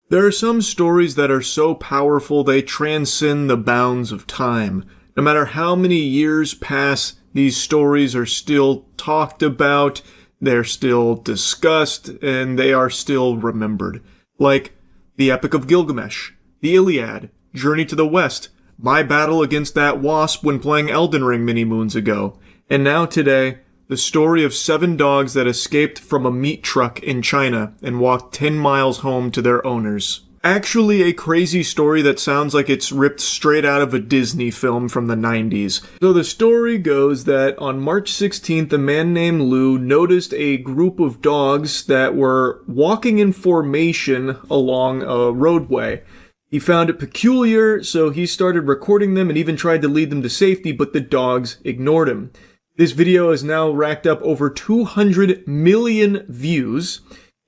There are some stories that are so powerful they transcend the bounds of time. No matter how many years pass, these stories are still talked about, they're still discussed, and they are still remembered. Like the Epic of Gilgamesh, the Iliad, Journey to the West, my battle against that wasp when playing Elden Ring many moons ago, and now today, the story of 7 dogs that escaped from a meat truck in China and walked 10 miles home to their owners. Actually a crazy story that sounds like it's ripped straight out of a Disney film from the 90s. So the story goes that on March 16th, a man named Lou noticed a group of dogs that were walking in formation along a roadway. He found it peculiar, so he started recording them and even tried to lead them to safety, but the dogs ignored him. This video has now racked up over 200 million views,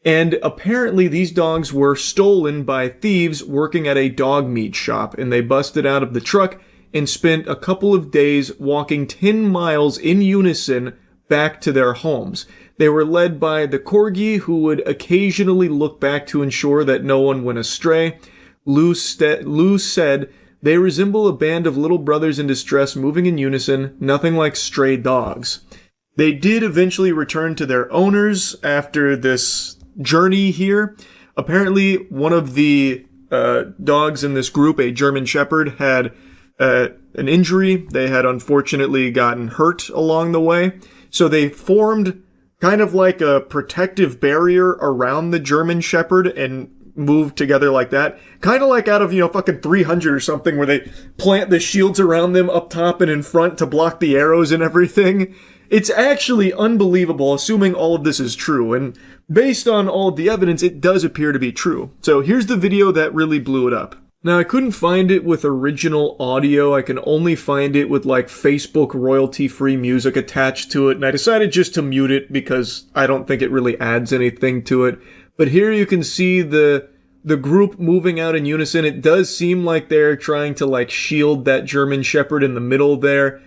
and apparently these dogs were stolen by thieves working at a dog meat shop, and they busted out of the truck and spent a couple of days walking 10 miles in unison back to their homes. They were led by the corgi, who would occasionally look back to ensure that no one went astray. Lou said, "They resemble a band of little brothers in distress moving in unison, nothing like stray dogs." They did eventually return to their owners after this journey here. Apparently, one of the dogs in this group, a German Shepherd, had an injury. They had unfortunately gotten hurt along the way. So they formed kind of like a protective barrier around the German Shepherd and moved together like that. Kind of like out of, fucking 300 or something, where they plant the shields around them up top and in front to block the arrows and everything. It's actually unbelievable, assuming all of this is true, and based on all of the evidence, it does appear to be true. So here's the video that really blew it up. Now, I couldn't find it with original audio. I can only find it with like Facebook royalty-free music attached to it, and I decided just to mute it because I don't think it really adds anything to it. But here you can see the group moving out in unison. It does seem like they're trying to like shield that German Shepherd in the middle there.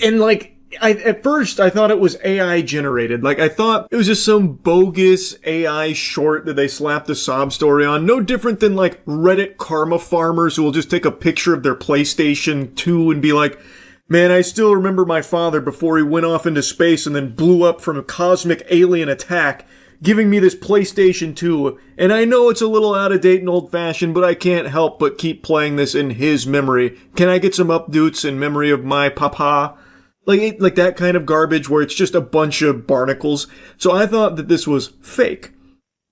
And like, at first I thought it was AI generated. Like, I thought it was just some bogus AI short that they slapped a sob story on. No different than like Reddit karma farmers who will just take a picture of their PlayStation 2 and be like, "Man, I still remember my father before he went off into space and then blew up from a cosmic alien attack, giving me this PlayStation 2, and I know it's a little out of date and old-fashioned, but I can't help but keep playing this in his memory. Can I get some updates in memory of my papa?" Like that kind of garbage where it's just a bunch of barnacles. So I thought that this was fake.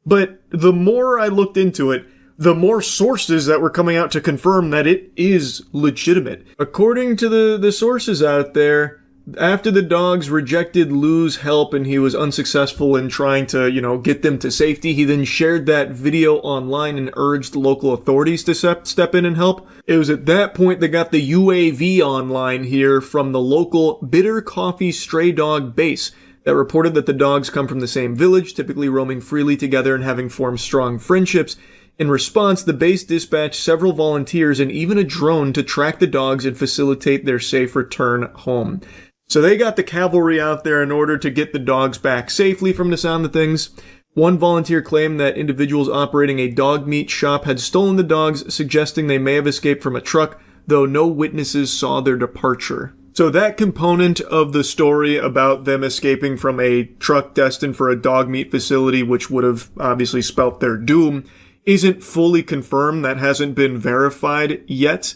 But the more I looked into it, the more sources that were coming out to confirm that it is legitimate. According to the sources out there, after the dogs rejected Lou's help and he was unsuccessful in trying to, get them to safety, he then shared that video online and urged local authorities to step in and help. It was at that point they got the UAV online here from the local Bitter Coffee Stray Dog base that reported that the dogs come from the same village, typically roaming freely together and having formed strong friendships. In response, the base dispatched several volunteers and even a drone to track the dogs and facilitate their safe return home. So they got the cavalry out there in order to get the dogs back safely, from the sound of things. One volunteer claimed that individuals operating a dog meat shop had stolen the dogs, suggesting they may have escaped from a truck, though no witnesses saw their departure. So that component of the story about them escaping from a truck destined for a dog meat facility, which would have obviously spelt their doom, isn't fully confirmed. That hasn't been verified yet,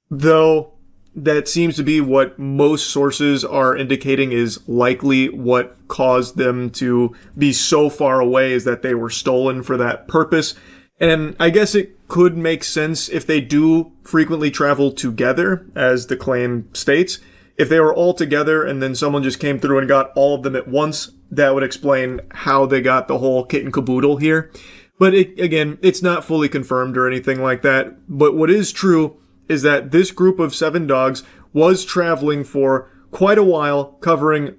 though that seems to be what most sources are indicating is likely what caused them to be so far away, is that they were stolen for that purpose. And I guess it could make sense if they do frequently travel together, as the claim states. If they were all together and then someone just came through and got all of them at once, that would explain how they got the whole kit and caboodle here. But again, it's not fully confirmed or anything like that. But what is true is that this group of 7 dogs was traveling for quite a while, covering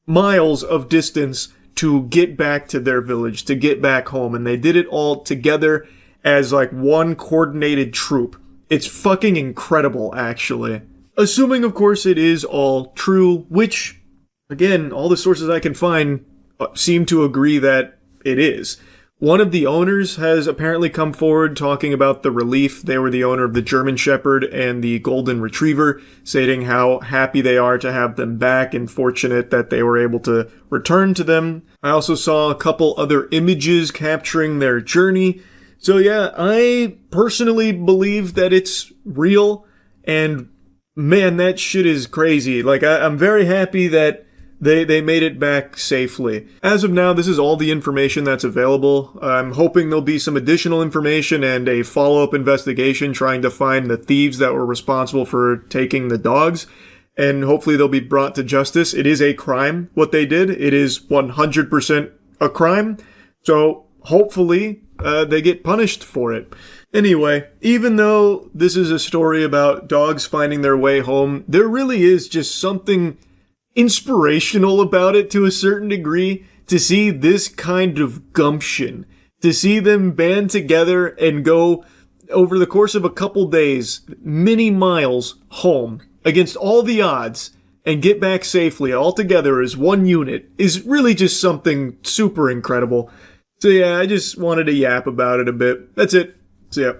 miles of distance to get back to their village, to get back home. And they did it all together as like one coordinated troop. It's fucking incredible, actually. Assuming, of course, it is all true, which, again, all the sources I can find seem to agree that it is. One of the owners has apparently come forward talking about the relief. They were the owner of the German Shepherd and the Golden Retriever, stating how happy they are to have them back and fortunate that they were able to return to them. I also saw a couple other images capturing their journey. So yeah, I personally believe that it's real, and man, that shit is crazy. Like, I'm very happy that they made it back safely. As of now, this is all the information that's available. I'm hoping there'll be some additional information and a follow-up investigation trying to find the thieves that were responsible for taking the dogs, and hopefully they'll be brought to justice. It is a crime, what they did. It is 100% a crime, so hopefully they get punished for it. Anyway, even though this is a story about dogs finding their way home, there really is just something inspirational about it to a certain degree, to see this kind of gumption, to see them band together and go over the course of a couple days, many miles home against all the odds and get back safely all together as one unit is really just something super incredible. So yeah, I just wanted to yap about it a bit. That's it. So yeah.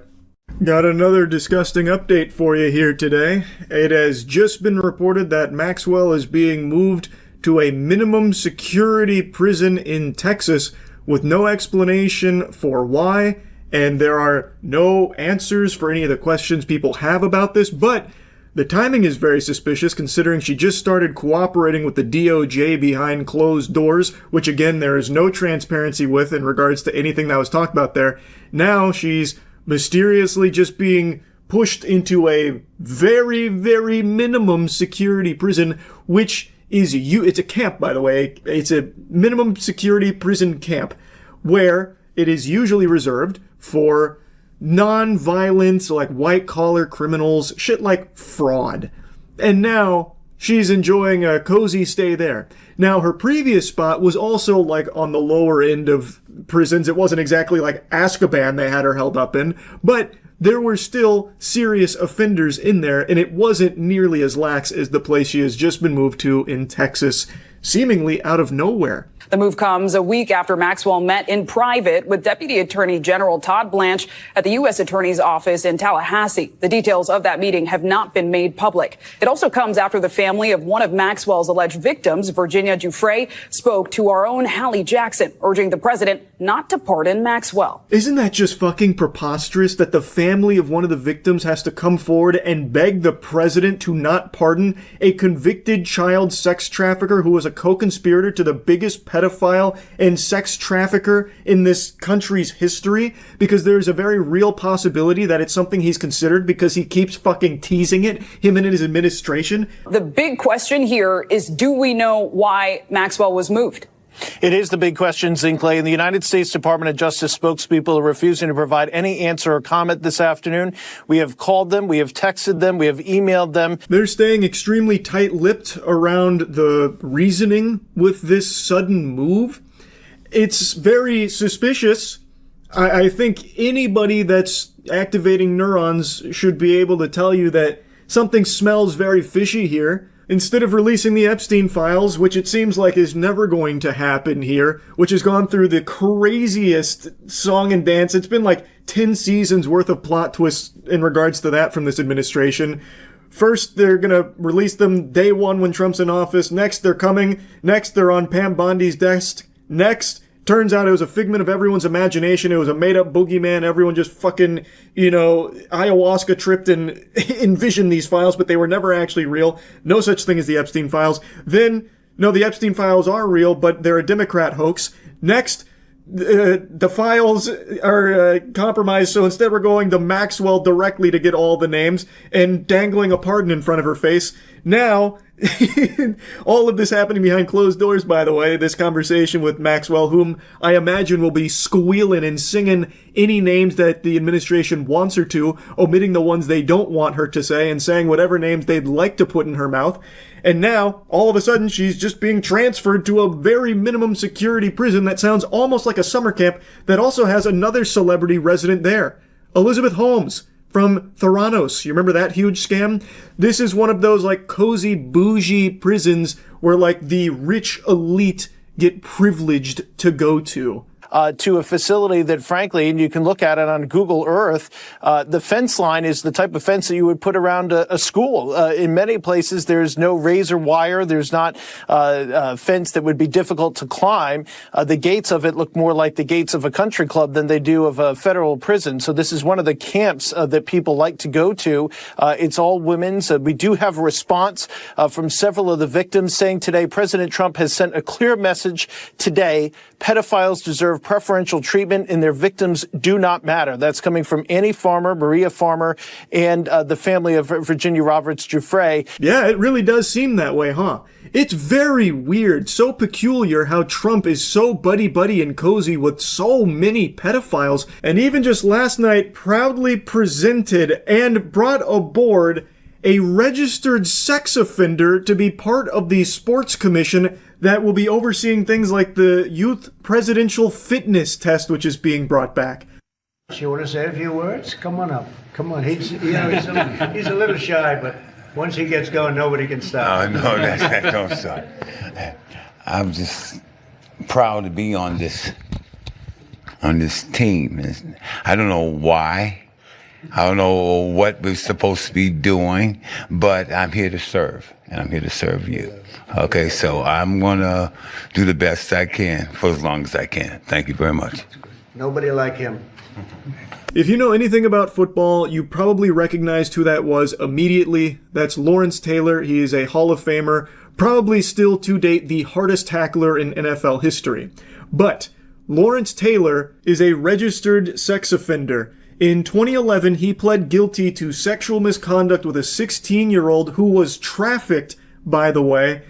Got another disgusting update for you here today. It has just been reported that Maxwell is being moved to a minimum security prison in Texas with no explanation for why, and there are no answers for any of the questions people have about this, but the timing is very suspicious considering she just started cooperating with the DOJ behind closed doors, which again, there is no transparency with in regards to anything that was talked about there. Now she's mysteriously just being pushed into a very, very minimum security prison, which is it's a camp, by the way. It's a minimum security prison camp where it is usually reserved for non-violent, like white-collar criminals, shit like fraud. And now she's enjoying a cozy stay there. Now, her previous spot was also, like, on the lower end of prisons. It wasn't exactly like Azkaban they had her held up in, but there were still serious offenders in there, and it wasn't nearly as lax as the place she has just been moved to in Texas, seemingly out of nowhere. The move comes a week after Maxwell met in private with Deputy Attorney General Todd Blanche at the U.S. Attorney's office in Tallahassee. The details of that meeting have not been made public. It also comes after the family of one of Maxwell's alleged victims, Virginia Giuffre, spoke to our own Hallie Jackson, urging the president not to pardon Maxwell. Isn't that just fucking preposterous that the family of one of the victims has to come forward and beg the president to not pardon a convicted child sex trafficker who was a co-conspirator to the biggest pedophile and sex trafficker in this country's history, because there's a very real possibility that it's something he's considered because he keeps fucking teasing it, him and his administration. The big question here is, do we know why Maxwell was moved? It is the big question, Zinkley, and the United States Department of Justice spokespeople are refusing to provide any answer or comment this afternoon. We have called them, we have texted them, we have emailed them. They're staying extremely tight-lipped around the reasoning with this sudden move. It's very suspicious. I think anybody that's activating neurons should be able to tell you that something smells very fishy here. Instead of releasing the Epstein files, which it seems like is never going to happen here, which has gone through the craziest song and dance. It's been like 10 seasons worth of plot twists in regards to that from this administration. First, they're gonna release them day one when Trump's in office. Next, they're coming. Next, they're on Pam Bondi's desk. Next, turns out it was a figment of everyone's imagination. It was a made-up boogeyman. Everyone just fucking, ayahuasca tripped and envisioned these files, but they were never actually real. No such thing as the Epstein files. Then, no, the Epstein files are real, but they're a Democrat hoax. Next, the files are compromised, so instead we're going to Maxwell directly to get all the names and dangling a pardon in front of her face. Now, all of this happening behind closed doors, by the way, this conversation with Maxwell, whom I imagine will be squealing and singing any names that the administration wants her to, omitting the ones they don't want her to say, and saying whatever names they'd like to put in her mouth. And now, all of a sudden, she's just being transferred to a very minimum security prison that sounds almost like a summer camp that also has another celebrity resident there, Elizabeth Holmes from Theranos. You remember that huge scam? This is one of those like cozy bougie prisons where like the rich elite get privileged to go to. to a facility that, frankly, and you can look at it on Google Earth, the fence line is the type of fence that you would put around a school. In many places, there's no razor wire. There's not a fence that would be difficult to climb. The gates of it look more like the gates of a country club than they do of a federal prison. So this is one of the camps that people like to go to. It's all women's. We do have a response from several of the victims saying today President Trump has sent a clear message today. Pedophiles deserve preferential treatment and their victims do not matter. That's coming from Annie Farmer, Maria Farmer, and the family of Virginia Roberts Giuffre. Yeah, it really does seem that way, huh? It's very weird, so peculiar how Trump is so buddy-buddy and cozy with so many pedophiles, and even just last night proudly presented and brought aboard a registered sex offender to be part of the sports commission that will be overseeing things like the youth presidential fitness test, which is being brought back. You want to say a few words? Come on up. Come on. He's a little shy, but once he gets going, nobody can stop. No, that don't stop. I'm just proud to be on this team. I don't know why. I don't know what we're supposed to be doing, but I'm here to serve, and I'm here to serve you. Okay, so I'm going to do the best I can for as long as I can. Thank you very much. Nobody like him. If you know anything about football, you probably recognized who that was immediately. That's Lawrence Taylor. He is a Hall of Famer, probably still to date the hardest tackler in NFL history. But Lawrence Taylor is a registered sex offender. In 2011, he pled guilty to sexual misconduct with a 16-year-old who was trafficked, by the way,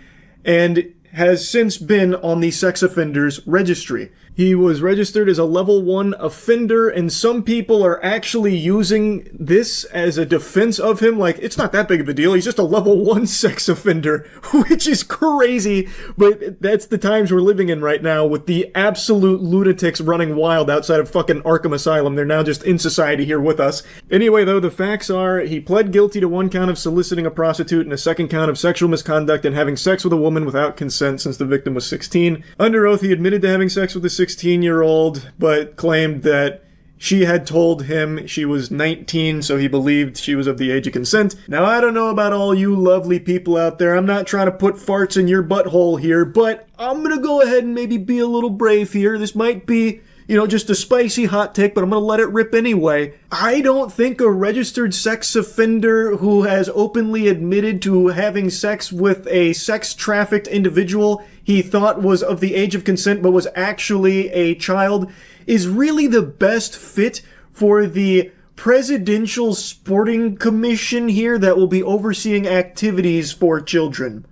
and has since been on the sex offenders registry. He was registered as a level 1 offender, and some people are actually using this as a defense of him. Like, it's not that big of a deal. He's just a level 1 sex offender, which is crazy. But that's the times we're living in right now with the absolute lunatics running wild outside of fucking Arkham Asylum. They're now just in society here with us. Anyway, though, the facts are he pled guilty to 1 count of soliciting a prostitute and a 2nd count of sexual misconduct and having sex with a woman without consent since the victim was 16. Under oath, he admitted to having sex with a 16-year-old, but claimed that she had told him she was 19, so he believed she was of the age of consent. Now, I don't know about all you lovely people out there. I'm not trying to put farts in your butthole here, but I'm gonna go ahead and maybe be a little brave here. This might be, just a spicy hot take, but I'm gonna let it rip anyway. I don't think a registered sex offender who has openly admitted to having sex with a sex-trafficked individual he thought was of the age of consent but was actually a child is really the best fit for the Presidential Sporting Commission here that will be overseeing activities for children.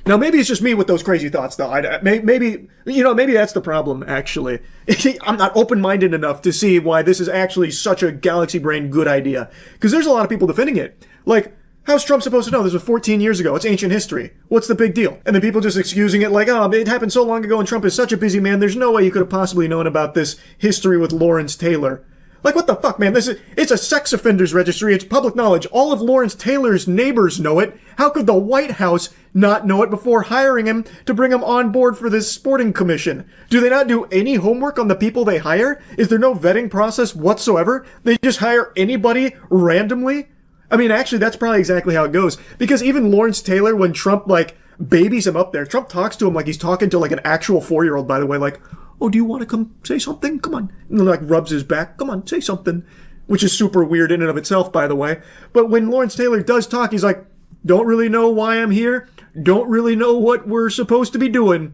Now, maybe it's just me with those crazy thoughts, though. Maybe that's the problem, actually. I'm not open-minded enough to see why this is actually such a galaxy brain good idea. Because there's a lot of people defending it. Like, how's Trump supposed to know? This was 14 years ago. It's ancient history. What's the big deal? And then people just excusing it like, oh, it happened so long ago and Trump is such a busy man. There's no way you could have possibly known about this history with Lawrence Taylor. Like, what the fuck, man? It's a sex offenders registry. It's public knowledge. All of Lawrence Taylor's neighbors know it. How could the White House not know it before hiring him to bring him on board for this sporting commission? Do they not do any homework on the people they hire? Is there no vetting process whatsoever? They just hire anybody randomly? I mean, actually, that's probably exactly how it goes. Because even Lawrence Taylor, when Trump, babies him up there, Trump talks to him like he's talking to, an actual 4-year-old, by the way, oh, do you want to come say something? Come on. And then, rubs his back. Come on, say something. Which is super weird in and of itself, by the way. But when Lawrence Taylor does talk, he's like, don't really know why I'm here. Don't really know what we're supposed to be doing.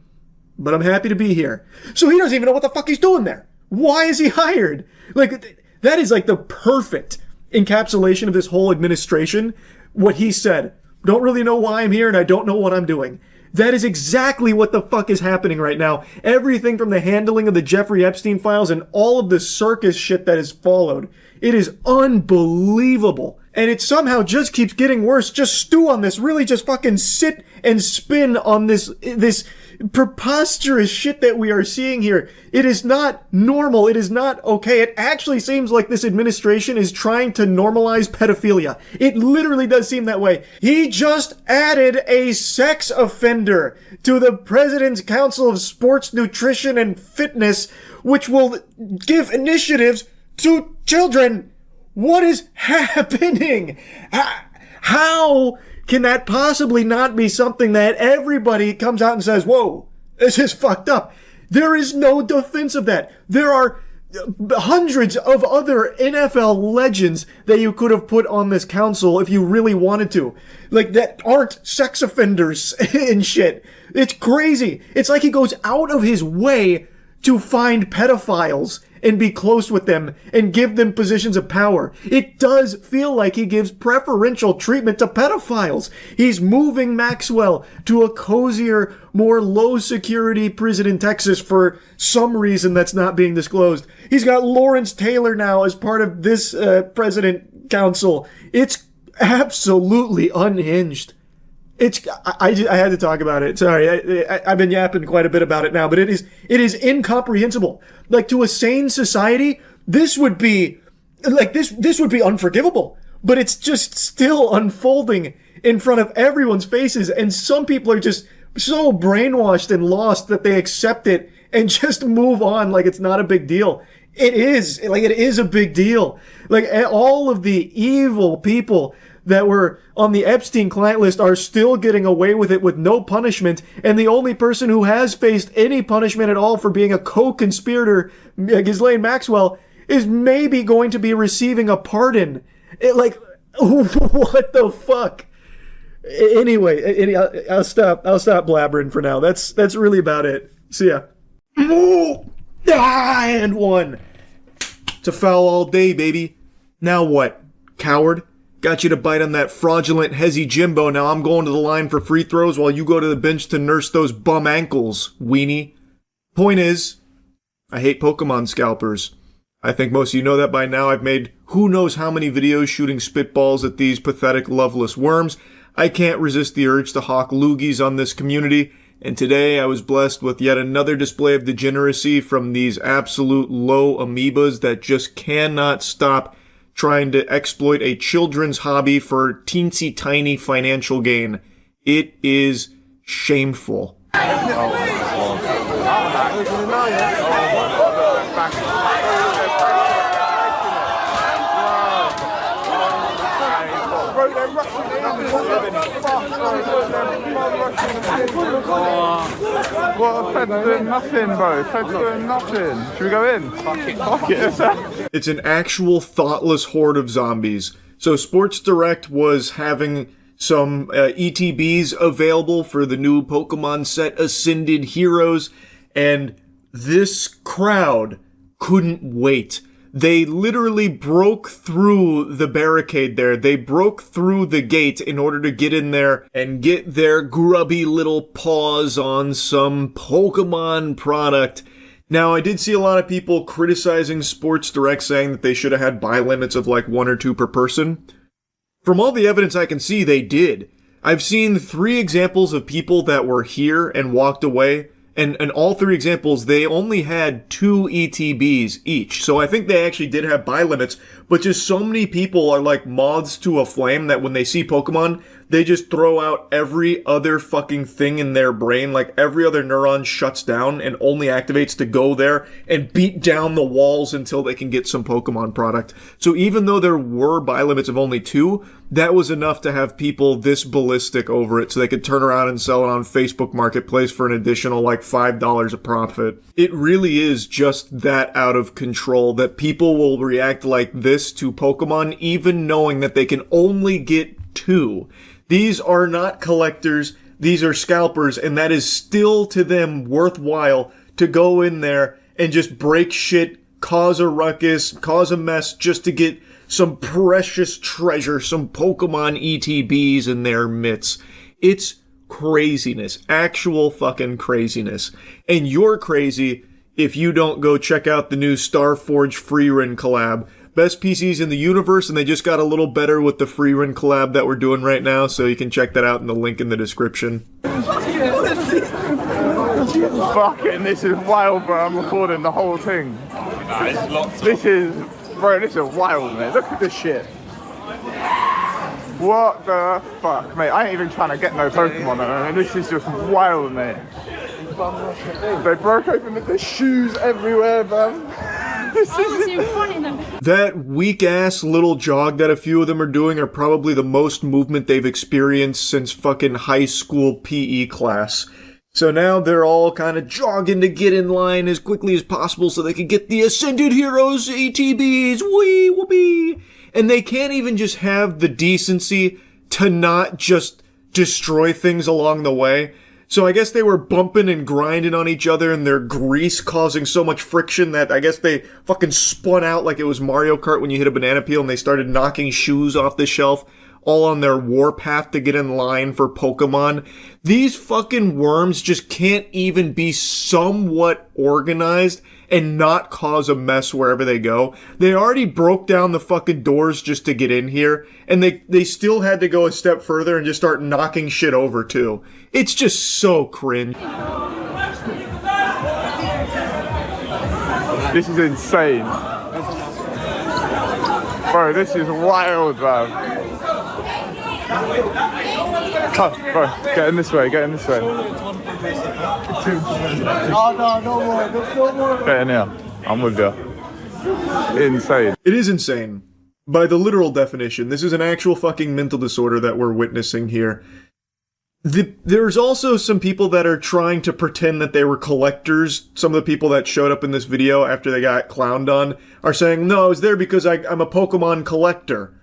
But I'm happy to be here. So he doesn't even know what the fuck he's doing there. Why is he hired? That is the perfect encapsulation of this whole administration. What he said. Don't really know why I'm here and I don't know what I'm doing. That is exactly what the fuck is happening right now. Everything from the handling of the Jeffrey Epstein files and all of the circus shit that has followed. It is unbelievable. and it somehow just keeps getting worse. Just stew on this. Really just fucking sit and spin on this preposterous shit that we are seeing here. It is not normal. It is not okay. It actually seems like this administration is trying to normalize pedophilia. It literally does seem that way. He just added a sex offender to the President's Council of Sports, Nutrition, and Fitness, which will give initiatives to children. What is happening? How can that possibly not be something that everybody comes out and says, whoa, this is fucked up? There is no defense of that. There are hundreds of other NFL legends that you could have put on this council if you really wanted to. Like, that aren't sex offenders and shit. It's crazy. It's like he goes out of his way to find pedophiles and be close with them and give them positions of power. It does feel like he gives preferential treatment to pedophiles. He's moving Maxwell to a cozier, more low-security prison in Texas for some reason that's not being disclosed. He's got Lawrence Taylor now as part of this president council. It's absolutely unhinged. I had to talk about it. Sorry, I've been yapping quite a bit about it now, but it is incomprehensible. Like, to a sane society, this would be unforgivable. But it's just still unfolding in front of everyone's faces, and some people are just so brainwashed and lost that they accept it and just move on like it's not a big deal. It is a big deal. Like, all of the evil people that were on the Epstein client list are still getting away with it with no punishment, and the only person who has faced any punishment at all for being a co-conspirator, Ghislaine Maxwell, is maybe going to be receiving a pardon. What the fuck? Anyway, I'll stop blabbering for now. That's really about it. See ya. And one. It's a foul all day, baby. Now what? Coward? Got you to bite on that fraudulent Hezzy Jimbo. Now I'm going to the line for free throws while you go to the bench to nurse those bum ankles, weenie. Point is, I hate Pokemon scalpers. I think most of you know that by now. I've made who knows how many videos shooting spitballs at these pathetic, loveless worms. I can't resist the urge to hawk loogies on this community, and today I was blessed with yet another display of degeneracy from these absolute low amoebas that just cannot stop trying to exploit a children's hobby for teensy tiny financial gain. It is shameful. Well, Fed's doing nothing, bro. Fed's doing nothing. Should we go in? Fuck it. It's an actual thoughtless horde of zombies. So Sports Direct was having some ETBs available for the new Pokemon set Ascended Heroes, and this crowd couldn't wait. They literally broke through the barricade there. They broke through the gate in order to get in there and get their grubby little paws on some Pokemon product. Now, I did see a lot of people criticizing Sports Direct, saying that they should have had buy limits of like 1 or 2 per person. From all the evidence I can see, they did. I've seen 3 examples of people that were here and walked away. And in all 3 examples, they only had 2 ETBs each. So I think they actually did have buy limits, but just so many people are like moths to a flame that when they see Pokemon, they just throw out every other fucking thing in their brain. Like every other neuron shuts down and only activates to go there and beat down the walls until they can get some Pokemon product. So even though there were buy limits of only 2, that was enough to have people this ballistic over it so they could turn around and sell it on Facebook Marketplace for an additional like $5 a profit. It really is just that out of control that people will react like this to Pokemon even knowing that they can only get 2. These are not collectors, these are scalpers, and that is still to them worthwhile to go in there and just break shit, cause a ruckus, cause a mess just to get some precious treasure, some Pokemon ETBs in their mitts. It's craziness, actual fucking craziness. And you're crazy if you don't go check out the new Starforge Freerun collab, best PCs in the universe, and they just got a little better with the free run collab that we're doing right now, so you can check that out in the link in the description. Fucking, this is wild, bro. I'm recording the whole thing. This is wild, man. Look at this shit. What the fuck, mate? I ain't even trying to get no Pokemon, man. This is just wild, mate. They broke open the shoes everywhere, man. That weak-ass little jog that a few of them are doing are probably the most movement they've experienced since fucking high school PE class. So now they're all kind of jogging to get in line as quickly as possible so they can get the Ascended Heroes ATBs, wee whoopee! And they can't even just have the decency to not just destroy things along the way. So I guess they were bumping and grinding on each other and their grease causing so much friction that I guess they fucking spun out like it was Mario Kart when you hit a banana peel and they started knocking shoes off the shelf, all on their warpath to get in line for Pokemon. These fucking worms just can't even be somewhat organized and not cause a mess wherever they go. They already broke down the fucking doors just to get in here, and they still had to go a step further and just start knocking shit over too. It's just so cringe. This is insane. Bro, this is wild, bro. Come, bro, get in this way, get in this way. Get in here. I'm with you. Insane. It is insane. By the literal definition, this is an actual fucking mental disorder that we're witnessing here. There's also some people that are trying to pretend that they were collectors. Some of the people that showed up in this video after they got clowned on are saying, no, I was there because I'm a Pokemon collector.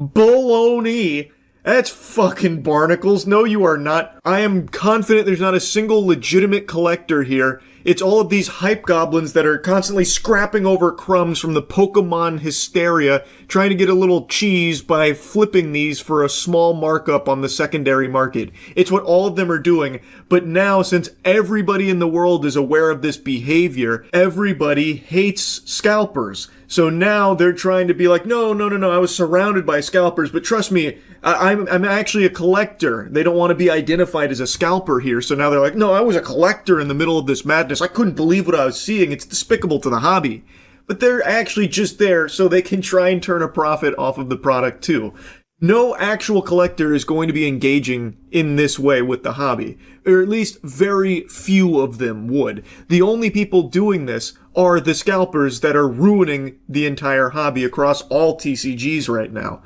Baloney! That's fucking barnacles. No, you are not. I am confident there's not a single legitimate collector here. It's all of these hype goblins that are constantly scrapping over crumbs from the Pokemon hysteria, trying to get a little cheese by flipping these for a small markup on the secondary market. It's what all of them are doing. But now, since everybody in the world is aware of this behavior, everybody hates scalpers. So now they're trying to be like, no, I was surrounded by scalpers, but trust me, I'm actually a collector. They don't want to be identified as a scalper here, so now they're like, no, I was a collector in the middle of this madness. I couldn't believe what I was seeing. It's despicable to the hobby. But they're actually just there so they can try and turn a profit off of the product too. No actual collector is going to be engaging in this way with the hobby, or at least very few of them would. The only people doing this are the scalpers that are ruining the entire hobby across all TCGs right now.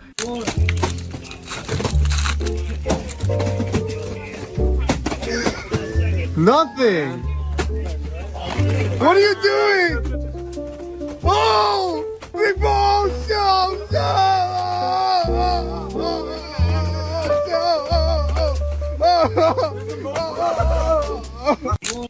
Nothing! What are you doing? Oh! Big balls!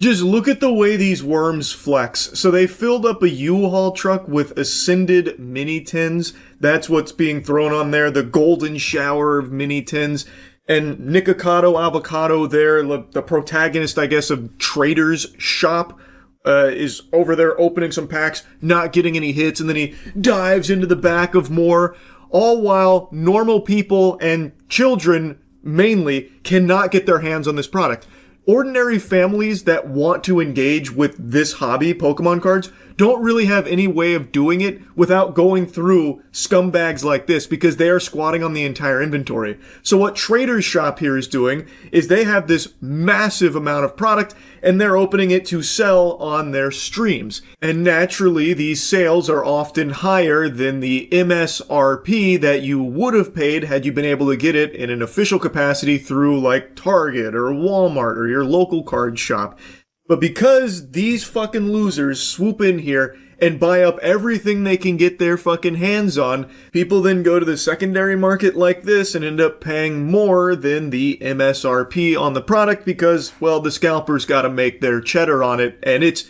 Just look at the way these worms flex. So they filled up a U-Haul truck with Ascended mini tins. That's what's being thrown on there. The golden shower of mini tins. And Nikocado Avocado there, the protagonist, I guess, of Trader's Shop, is over there opening some packs, not getting any hits, and then he dives into the back of more, all while normal people and children, mainly, cannot get their hands on this product. Ordinary families that want to engage with this hobby, Pokemon cards, don't really have any way of doing it without going through scumbags like this because they are squatting on the entire inventory. So what Trader's Shop here is doing is they have this massive amount of product and they're opening it to sell on their streams. And naturally, these sales are often higher than the MSRP that you would have paid had you been able to get it in an official capacity through like Target or Walmart or your local card shop. But because these fucking losers swoop in here and buy up everything they can get their fucking hands on, people then go to the secondary market like this and end up paying more than the MSRP on the product because, well, the scalpers gotta make their cheddar on it, and it's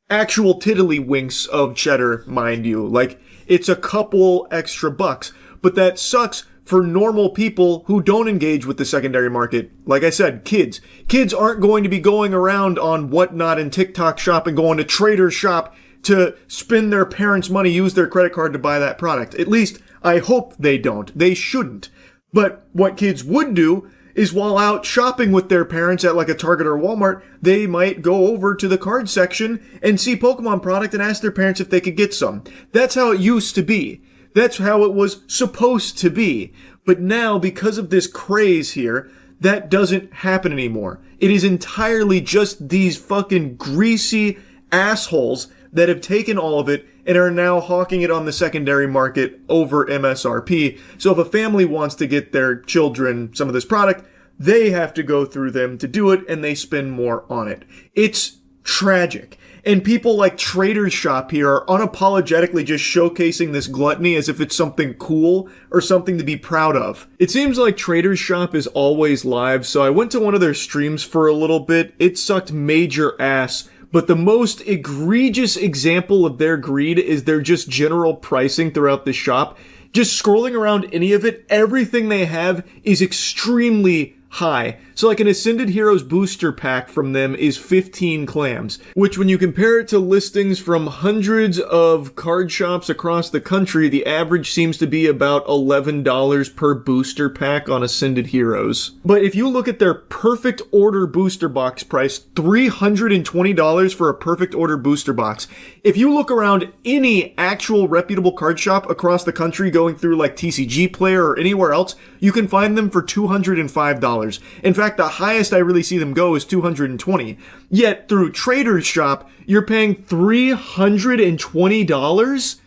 actual tiddlywinks of cheddar, mind you. Like, it's a couple extra bucks. But that sucks for normal people who don't engage with the secondary market. Like I said, kids. Kids aren't going to be going around on Whatnot and TikTok Shop and going to Trader's Shop to spend their parents' money, use their credit card to buy that product. At least, I hope they don't. They shouldn't. But what kids would do is while out shopping with their parents at like a Target or Walmart, they might go over to the card section and see Pokemon product and ask their parents if they could get some. That's how it used to be. That's how it was supposed to be. But now, because of this craze here, that doesn't happen anymore. It is entirely just these fucking greasy assholes that have taken all of it and are now hawking it on the secondary market over MSRP. So if a family wants to get their children some of this product, they have to go through them to do it, and they spend more on it. It's tragic. And people like Trader's Shop here are unapologetically just showcasing this gluttony as if it's something cool or something to be proud of. It seems like Trader's Shop is always live, so I went to one of their streams for a little bit. It sucked major ass. But the most egregious example of their greed is their just general pricing throughout the shop. Just scrolling around any of it, everything they have is extremely high. So like an Ascended Heroes booster pack from them is 15 clams, which when you compare it to listings from hundreds of card shops across the country, the average seems to be about $11 per booster pack on Ascended Heroes. But if you look at their perfect order booster box price, $320 for a perfect order booster box. If you look around any actual reputable card shop across the country going through like TCG Player or anywhere else, you can find them for $205. In fact, the highest I really see them go is $220. Yet through Trader's Shop, you're paying $320?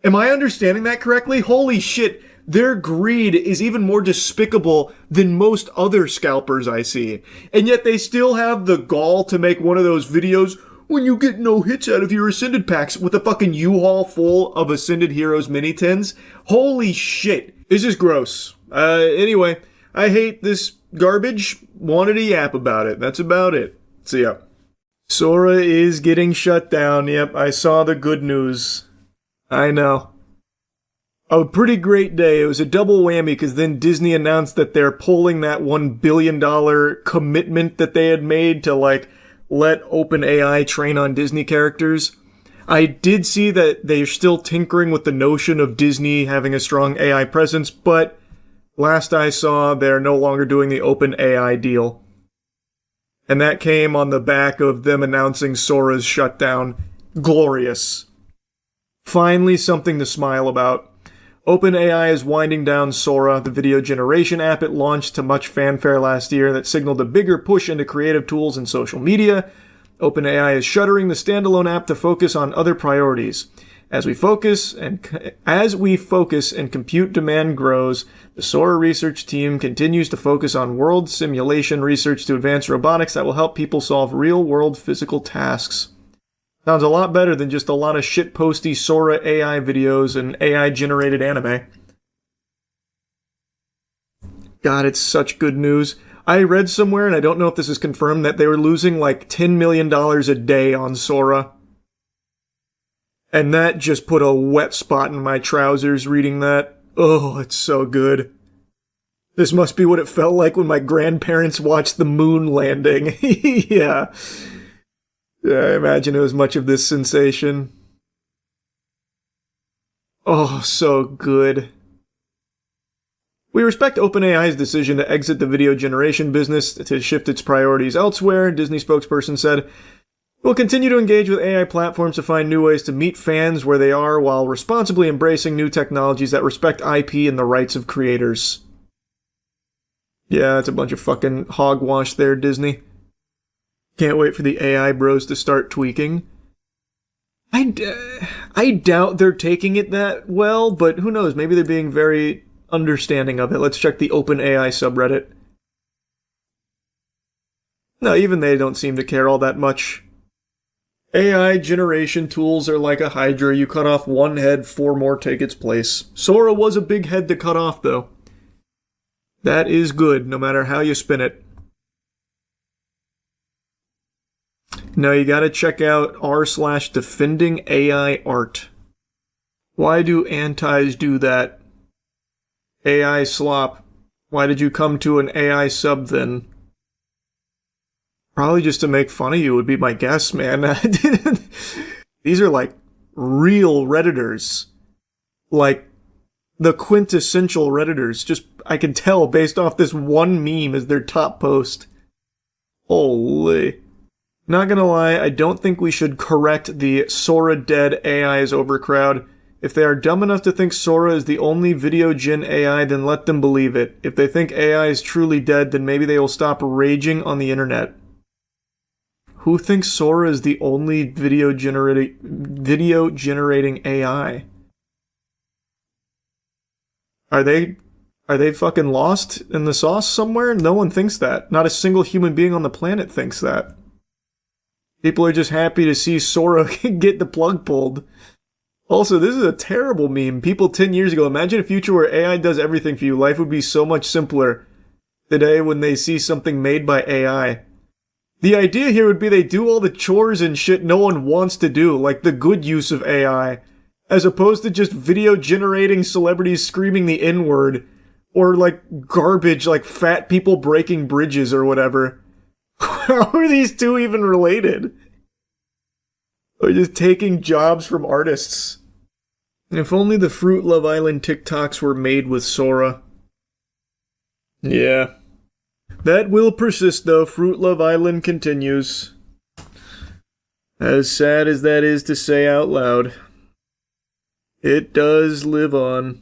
Am I understanding that correctly? Holy shit, their greed is even more despicable than most other scalpers I see. And yet they still have the gall to make one of those videos when you get no hits out of your Ascended packs with a fucking U-Haul full of Ascended Heroes mini tins. Holy shit. This is gross. Anyway, I hate this garbage. Wanted a yap about it. That's about it. See ya. Sora is getting shut down. Yep, I saw the good news. I know. A pretty great day. It was a double whammy because then Disney announced that they're pulling that $1 billion commitment that they had made to like let OpenAI train on Disney characters. I did see that they're still tinkering with the notion of Disney having a strong AI presence, but last I saw, they're no longer doing the OpenAI deal. And that came on the back of them announcing Sora's shutdown. Glorious. Finally, something to smile about. OpenAI is winding down Sora, the video generation app it launched to much fanfare last year that signaled a bigger push into creative tools and social media. OpenAI is shuttering the standalone app to focus on other priorities. As we focus and compute demand grows, the Sora research team continues to focus on world simulation research to advance robotics that will help people solve real-world physical tasks. Sounds a lot better than just a lot of shitposty Sora AI videos and AI-generated anime. God, it's such good news. I read somewhere, and I don't know if this is confirmed, that they were losing like $10 million a day on Sora. And that just put a wet spot in my trousers reading that. Oh, it's so good. This must be what it felt like when my grandparents watched the moon landing. Yeah. Yeah, I imagine it was much of this sensation. Oh, so good. We respect OpenAI's decision to exit the video generation business to shift its priorities elsewhere, Disney spokesperson said. We'll continue to engage with AI platforms to find new ways to meet fans where they are while responsibly embracing new technologies that respect IP and the rights of creators. Yeah, that's a bunch of fucking hogwash there, Disney. Can't wait for the AI bros to start tweaking. I doubt they're taking it that well, but who knows? Maybe they're being very understanding of it. Let's check the OpenAI subreddit. No, even they don't seem to care all that much. AI generation tools are like a hydra. You cut off one head, 4 more take its place. Sora was a big head to cut off, though. That is good, no matter how you spin it. Now you gotta check out r/defending AI art. Why do antis do that? AI slop. Why did you come to an AI sub then? Probably just to make fun of you would be my guess, man. These are like real Redditors. Like the quintessential Redditors. Just, I can tell based off this one meme as their top post. Holy. Not gonna lie, I don't think we should correct the Sora dead AI's overcrowd. If they are dumb enough to think Sora is the only video gen AI, then let them believe it. If they think AI is truly dead, then maybe they will stop raging on the internet. Who thinks Sora is the only video generating AI? Are they fucking lost in the sauce somewhere? No one thinks that. Not a single human being on the planet thinks that. People are just happy to see Sora get the plug pulled. Also, this is a terrible meme. People 10 years ago, imagine a future where AI does everything for you. Life would be so much simpler. Today, when they see something made by AI. The idea here would be they do all the chores and shit no one wants to do, like the good use of AI, as opposed to just video generating celebrities screaming the N-word, or like garbage like fat people breaking bridges or whatever. How are these two even related? Or just taking jobs from artists. If only the Fruit Love Island TikToks were made with Sora. Yeah. That will persist though. Fruit Love Island continues. As sad as that is to say out loud. It does live on.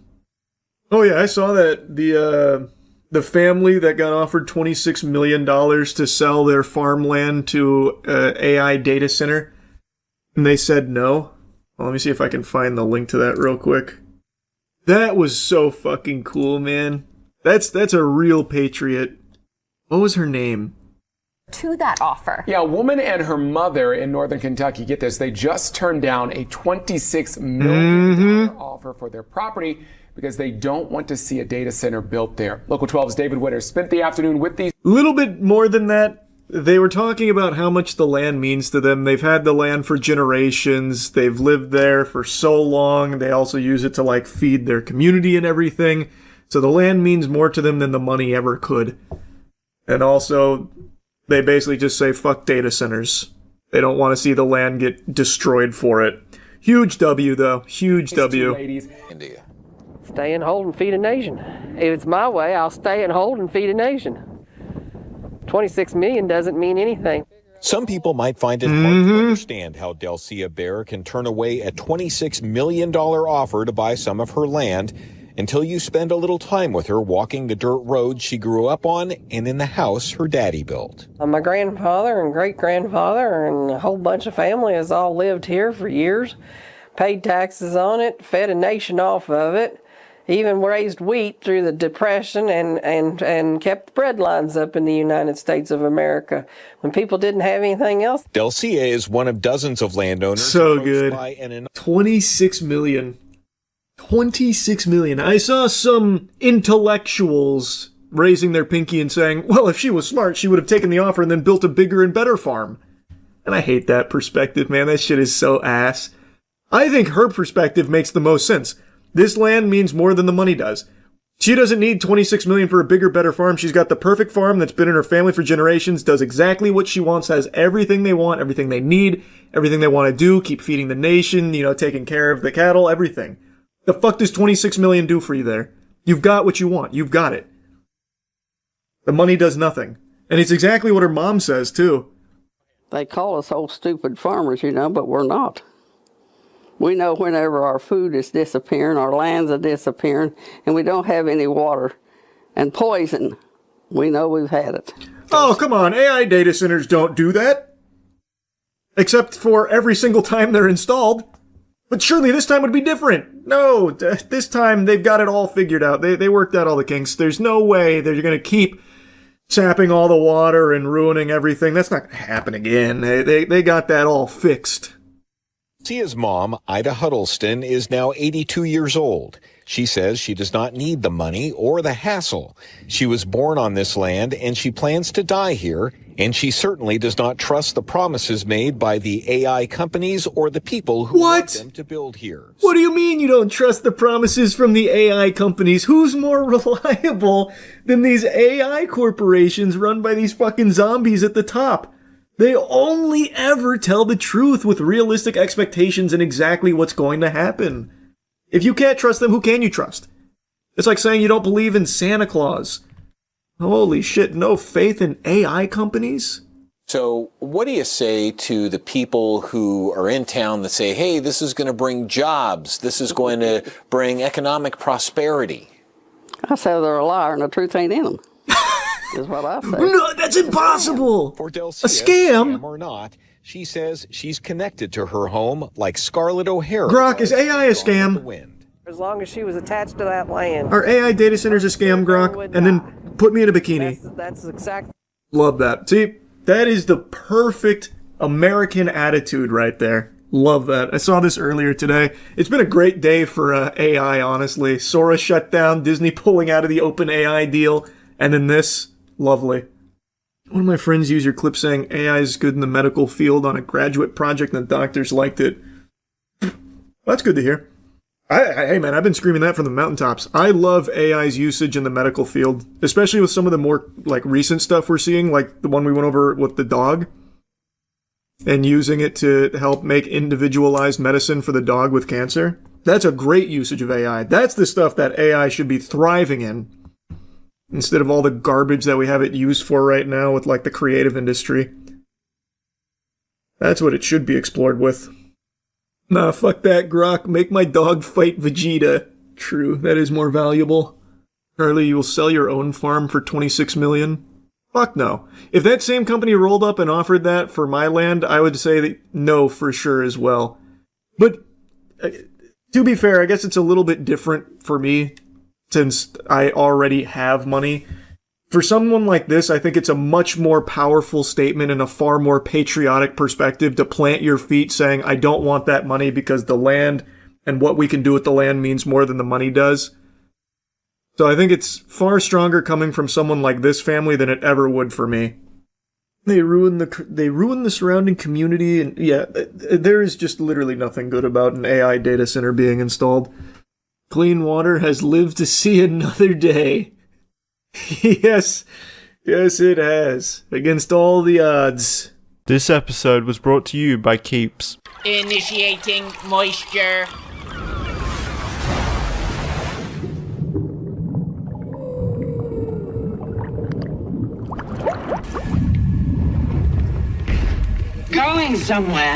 Oh yeah, I saw that the family that got offered $26 million to sell their farmland to AI data center. And they said no. Well, let me see if I can find the link to that real quick. That was so fucking cool, man. That's a real patriot. What was her name? To that offer. Yeah, a woman and her mother in northern Kentucky, get this, they just turned down a $26 million offer for their property because they don't want to see a data center built there. Local 12's David Witter spent the afternoon with these. A little bit more than that. They were talking about how much the land means to them. They've had the land for generations. They've lived there for so long. They also use it to like feed their community and everything. So the land means more to them than the money ever could. And also, they basically just say fuck data centers. They don't want to see the land get destroyed for it. Huge W though. Huge W. Ladies. India. Stay and hold and feed a nation. If it's my way, I'll stay and hold and feed a nation. 26 million doesn't mean anything. Some people might find it hard to understand how Delcia Bear can turn away a $26 million offer to buy some of her land until you spend a little time with her walking the dirt road she grew up on and in the house her daddy built. My grandfather and great-grandfather and a whole bunch of family has all lived here for years, paid taxes on it, fed a nation off of it, even raised wheat through the Depression and kept bread lines up in the United States of America when people didn't have anything else. Delcia is one of dozens of landowners. So good. 26 million. 26 million. I saw some intellectuals raising their pinky and saying, well, if she was smart, she would have taken the offer and then built a bigger and better farm. And I hate that perspective, man. That shit is so ass. I think her perspective makes the most sense. This land means more than the money does. She doesn't need 26 million for a bigger, better farm. She's got the perfect farm that's been in her family for generations, does exactly what she wants, has everything they want, everything they need, everything they want to do, keep feeding the nation, taking care of the cattle, everything. The fuck does 26 million do for you there? You've got what you want. You've got it. The money does nothing. And it's exactly what her mom says, too. They call us old stupid farmers, but we're not. We know whenever our food is disappearing, our lands are disappearing, and we don't have any water. And poison, we know we've had it. Oh, come on. AI data centers don't do that. Except for every single time they're installed. But surely this time would be different. No, this time they've got it all figured out. They worked out all the kinks. There's no way they're going to keep sapping all the water and ruining everything. That's not going to happen again. They got that all fixed. Delcia's mom, Ida Huddleston, is now 82 years old. She says she does not need the money or the hassle. She was born on this land and she plans to die here, and she certainly does not trust the promises made by the AI companies or the people who want them to build here. What do you mean you don't trust the promises from the AI companies? Who's more reliable than these AI corporations run by these fucking zombies at the top? They only ever tell the truth with realistic expectations and exactly what's going to happen. If you can't trust them, who can you trust? It's like saying you don't believe in Santa Claus. Holy shit, no faith in AI companies? So what do you say to the people who are in town that say, hey, this is going to bring jobs, this is going to bring economic prosperity? I say they're a liar and the truth ain't in them. Is what I say. No, that's impossible. For A scam or not, she says she's connected to her home like Scarlett O'Hara. Grok, is AI a scam? As long as she was attached to that land. Are AI data centers a scam, Grok? And then put me in a bikini. That's exactly. Love that. See, that is the perfect American attitude right there. Love that. I saw this earlier today. It's been a great day for AI, honestly. Sora shut down, Disney pulling out of the OpenAI deal, and then this. Lovely. One of my friends used your clip saying AI is good in the medical field on a graduate project and the doctors liked it. That's good to hear. Hey man, I've been screaming that from the mountaintops. I love AI's usage in the medical field, especially with some of the more like recent stuff we're seeing, like the one we went over with the dog, and using it to help make individualized medicine for the dog with cancer. That's a great usage of AI. That's the stuff that AI should be thriving in, instead of all the garbage that we have it used for right now with like the creative industry. That's what it should be explored with. Nah, fuck that, Grok. Make my dog fight Vegeta. True, that is more valuable. Charlie, you will sell your own farm for $26 million? Fuck no. If that same company rolled up and offered that for my land, I would say that no for sure as well. But, to be fair, I guess it's a little bit different for me, since I already have money. For someone like this, I think it's a much more powerful statement and a far more patriotic perspective to plant your feet saying, I don't want that money because the land and what we can do with the land means more than the money does. So I think it's far stronger coming from someone like this family than it ever would for me. They ruin the surrounding community, and yeah, there is just literally nothing good about an AI data center being installed. Clean water has lived to see another day. Yes, it has. Against all the odds. This episode was brought to you by Keeps. Initiating moisture. Going somewhere?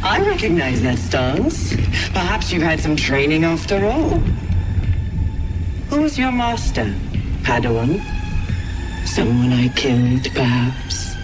I recognize that stance. Perhaps you've had some training after all. Who's your master? Padawan? Someone I killed, perhaps?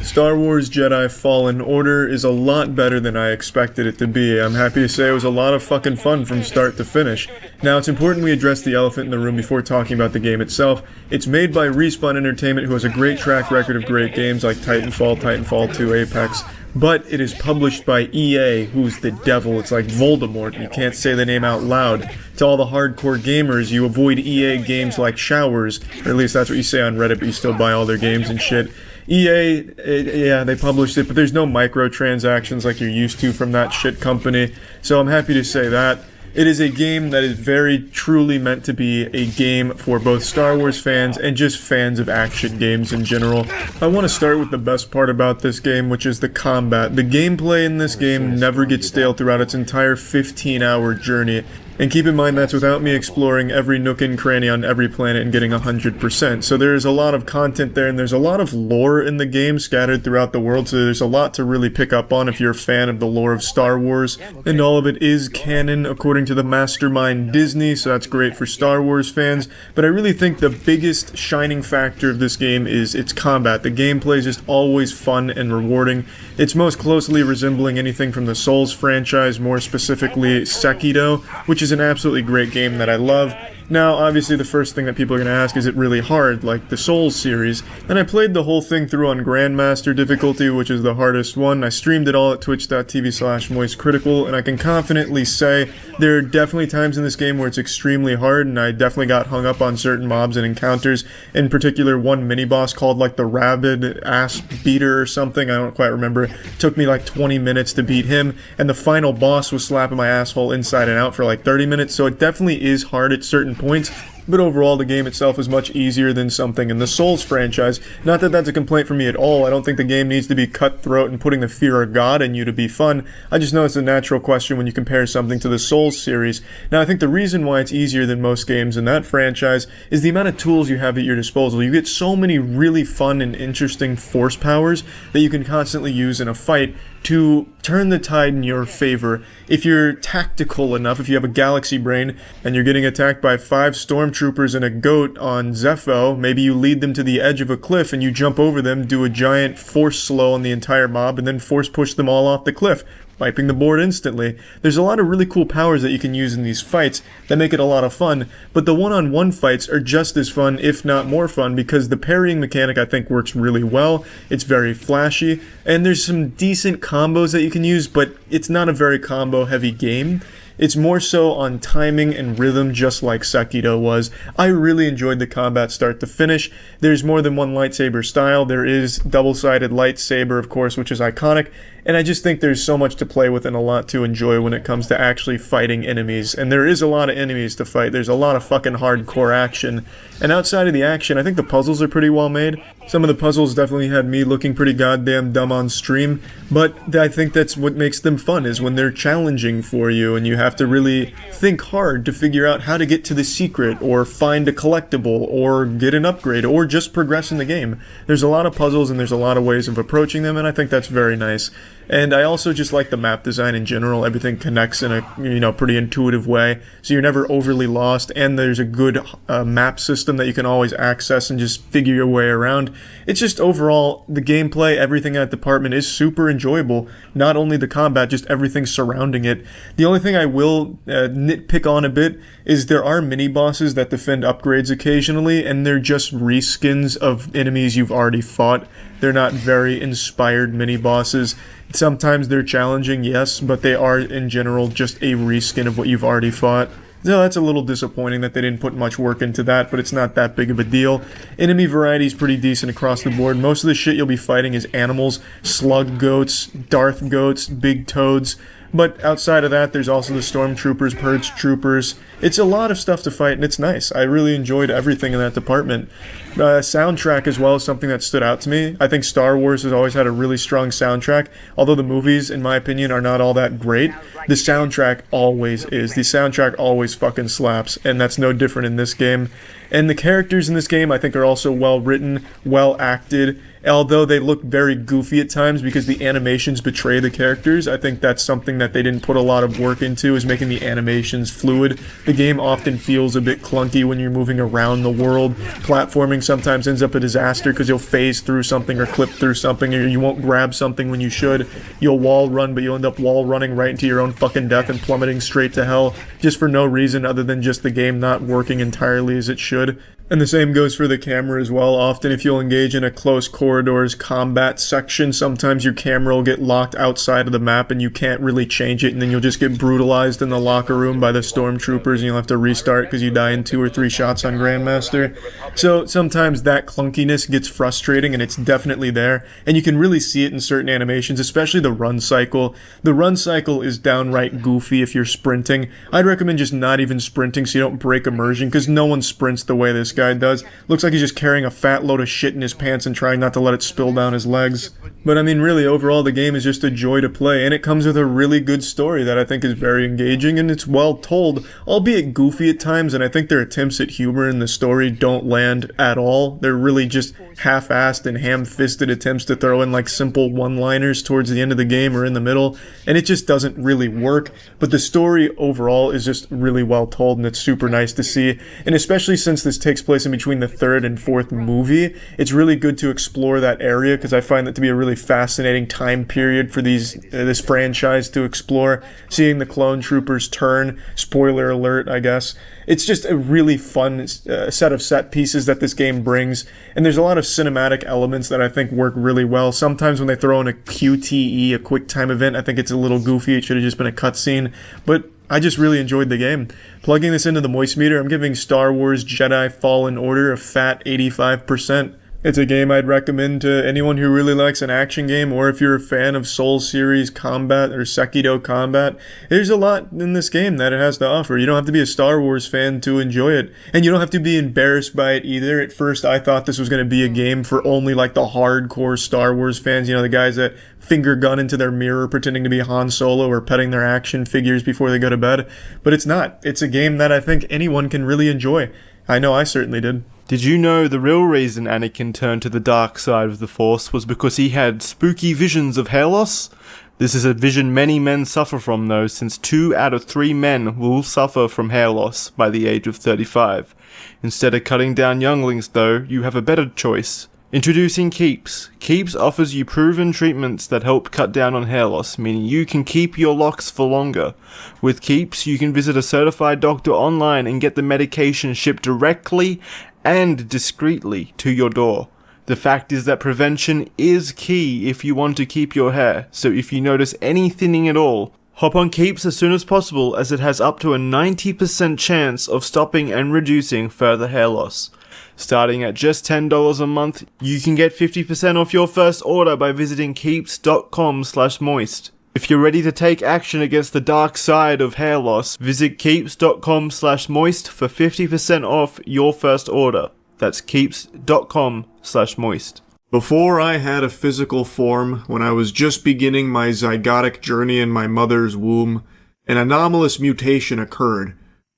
Star Wars Jedi Fallen Order is a lot better than I expected it to be. I'm happy to say it was a lot of fucking fun from start to finish. Now, it's important we address the elephant in the room before talking about the game itself. It's made by Respawn Entertainment, who has a great track record of great games like Titanfall, Titanfall 2, Apex. But it is published by EA, who's the devil. It's like Voldemort. You can't say the name out loud. To all the hardcore gamers, you avoid EA games like showers. Or at least that's what you say on Reddit, but you still buy all their games and shit. EA, yeah, they published it, but there's no microtransactions like you're used to from that shit company. So I'm happy to say that. It is a game that is very truly meant to be a game for both Star Wars fans and just fans of action games in general. I want to start with the best part about this game, which is the combat. The gameplay in this game never gets stale throughout its entire 15-hour journey. And keep in mind that's without me exploring every nook and cranny on every planet and getting 100%. So there's a lot of content there, and there's a lot of lore in the game scattered throughout the world, so there's a lot to really pick up on if you're a fan of the lore of Star Wars. And all of it is canon according to the mastermind Disney, so that's great for Star Wars fans. But I really think the biggest shining factor of this game is its combat. The gameplay is just always fun and rewarding. It's most closely resembling anything from the Souls franchise, more specifically Sekiro, which is an absolutely great game that I love. Now, obviously the first thing that people are going to ask, is it really hard, like the Souls series? And I played the whole thing through on Grandmaster difficulty, which is the hardest one. I streamed it all at twitch.tv/moistcritical, and I can confidently say there are definitely times in this game where it's extremely hard, and I definitely got hung up on certain mobs and encounters. In particular, one mini-boss called like the Rabid Ass Beater or something, I don't quite remember. It took me like 20 minutes to beat him, and the final boss was slapping my asshole inside and out for like 30 minutes, so it definitely is hard at certain points. but overall the game itself is much easier than something in the Souls franchise. Not that that's a complaint for me at all. I don't think the game needs to be cutthroat and putting the fear of God in you to be fun. I just know it's a natural question when you compare something to the Souls series. Now I think the reason why it's easier than most games in that franchise is the amount of tools you have at your disposal. You get so many really fun and interesting force powers that you can constantly use in a fight to turn the tide in your favor. If you're tactical enough, if you have a galaxy brain and you're getting attacked by 5 stormtroopers and a goat on Zepho, maybe you lead them to the edge of a cliff and you jump over them, do a giant force slow on the entire mob, and then force push them all off the cliff, wiping the board instantly. There's a lot of really cool powers that you can use in these fights that make it a lot of fun, but the one-on-one fights are just as fun, if not more fun, because the parrying mechanic I think works really well. It's very flashy, and there's some decent combos that you can use, but it's not a very combo-heavy game. It's more so on timing and rhythm, just like Sekiro was. I really enjoyed the combat start to finish. There's more than one lightsaber style. There is double-sided lightsaber, of course, which is iconic. And I just think there's so much to play with and a lot to enjoy when it comes to actually fighting enemies. And there is a lot of enemies to fight. There's a lot of fucking hardcore action. And outside of the action, I think the puzzles are pretty well made. Some of the puzzles definitely had me looking pretty goddamn dumb on stream. But I think that's what makes them fun, is when they're challenging for you and you have to really think hard to figure out how to get to the secret or find a collectible or get an upgrade or just progress in the game. There's a lot of puzzles and there's a lot of ways of approaching them, and I think that's very nice. And I also just like the map design in general. Everything connects in a pretty intuitive way, so you're never overly lost, and there's a good map system that you can always access and just figure your way around. It's just overall, the gameplay, everything in that department is super enjoyable. Not only the combat, just everything surrounding it. The only thing I will nitpick on a bit is there are mini-bosses that defend upgrades occasionally, and they're just reskins of enemies you've already fought. They're not very inspired mini-bosses. Sometimes they're challenging, yes, but they are, in general, just a reskin of what you've already fought. So that's a little disappointing that they didn't put much work into that, but it's not that big of a deal. Enemy variety is pretty decent across the board. Most of the shit you'll be fighting is animals, slug goats, Darth goats, big toads. But outside of that, there's also the stormtroopers, purge troopers. It's a lot of stuff to fight, and it's nice. I really enjoyed everything in that department. Soundtrack as well is something that stood out to me. I think Star Wars has always had a really strong soundtrack. Although the movies, in my opinion, are not all that great, the soundtrack always is. The soundtrack always fucking slaps, and that's no different in this game. And the characters in this game, I think, are also well written, well acted. Although they look very goofy at times because the animations betray the characters, I think that's something that they didn't put a lot of work into, is making the animations fluid. The game often feels a bit clunky when you're moving around the world. Platforming sometimes ends up a disaster because you'll phase through something or clip through something, or you won't grab something when you should. You'll wall run, but you'll end up wall running right into your own fucking death and plummeting straight to hell, just for no reason other than just the game not working entirely as it should. And the same goes for the camera as well. Often if you'll engage in a close corridors combat section, sometimes your camera will get locked outside of the map and you can't really change it, and then you'll just get brutalized in the locker room by the stormtroopers and you'll have to restart because you die in 2 or 3 shots on Grandmaster. So sometimes that clunkiness gets frustrating, and it's definitely there, and you can really see it in certain animations, especially the run cycle. The run cycle is downright goofy if you're sprinting. I'd recommend just not even sprinting so you don't break immersion, because no one sprints the way this guy does. Looks like he's just carrying a fat load of shit in his pants and trying not to let it spill down his legs. But I mean, really, overall, the game is just a joy to play, and it comes with a really good story that I think is very engaging, and it's well told, albeit goofy at times, and I think their attempts at humor in the story don't land at all. They're really just half-assed and ham-fisted attempts to throw in like simple one-liners towards the end of the game or in the middle, and it just doesn't really work. But the story overall is just really well told, and it's super nice to see, and especially since this takes place in between the 3rd and 4th movie, it's really good to explore that area, because I find that to be a really fascinating time period for this franchise to explore. Seeing the clone troopers turn, spoiler alert, I guess. It's just a really fun set of set pieces that this game brings, and there's a lot of cinematic elements that I think work really well. Sometimes when they throw in a QTE, a quick time event, I think it's a little goofy. It should have just been a cutscene, but I just really enjoyed the game. Plugging this into the moist meter, I'm giving Star Wars Jedi Fallen Order a fat 85%. It's a game I'd recommend to anyone who really likes an action game, or if you're a fan of Soul series combat or Sekido combat. There's a lot in this game that it has to offer. You don't have to be a Star Wars fan to enjoy it, and you don't have to be embarrassed by it either. At first, I thought this was going to be a game for only like the hardcore Star Wars fans, you know, the guys that finger gun into their mirror pretending to be Han Solo or petting their action figures before they go to bed. But it's not. It's a game that I think anyone can really enjoy. I know I certainly did. Did you know the real reason Anakin turned to the dark side of the Force was because he had spooky visions of hair loss? This is a vision many men suffer from though, since 2 out of 3 men will suffer from hair loss by the age of 35. Instead of cutting down younglings though, you have a better choice. Introducing Keeps. Keeps offers you proven treatments that help cut down on hair loss, meaning you can keep your locks for longer. With Keeps, you can visit a certified doctor online and get the medication shipped directly and discreetly to your door. The fact is that prevention is key if you want to keep your hair, so if you notice any thinning at all, hop on Keeps as soon as possible, as it has up to a 90% chance of stopping and reducing further hair loss. Starting at just $10 a month, you can get 50% off your first order by visiting keeps.com/moist. If you're ready to take action against the dark side of hair loss, visit keeps.com/moist for 50% off your first order. That's keeps.com/moist. Before I had a physical form, when I was just beginning my zygotic journey in my mother's womb, an anomalous mutation occurred,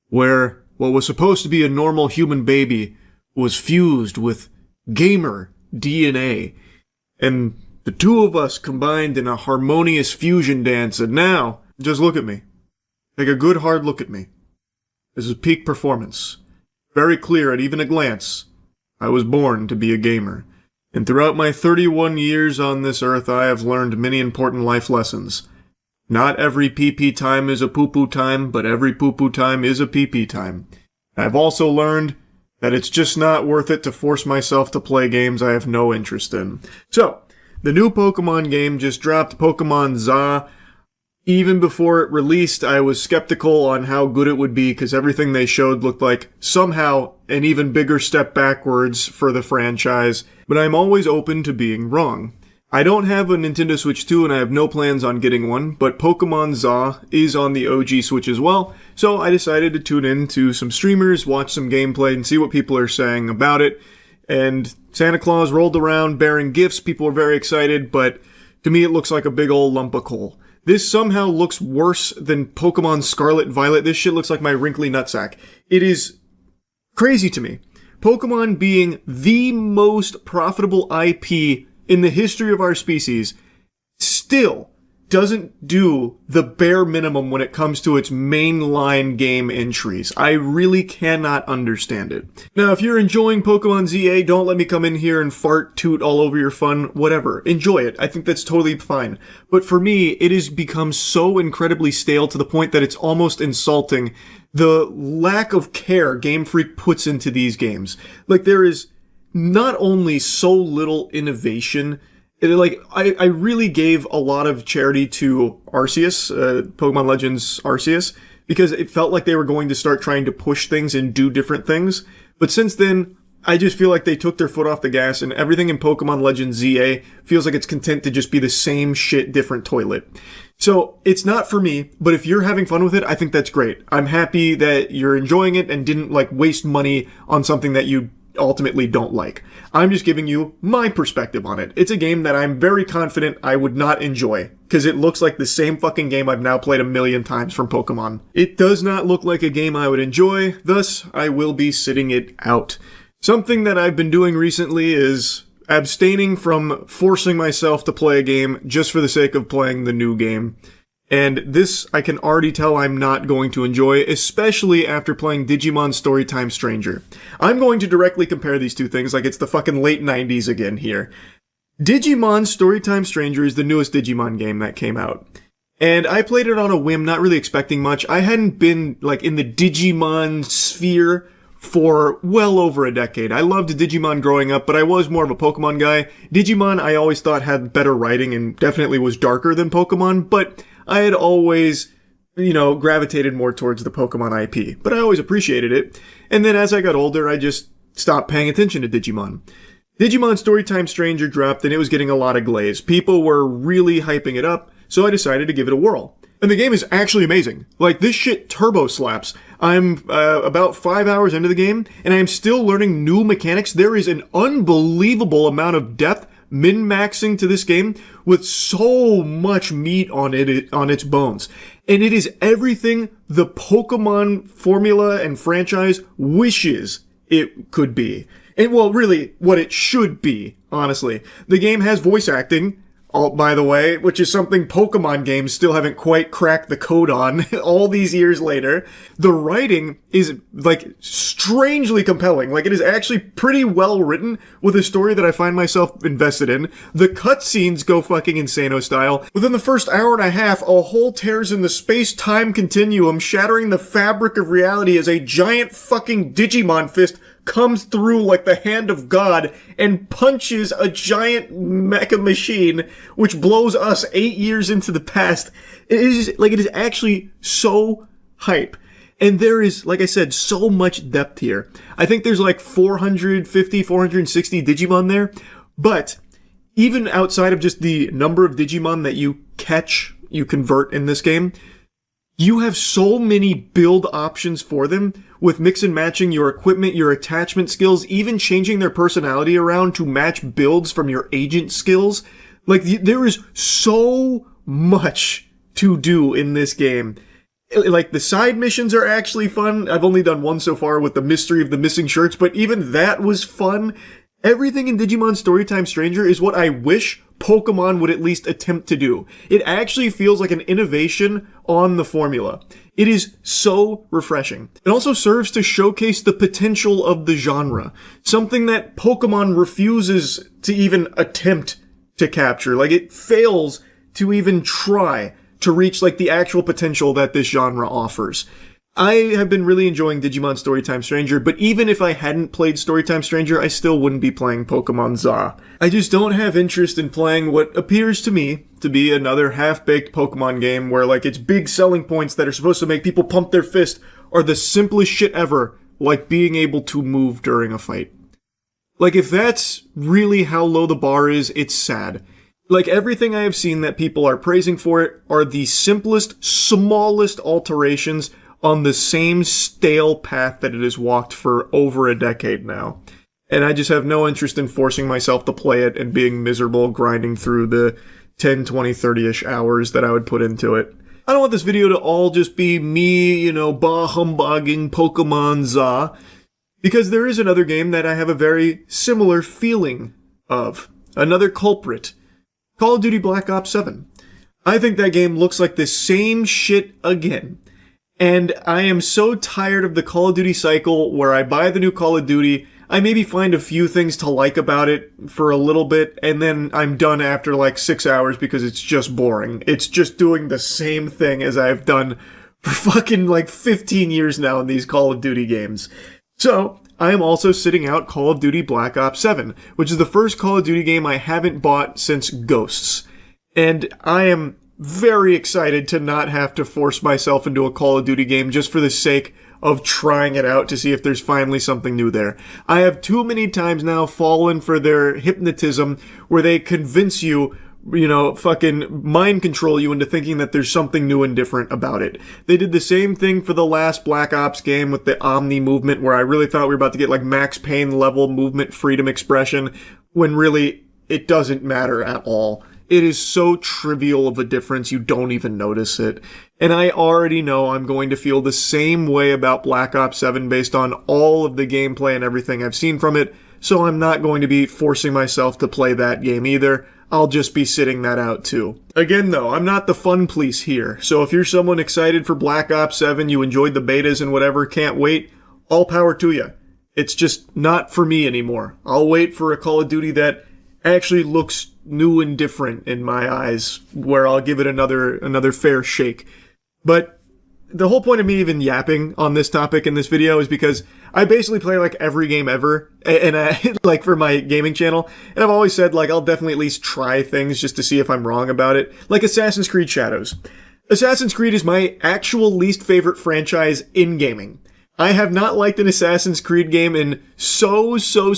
where what was supposed to be a normal human baby was fused with gamer DNA, and the two of us combined in a harmonious fusion dance, and now, just look at me. Take a good hard look at me. This is peak performance. Very clear at even a glance. I was born to be a gamer. And throughout my 31 years on this earth, I have learned many important life lessons. Not every pee-pee time is a poo-poo time, but every poo-poo time is a pee-pee time. I've also learned that it's just not worth it to force myself to play games I have no interest in. So, the new Pokemon game just dropped, Penguinz0. Even before it released, I was skeptical on how good it would be, because everything they showed looked like somehow an even bigger step backwards for the franchise, but I'm always open to being wrong. I don't have a Nintendo Switch 2 and I have no plans on getting one, but Penguinz0 is on the OG Switch as well, so I decided to tune in to some streamers, watch some gameplay, and see what people are saying about it. And Santa Claus rolled around bearing gifts, people were very excited, but to me it looks like a big old lump of coal. This somehow looks worse than Pokemon Scarlet Violet. This shit looks like my wrinkly nutsack. It is crazy to me. Pokemon being the most profitable IP in the history of our species still doesn't do the bare minimum when it comes to its mainline game entries. I really cannot understand it. Now, if you're enjoying Penguinz0, don't let me come in here and fart, toot all over your fun, whatever. Enjoy it. I think that's totally fine. But for me, it has become so incredibly stale to the point that it's almost insulting the lack of care Game Freak puts into these games. Like, there is not only so little innovation, I really gave a lot of charity to Arceus, Pokemon Legends Arceus, because it felt like they were going to start trying to push things and do different things. But since then, I just feel like they took their foot off the gas, and everything in Pokemon Legends ZA feels like it's content to just be the same shit, different toilet. So, it's not for me, but if you're having fun with it, I think that's great. I'm happy that you're enjoying it and didn't, waste money on something that you ultimately don't like. I'm just giving you my perspective on it. It's a game that I'm very confident I would not enjoy, because it looks like the same fucking game I've now played a million times from Pokemon. It does not look like a game I would enjoy, thus I will be sitting it out. Something that I've been doing recently is abstaining from forcing myself to play a game just for the sake of playing the new game. And this, I can already tell I'm not going to enjoy, especially after playing Digimon Storytime Stranger. I'm going to directly compare these two things like it's the fucking late 90s again here. Digimon Storytime Stranger is the newest Digimon game that came out. And I played it on a whim, not really expecting much. I hadn't been, in the Digimon sphere for well over a decade. I loved Digimon growing up, but I was more of a Pokemon guy. Digimon I always thought had better writing and definitely was darker than Pokemon, but I had always, gravitated more towards the Pokemon IP, but I always appreciated it. And then as I got older, I just stopped paying attention to Digimon. Digimon Storytime Stranger dropped and it was getting a lot of glaze. People were really hyping it up, so I decided to give it a whirl. And the game is actually amazing. Like, this shit turbo slaps. I'm about 5 hours into the game, and I am still learning new mechanics. There is an unbelievable amount of depth min-maxing to this game with so much meat on its bones. And it is everything the Pokemon formula and franchise wishes it could be. And, well, really, what it should be, honestly. The game has voice acting, by the way, which is something Pokemon games still haven't quite cracked the code on all these years later. The writing is, like, strangely compelling. Like, it is actually pretty well written with a story that I find myself invested in. The cutscenes go fucking insano style. Within the first hour and a half, a hole tears in the space-time continuum, shattering the fabric of reality as a giant fucking Digimon fist comes through like the hand of God and punches a giant mecha machine, which blows us 8 years into the past. It is actually so hype. And there is, like I said, so much depth here. I think there's like 450, 460 Digimon there. But even outside of just the number of Digimon that you convert in this game, you have so many build options for them, with mix and matching your equipment, your attachment skills, even changing their personality around to match builds from your agent skills. Like, there is so much to do in this game. Like, the side missions are actually fun. I've only done one so far with the mystery of the missing shirts, but even that was fun. Everything in Digimon Storytime Stranger is what I wish Pokemon would at least attempt to do. It actually feels like an innovation on the formula. It is so refreshing. It also serves to showcase the potential of the genre, something that Pokemon refuses to even attempt to capture. Like, it fails to even try to reach, like, the actual potential that this genre offers. I have been really enjoying Digimon Storytime Stranger, but even if I hadn't played Storytime Stranger, I still wouldn't be playing Penguinz0. I just don't have interest in playing what appears to me to be another half-baked Pokemon game where, like, its big selling points that are supposed to make people pump their fist are the simplest shit ever, like being able to move during a fight. Like, if that's really how low the bar is, it's sad. Like, everything I have seen that people are praising for it are the simplest, smallest alterations on the same stale path that it has walked for over a decade now. And I just have no interest in forcing myself to play it and being miserable grinding through the 10, 20, 30-ish hours that I would put into it. I don't want this video to all just be me, bah humbugging Penguinz0, because there is another game that I have a very similar feeling of. Another culprit. Call of Duty Black Ops 7. I think that game looks like the same shit again. And I am so tired of the Call of Duty cycle where I buy the new Call of Duty, I maybe find a few things to like about it for a little bit, and then I'm done after like 6 hours because it's just boring. It's just doing the same thing as I've done for fucking like 15 years now in these Call of Duty games. So, I am also sitting out Call of Duty Black Ops 7, which is the first Call of Duty game I haven't bought since Ghosts. And I am very excited to not have to force myself into a Call of Duty game just for the sake of trying it out to see if there's finally something new there. I have too many times now fallen for their hypnotism where they convince you, fucking mind control you into thinking that there's something new and different about it. They did the same thing for the last Black Ops game with the Omni movement, where I really thought we were about to get like Max Payne level movement freedom expression, when really it doesn't matter at all. It is so trivial of a difference, you don't even notice it. And I already know I'm going to feel the same way about Black Ops 7 based on all of the gameplay and everything I've seen from it, so I'm not going to be forcing myself to play that game either. I'll just be sitting that out too. Again though, I'm not the fun police here, so if you're someone excited for Black Ops 7, you enjoyed the betas and whatever, can't wait, all power to you. It's just not for me anymore. I'll wait for a Call of Duty that actually looks new and different in my eyes, where I'll give it another fair shake. But the whole point of me even yapping on this topic in this video is because I basically play like every game ever, and I like for my gaming channel, and I've always said like I'll definitely at least try things just to see if I'm wrong about it. Like Assassin's Creed Shadows. Assassin's Creed is my actual least favorite franchise in gaming. I have not liked an Assassin's Creed game in so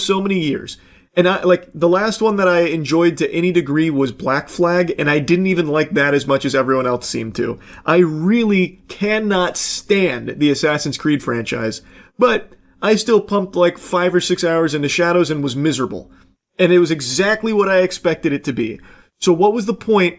many years. And the last one that I enjoyed to any degree was Black Flag, and I didn't even like that as much as everyone else seemed to. I really cannot stand the Assassin's Creed franchise, but I still pumped like 5 or 6 hours into Shadows and was miserable. And it was exactly what I expected it to be. So what was the point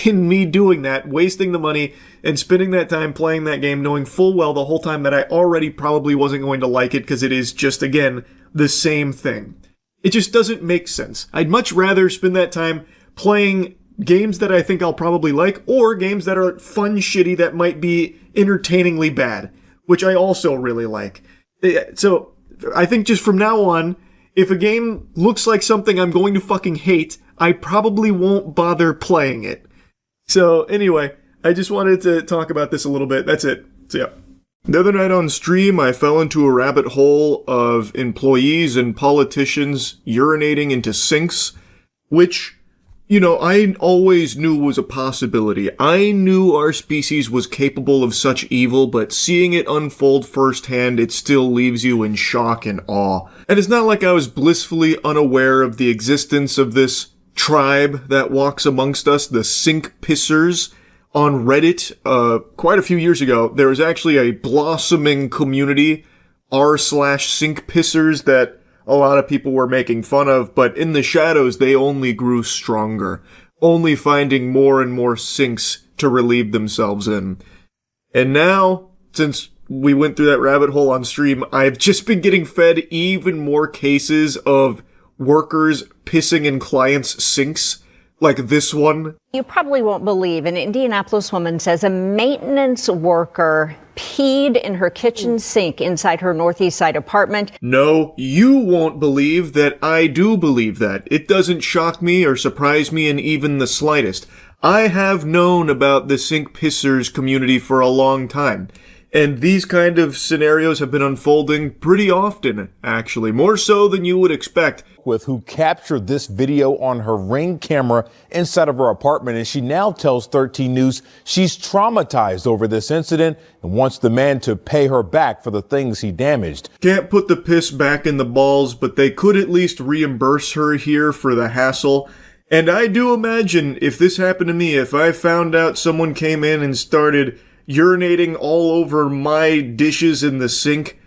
in me doing that, wasting the money and spending that time playing that game, knowing full well the whole time that I already probably wasn't going to like it because it is just, again, the same thing. It just doesn't make sense. I'd much rather spend that time playing games that I think I'll probably like, or games that are fun shitty that might be entertainingly bad, which I also really like. So I think just from now on, if a game looks like something I'm going to fucking hate, I probably won't bother playing it. So anyway, I just wanted to talk about this a little bit. That's it. So yeah. The other night on stream, I fell into a rabbit hole of employees and politicians urinating into sinks, which, I always knew was a possibility. I knew our species was capable of such evil, but seeing it unfold firsthand, it still leaves you in shock and awe. And it's not like I was blissfully unaware of the existence of this tribe that walks amongst us, the sink pissers. On Reddit, quite a few years ago, there was actually a blossoming community, r/sink pissers, that a lot of people were making fun of, but in the shadows, they only grew stronger, only finding more and more sinks to relieve themselves in. And now, since we went through that rabbit hole on stream, I've just been getting fed even more cases of workers pissing in clients' sinks. Like this one. You probably won't believe an Indianapolis woman says a maintenance worker peed in her kitchen sink inside her Northeast Side apartment. No, you won't believe that I do believe that. It doesn't shock me or surprise me in even the slightest. I have known about the sink pissers community for a long time. And these kind of scenarios have been unfolding pretty often, actually, more so than you would expect. With who captured this video on her Ring camera inside of her apartment, and she now tells 13 News she's traumatized over this incident and wants the man to pay her back for the things he damaged. Can't put the piss back in the balls, but they could at least reimburse her here for the hassle. And I do imagine if this happened to me, if I found out someone came in and started urinating all over my dishes in the sink,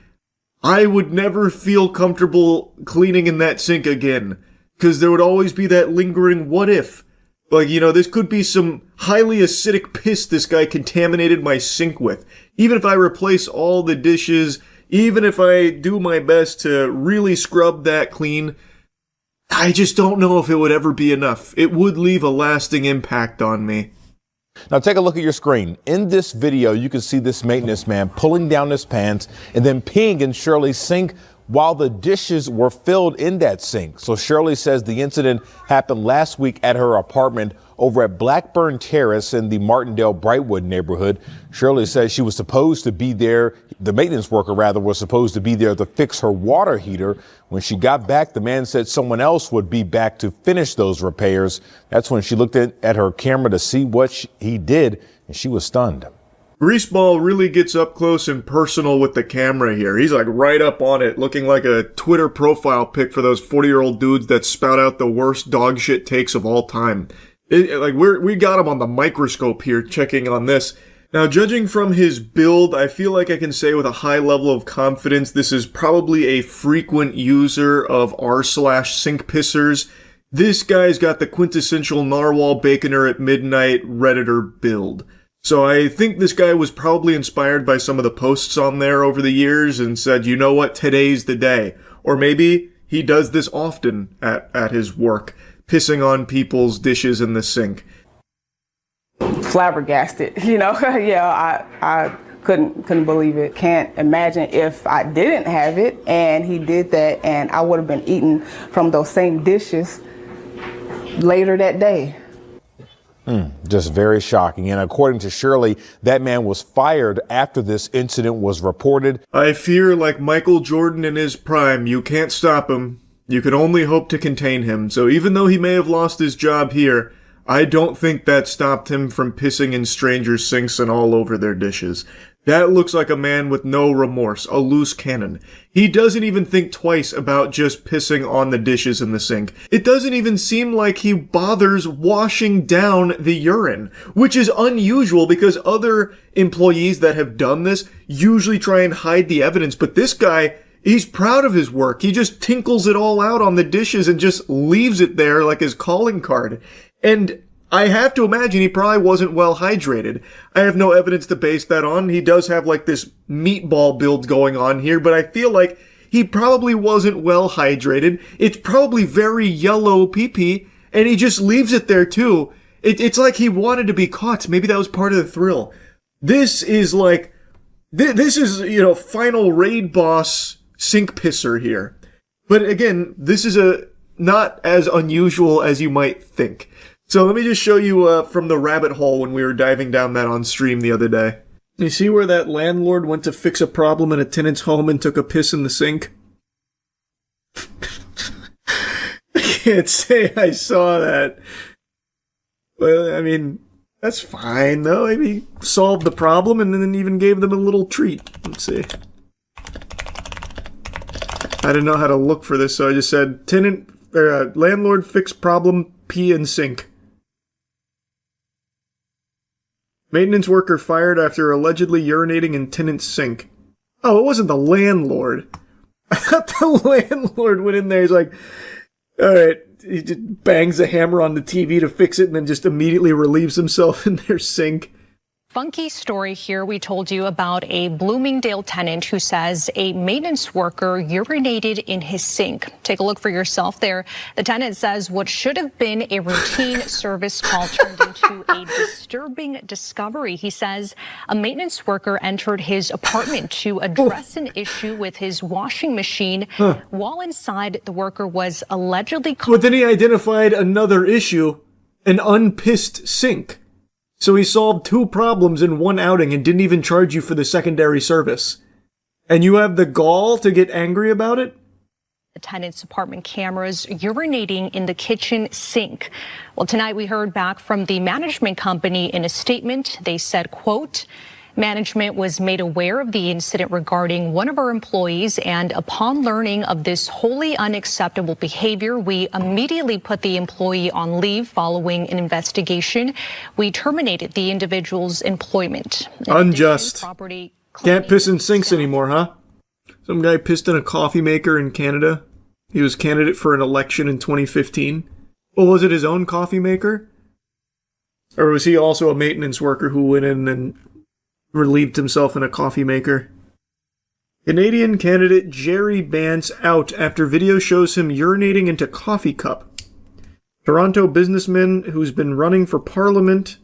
I would never feel comfortable cleaning in that sink again. Because there would always be that lingering what if. Like, this could be some highly acidic piss this guy contaminated my sink with. Even if I replace all the dishes, even if I do my best to really scrub that clean, I just don't know if it would ever be enough. It would leave a lasting impact on me. Now take a look at your screen. In this video, you can see this maintenance man pulling down his pants and then peeing in Shirley's sink while the dishes were filled in that sink. So Shirley says the incident happened last week at her apartment over at Blackburn Terrace in the Martindale Brightwood neighborhood. Shirley says she was supposed to be there. The maintenance worker, rather, was supposed to be there to fix her water heater. When she got back, the man said someone else would be back to finish those repairs. That's when she looked at her camera to see what he did, and she was stunned. Greaseball really gets up close and personal with the camera here. He's like right up on it, looking like a Twitter profile pic for those 40-year-old dudes that spout out the worst dog shit takes of all time. We got him on the microscope here checking on this. Now, judging from his build, I feel like I can say with a high level of confidence this is probably a frequent user of r/sink pissers. This guy's got the quintessential narwhal baconer at midnight Redditor build. So I think this guy was probably inspired by some of the posts on there over the years and said, you know what, today's the day. Or maybe he does this often at his work, pissing on people's dishes in the sink. Flabbergasted, yeah, I couldn't believe it. Can't imagine if I didn't have it and he did that and I would have been eating from those same dishes later that day. Just very shocking. And according to Shirley, that man was fired after this incident was reported. I fear, like Michael Jordan in his prime, you can't stop him. You can only hope to contain him. So even though he may have lost his job here, I don't think that stopped him from pissing in strangers' sinks and all over their dishes. That looks like a man with no remorse, a loose cannon. He doesn't even think twice about just pissing on the dishes in the sink. It doesn't even seem like he bothers washing down the urine, which is unusual because other employees that have done this usually try and hide the evidence. But this guy, he's proud of his work. He just tinkles it all out on the dishes and just leaves it there like his calling card. And I have to imagine he probably wasn't well hydrated. I have no evidence to base that on. He does have like this meatball build going on here, but I feel like he probably wasn't well hydrated. It's probably very yellow pee-pee, and he just leaves it there too. It's like he wanted to be caught. Maybe that was part of the thrill. This is like, this is, final raid boss sink pisser here. But again, this is not as unusual as you might think. So let me just show you from the rabbit hole when we were diving down that on stream the other day. You see where that landlord went to fix a problem in a tenant's home and took a piss in the sink? I can't say I saw that. Well, I mean, that's fine though. Maybe he solved the problem and then even gave them a little treat. Let's see. I didn't know how to look for this, so I just said landlord fix problem, pee in sink. Maintenance worker fired after allegedly urinating in tenant's sink. Oh, it wasn't the landlord. I thought the landlord went in there, he's like, alright, he just bangs a hammer on the TV to fix it and then just immediately relieves himself in their sink. Funky story here. We told you about a Bloomingdale tenant who says a maintenance worker urinated in his sink. Take a look for yourself there. The tenant says what should have been a routine service call turned into a disturbing discovery. He says a maintenance worker entered his apartment to address an issue with his washing machine. While inside, the worker was allegedly caught. But then he identified another issue, an unpissed sink. So he solved two problems in one outing and didn't even charge you for the secondary service. And you have the gall to get angry about it? The tenant's apartment cameras urinating in the kitchen sink. Well, tonight we heard back from the management company in a statement. They said, quote, management was made aware of the incident regarding one of our employees, and upon learning of this wholly unacceptable behavior, we immediately put the employee on leave following an investigation. We terminated the individual's employment. Unjust. Can't piss in sinks anymore, huh? Some guy pissed in a coffee maker in Canada. He was candidate for an election in 2015. Well, was it his own coffee maker? Or was he also a maintenance worker who went in and relieved himself in a coffee maker? Canadian candidate Jerry Bance out after video shows him urinating into coffee cup. Toronto businessman who's been running for parliament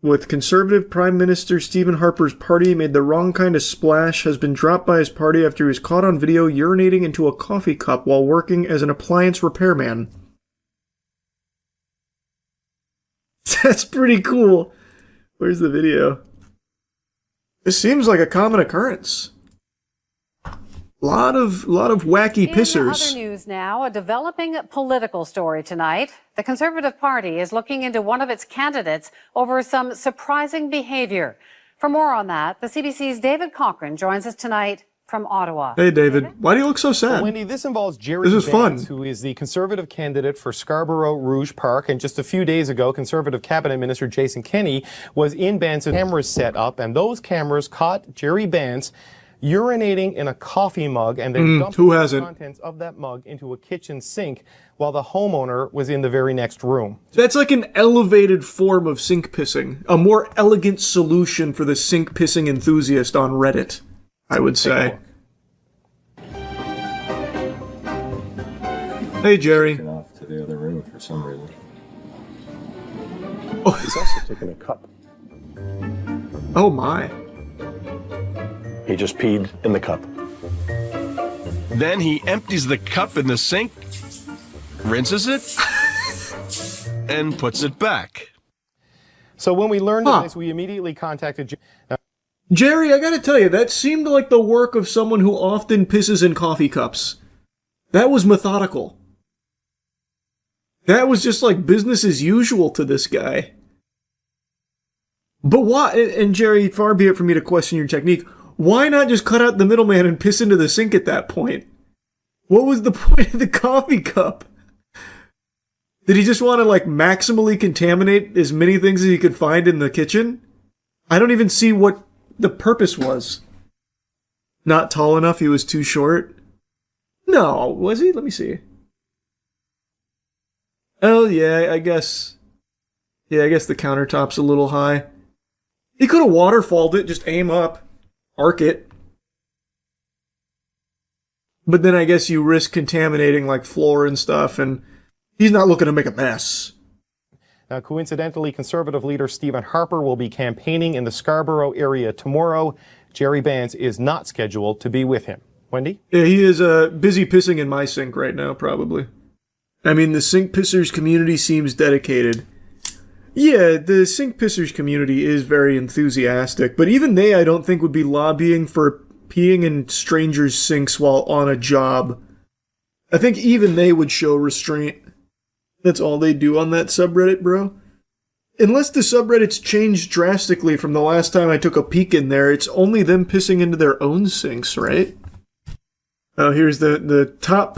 with Conservative Prime Minister Stephen Harper's party made the wrong kind of splash, has been dropped by his party after he was caught on video urinating into a coffee cup while working as an appliance repairman. That's pretty cool. Where's the video? This seems like a common occurrence. Lot of wacky pissers. In other news now, a developing political story tonight. The Conservative Party is looking into one of its candidates over some surprising behavior. For more on that, the CBC's David Cochran joins us tonight from Ottawa. Hey, David. Why do you look so sad? Well, Wendy, this involves Jerry Bance, who is the Conservative candidate for Scarborough Rouge Park. And just a few days ago, Conservative Cabinet Minister Jason Kenney was in Bance's cameras set up, and those cameras caught Jerry Bance urinating in a coffee mug and then dumping the contents of that mug into a kitchen sink while the homeowner was in the very next room. That's like an elevated form of sink pissing. A more elegant solution for the sink pissing enthusiast on Reddit, I would say. Hey, Jerry. Off to the other room for some reason. Oh, he's also taking a cup. Oh my. He just peed in the cup. Then he empties the cup in the sink, rinses it, and puts it back. So when we learned of this, we immediately contacted Jerry, I gotta tell you, that seemed like the work of someone who often pisses in coffee cups. That was methodical. That was just like business as usual to this guy. But why, and Jerry, far be it from me to question your technique, why not just cut out the middleman and piss into the sink at that point? What was the point of the coffee cup? Did he just want to, like, maximally contaminate as many things as he could find in the kitchen? I don't even see what the purpose was. Not tall enough, he was too short? No, was he? Let me see. Oh, yeah, I guess. Yeah, I guess the countertop's a little high. He could have waterfalled it, just aim up, arc it. But then I guess you risk contaminating, like, floor and stuff, and he's not looking to make a mess. Now, coincidentally, Conservative leader Stephen Harper will be campaigning in the Scarborough area tomorrow. Jerry Vance is not scheduled to be with him. Wendy? Yeah, he is busy pissing in my sink right now, probably. I mean, the sink pissers community seems dedicated. Yeah, the sink pissers community is very enthusiastic, but even they, I don't think, would be lobbying for peeing in strangers' sinks while on a job. I think even they would show restraint. That's all they do on that subreddit, bro. Unless the subreddit's changed drastically from the last time I took a peek in there, it's only them pissing into their own sinks, right? Oh, here's the top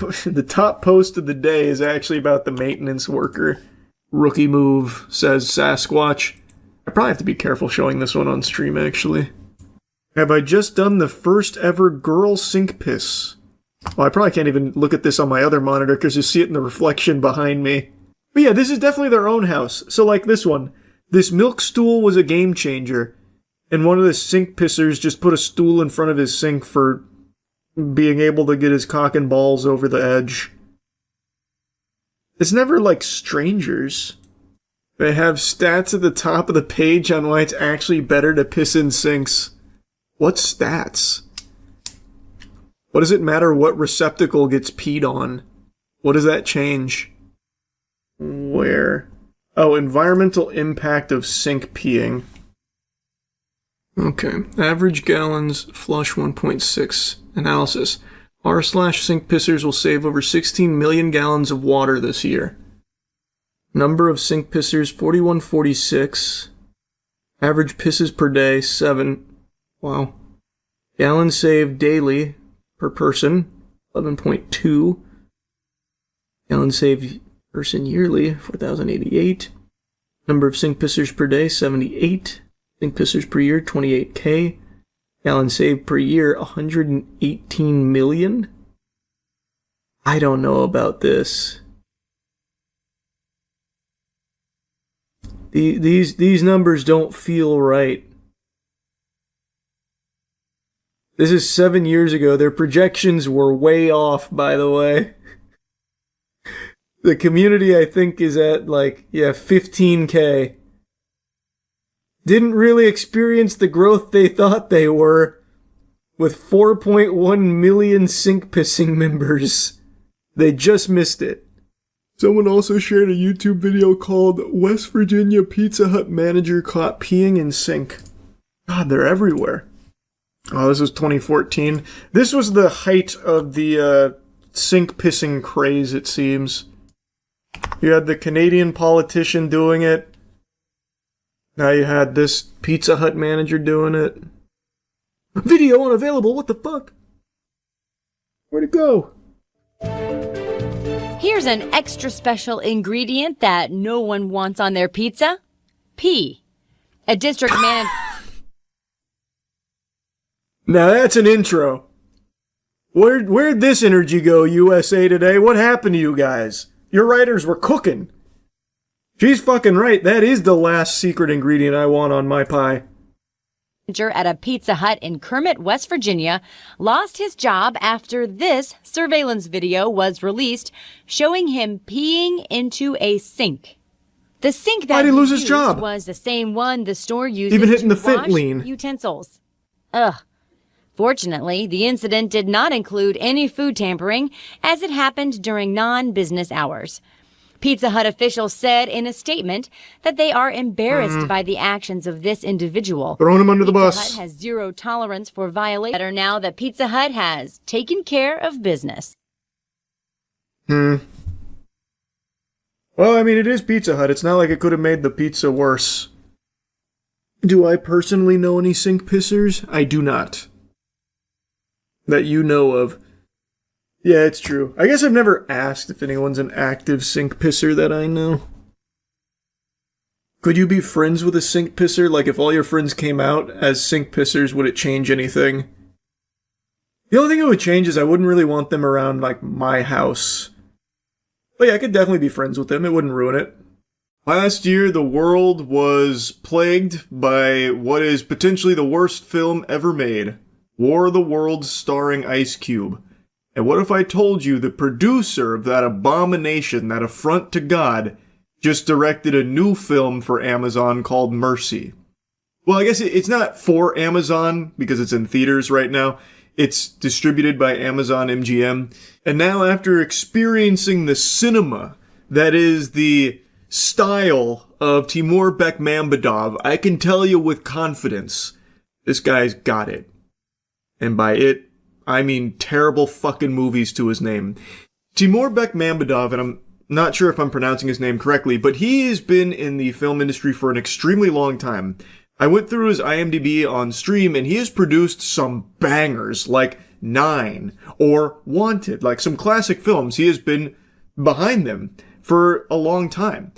post of the day is actually about the maintenance worker. Rookie move, says Sasquatch. I probably have to be careful showing this one on stream, actually. Have I just done the first ever girl sink piss? Well, I probably can't even look at this on my other monitor because you see it in the reflection behind me. But yeah, this is definitely their own house. So like this one. This milk stool was a game changer. And one of the sink pissers just put a stool in front of his sink for being able to get his cock and balls over the edge. It's never like strangers. They have stats at the top of the page on why it's actually better to piss in sinks. What stats? What does it matter what receptacle gets peed on? What does that change? Where? Oh, environmental impact of sink peeing. Okay, average gallons, flush 1.6. Analysis. r/sink pissers will save over 16 million gallons of water this year. Number of sink pissers, 4146. Average pisses per day, 7. Wow. Gallons saved daily per person, 11.2. Gallons saved person yearly, 4,088. Number of sink pissers per day, 78. Sink pissers per year, 28K. Gallons saved per year, 118 million? I don't know about this. These numbers don't feel right. This is 7 years ago. Their projections were way off, by the way. The community, I think, is at, 15K. Didn't really experience the growth they thought they were, with 4.1 million sink pissing members. They just missed it. Someone also shared a YouTube video called West Virginia Pizza Hut Manager Caught Peeing in Sink. God, they're everywhere. Oh, this was 2014. This was the height of the sink pissing craze, it seems. You had the Canadian politician doing it. Now you had this Pizza Hut manager doing it. Video unavailable, what the fuck? Where'd it go? Here's an extra special ingredient that no one wants on their pizza. Pee. A district manager... Now that's an intro. Where'd this energy go, USA Today? What happened to you guys? Your writers were cooking. She's fucking right. That is the last secret ingredient I want on my pie. At a Pizza Hut in Kermit, West Virginia, lost his job after this surveillance video was released showing him peeing into a sink. The sink that Why'd he lose his used job? Was the same one the store used Even hitting to the fit wash lean. utensils. Ugh. Fortunately, the incident did not include any food tampering, as it happened during non-business hours. Pizza Hut officials said in a statement that they are embarrassed by the actions of this individual. Throwing him under the bus. Pizza Hut has zero tolerance for violations. Better now that Pizza Hut has taken care of business. Well, I mean, it is Pizza Hut. It's not like it could have made the pizza worse. Do I personally know any sink pissers? I do not. That you know of. Yeah, it's true. I guess I've never asked if anyone's an active sink pisser that I know. Could you be friends with a sink pisser? Like, if all your friends came out as sink pissers, would it change anything? The only thing it would change is I wouldn't really want them around, like, my house. But yeah, I could definitely be friends with them. It wouldn't ruin it. Last year, the world was plagued by what is potentially the worst film ever made. War of the Worlds starring Ice Cube. And what if I told you the producer of that abomination, that affront to God, just directed a new film for Amazon called Mercy? Well, I guess it's not for Amazon, because it's in theaters right now. It's distributed by Amazon MGM. And now, after experiencing the cinema that is the style of Timur Bekmambetov, I can tell you with confidence, this guy's got it. And by it, I mean terrible fucking movies to his name. Timur Bekmambetov, and I'm not sure if I'm pronouncing his name correctly, but he has been in the film industry for an extremely long time. I went through his IMDb on stream, and he has produced some bangers, like 9, or Wanted, like some classic films. He has been behind them for a long time.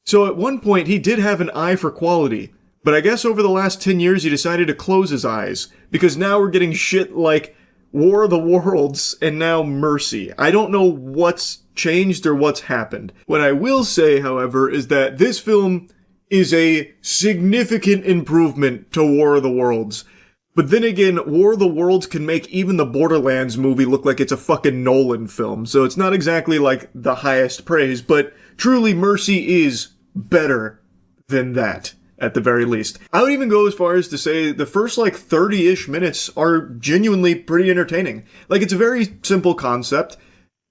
So at one point, he did have an eye for quality, but I guess over the last 10 years, he decided to close his eyes, because now we're getting shit like War of the Worlds and now Mercy. I don't know what's changed or what's happened. What I will say, however, is that this film is a significant improvement to War of the Worlds. But then again, War of the Worlds can make even the Borderlands movie look like it's a fucking Nolan film, so it's not exactly like the highest praise, but truly Mercy is better than that, at the very least. I would even go as far as to say the first like 30-ish minutes are genuinely pretty entertaining. Like, it's a very simple concept.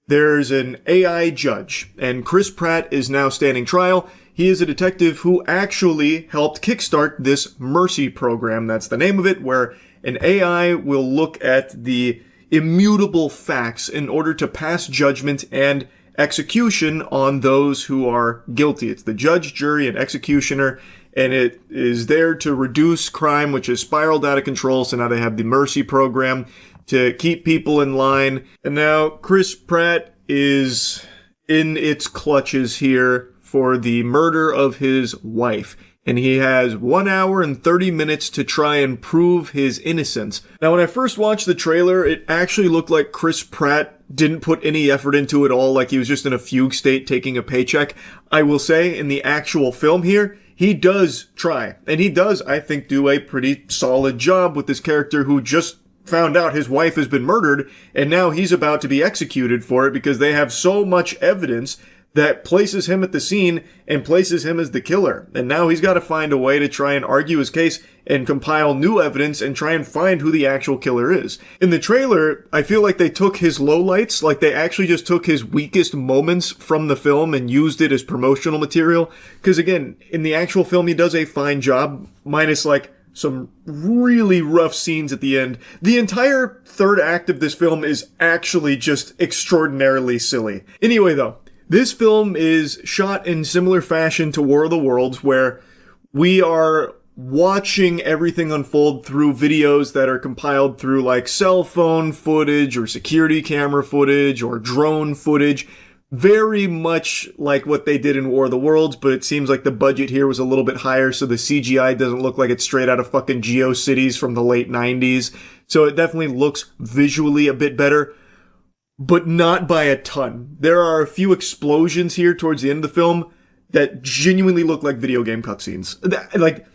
There's an AI judge, and Chris Pratt is now standing trial. He is a detective who actually helped kickstart this Mercy program, that's the name of it, where an AI will look at the immutable facts in order to pass judgment and execution on those who are guilty. It's the judge, jury, and executioner, and it is there to reduce crime, which has spiraled out of control, so now they have the Mercy program to keep people in line. And now Chris Pratt is in its clutches here for the murder of his wife. And he has 1 hour and 30 minutes to try and prove his innocence. Now, when I first watched the trailer, it actually looked like Chris Pratt didn't put any effort into it all, like he was just in a fugue state taking a paycheck. I will say, in the actual film here, he does try. And he does, I think, do a pretty solid job with this character who just found out his wife has been murdered, and now he's about to be executed for it because they have so much evidence that places him at the scene and places him as the killer. And now he's got to find a way to try and argue his case and compile new evidence and try and find who the actual killer is. In the trailer, I feel like they took his lowlights, like they actually just took his weakest moments from the film and used it as promotional material. Because again, in the actual film, he does a fine job, minus like some really rough scenes at the end. The entire third act of this film is actually just extraordinarily silly. Anyway, though, this film is shot in similar fashion to War of the Worlds, where we are watching everything unfold through videos that are compiled through like cell phone footage or security camera footage or drone footage. Very much like what they did in War of the Worlds, but it seems like the budget here was a little bit higher, so the CGI doesn't look like it's straight out of fucking GeoCities from the late 90s. So it definitely looks visually a bit better, but not by a ton. There are a few explosions here towards the end of the film that genuinely look like video game cutscenes. Like,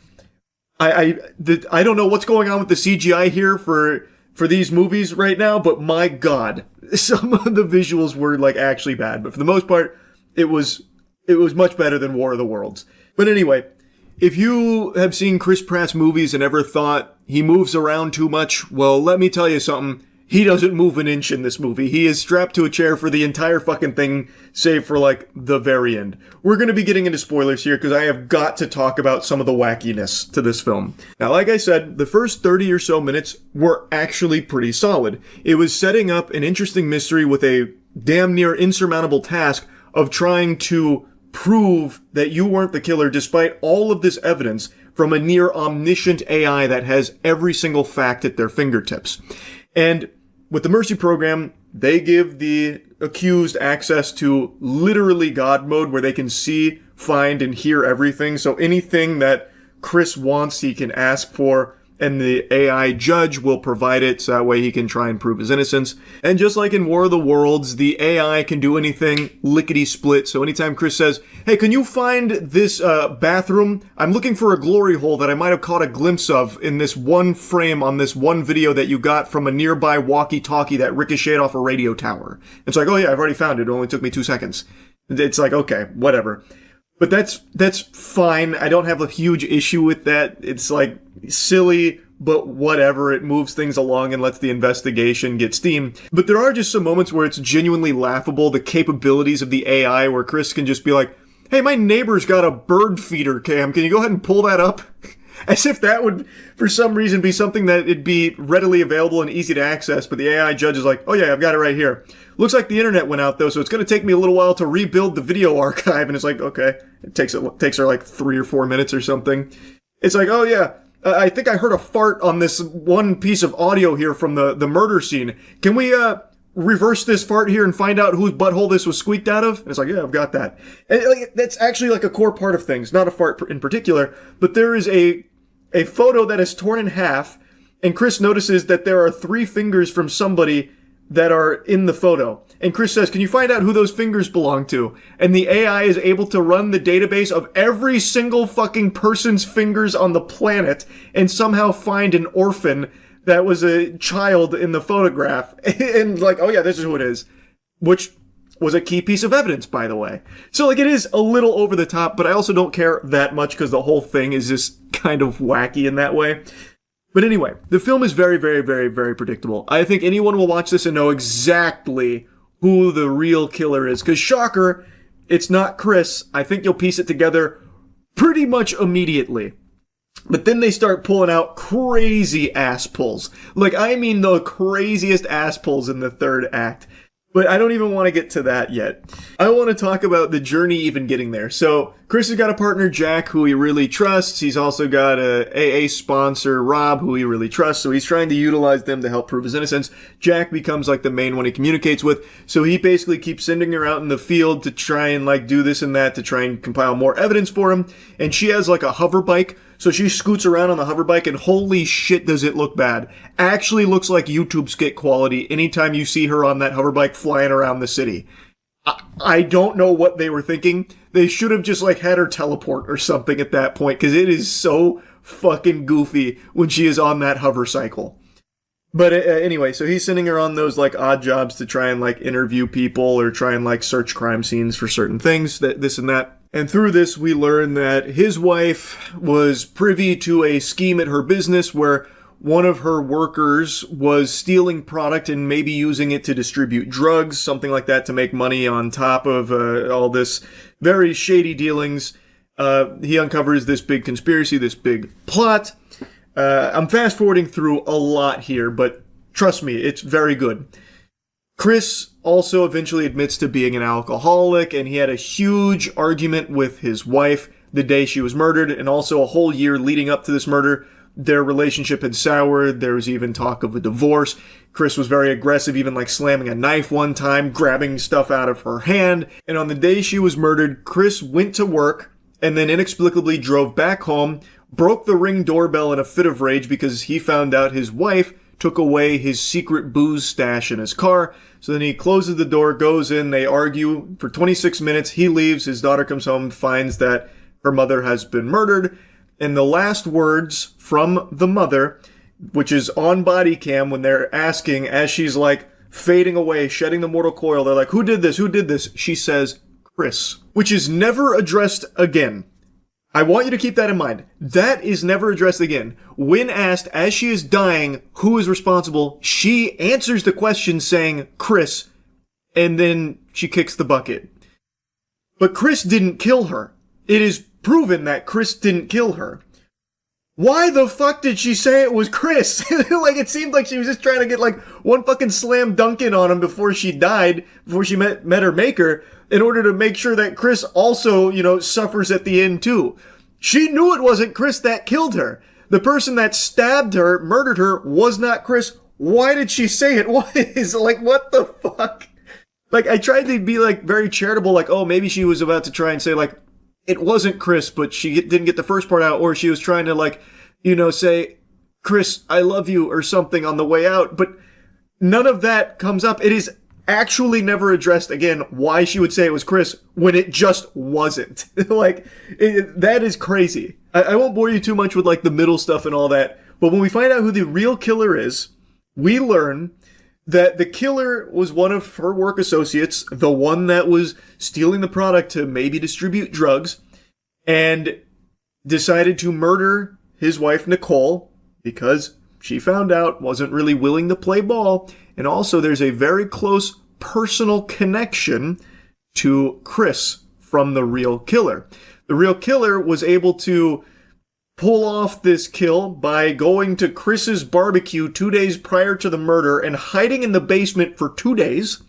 I don't know what's going on with the CGI here for these movies right now, but my god, some of the visuals were like actually bad. But for the most part, it was much better than War of the Worlds. But anyway, if you have seen Chris Pratt's movies and ever thought he moves around too much, well, let me tell you something. He doesn't move an inch in this movie. He is strapped to a chair for the entire fucking thing, save for, like, the very end. We're going to be getting into spoilers here, because I have got to talk about some of the wackiness to this film. Now, like I said, the first 30 or so minutes were actually pretty solid. It was setting up an interesting mystery with a damn near insurmountable task of trying to prove that you weren't the killer despite all of this evidence from a near omniscient AI that has every single fact at their fingertips. And with the Mercy program, they give the accused access to literally God mode, where they can see, find, and hear everything. So anything that Chris wants, he can ask for, and the AI judge will provide it, so that way he can try and prove his innocence. And just like in War of the Worlds, the AI can do anything lickety-split. So anytime Chris says, hey, can you find this bathroom? I'm looking for a glory hole that I might have caught a glimpse of in this one frame on this one video that you got from a nearby walkie-talkie that ricocheted off a radio tower. It's like, oh yeah, I've already found it. It only took me 2 seconds. It's like, okay, whatever. But that's fine. I don't have a huge issue with that. It's like silly, but whatever. It moves things along and lets the investigation get steam. But there are just some moments where it's genuinely laughable, the capabilities of the AI, where Chris can just be like, hey, my neighbor's got a bird feeder cam. Can you go ahead and pull that up? As if that would, for some reason, be something that it'd be readily available and easy to access. But the AI judge is like, oh yeah, I've got it right here. Looks like the internet went out though, so it's going to take me a little while to rebuild the video archive. And it's like, okay, it takes her like 3 or 4 minutes or something. It's like, oh yeah, I think I heard a fart on this one piece of audio here from the murder scene. Can we reverse this fart here and find out whose butthole this was squeaked out of? And it's like, yeah, I've got that. And like, that's actually like a core part of things, not a fart in particular, but there is a photo that is torn in half, and Chris notices that there are 3 fingers from somebody that are in the photo. And Chris says, can you find out who those fingers belong to? And the AI is able to run the database of every single fucking person's fingers on the planet and somehow find an orphan that was a child in the photograph. And like, oh yeah, this is who it is. Which was a key piece of evidence, by the way. So like, it is a little over the top, but I also don't care that much because the whole thing is just kind of wacky in that way. But anyway, the film is very, very, very, very predictable. I think anyone will watch this and know exactly who the real killer is. Because shocker, it's not Chris. I think you'll piece it together pretty much immediately. But then they start pulling out crazy ass pulls. Like, I mean the craziest ass pulls in the third act. But I don't even want to get to that yet. I want to talk about the journey even getting there. So, Chris has got a partner, Jack, who he really trusts. He's also got a AA sponsor, Rob, who he really trusts. So he's trying to utilize them to help prove his innocence. Jack becomes like the main one he communicates with. So he basically keeps sending her out in the field to try and like do this and that to try and compile more evidence for him. And she has like a hover bike. So she scoots around on the hover bike, and holy shit does it look bad. Actually looks like YouTube skit quality anytime you see her on that hover bike flying around the city. I don't know what they were thinking. They should have just like had her teleport or something at that point, because it is so fucking goofy when she is on that hover cycle. But anyway, so he's sending her on those like odd jobs to try and like interview people or try and like search crime scenes for certain things, this and that. And through this, we learn that his wife was privy to a scheme at her business where one of her workers was stealing product and maybe using it to distribute drugs, something like that, to make money on top of all this very shady dealings. He uncovers this big conspiracy, this big plot. I'm fast forwarding through a lot here, but trust me, it's very good. Chris also eventually admits to being an alcoholic, and he had a huge argument with his wife the day she was murdered, and also a whole year leading up to this murder. Their relationship had soured. There was even talk of a divorce. Chris was very aggressive, even like slamming a knife one time, grabbing stuff out of her hand. And on the day she was murdered, Chris went to work and then inexplicably drove back home, broke the Ring doorbell in a fit of rage because he found out his wife took away his secret booze stash in his car. So then he closes the door, goes in, they argue for 26 minutes. He leaves, his daughter comes home, finds that her mother has been murdered. And the last words from the mother, which is on body cam when they're asking, as she's like fading away, shedding the mortal coil, they're like, who did this? Who did this? She says, Chris, which is never addressed again. I want you to keep that in mind. That is never addressed again. When asked, as she is dying, who is responsible, she answers the question saying, Chris, and then she kicks the bucket. But Chris didn't kill her. It is proven that Chris didn't kill her. Why the fuck did she say it was Chris? Like, it seemed like she was just trying to get like one fucking slam dunk in on him before she died, before she met her maker, in order to make sure that Chris also, suffers at the end too. She knew it wasn't Chris that killed her. The person that stabbed her, murdered her, was not Chris. Why did she say it was? Like, what the fuck? Like, I tried to be, like, very charitable, like, oh, maybe she was about to try and say, like, it wasn't Chris, but she didn't get the first part out, or she was trying to, like, you know, say, Chris, I love you, or something on the way out, but none of that comes up. It is actually never addressed again why she would say it was Chris when it just wasn't. Like, that is crazy. I won't bore you too much with, like, the middle stuff and all that, but when we find out who the real killer is, we learn that the killer was one of her work associates, the one that was stealing the product to maybe distribute drugs, and decided to murder his wife, Nicole, because she found out, wasn't really willing to play ball, and also there's a very close personal connection to Chris from the real killer. The real killer was able to pull off this kill by going to Chris's barbecue 2 days prior to the murder and hiding in the basement for 2 days,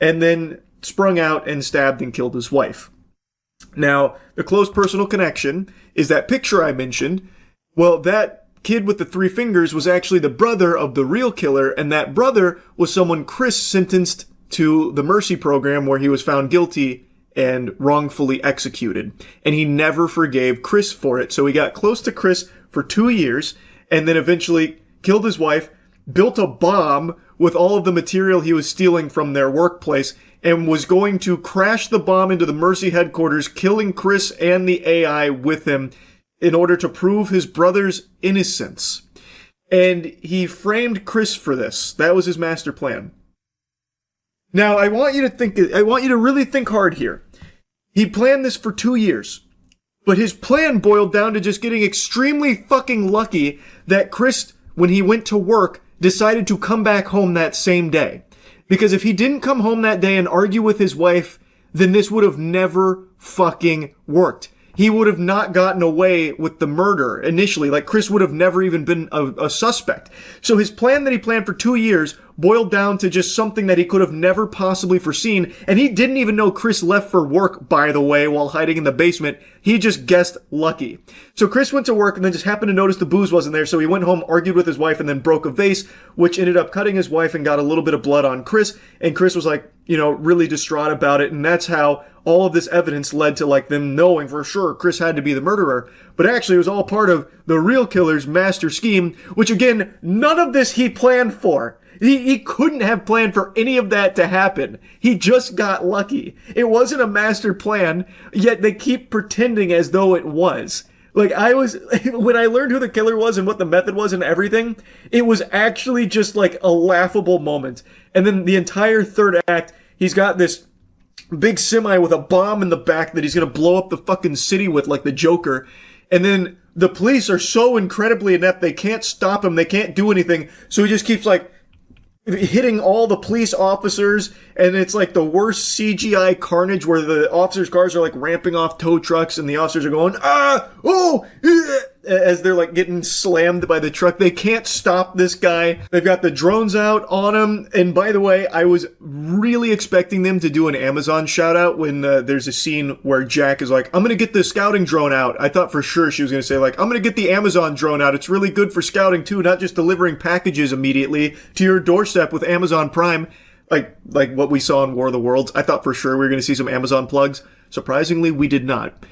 and then sprung out and stabbed and killed his wife. Now, the close personal connection is that picture I mentioned. Well, that kid with the 3 fingers was actually the brother of the real killer, and that brother was someone Chris sentenced to the mercy program where he was found guilty and wrongfully executed. And he never forgave Chris for it. So he got close to Chris for 2 years and then eventually killed his wife, built a bomb with all of the material he was stealing from their workplace, and was going to crash the bomb into the Mercy headquarters, killing Chris and the AI with him in order to prove his brother's innocence. And he framed Chris for this. That was his master plan. Now, I want you to really think hard here. He planned this for 2 years, but his plan boiled down to just getting extremely fucking lucky that Chris, when he went to work, decided to come back home that same day. Because if he didn't come home that day and argue with his wife, then this would have never fucking worked. He would have not gotten away with the murder initially. Like, Chris would have never even been a suspect. So his plan that he planned for 2 years boiled down to just something that he could have never possibly foreseen. And he didn't even know Chris left for work, by the way, while hiding in the basement. He just guessed lucky. So Chris went to work and then just happened to notice the booze wasn't there. So he went home, argued with his wife, and then broke a vase, which ended up cutting his wife and got a little bit of blood on Chris. And Chris was like, you know, really distraught about it. And that's how all of this evidence led to, like, them knowing for sure Chris had to be the murderer. But actually, it was all part of the real killer's master scheme, which, again, none of this he planned for. He couldn't have planned for any of that to happen. He just got lucky. It wasn't a master plan, yet they keep pretending as though it was. Like, when I learned who the killer was and what the method was and everything, it was actually just like a laughable moment. And then the entire third act, he's got this big semi with a bomb in the back that he's gonna blow up the fucking city with, like the Joker. And then the police are so incredibly inept, they can't stop him, they can't do anything, so he just keeps, like, hitting all the police officers, and it's like the worst CGI carnage where the officers' cars are like ramping off tow trucks and the officers are going, as they're like getting slammed by the truck. They can't stop this guy. They've got the drones out on him. And by the way, I was really expecting them to do an Amazon shout out when there's a scene where Jack is like, I'm going to get the scouting drone out. I thought for sure she was going to say, like, I'm going to get the Amazon drone out. It's really good for scouting too, not just delivering packages immediately to your doorstep with Amazon Prime. Like what we saw in War of the Worlds. I thought for sure we were going to see some Amazon plugs. Surprisingly, we did not.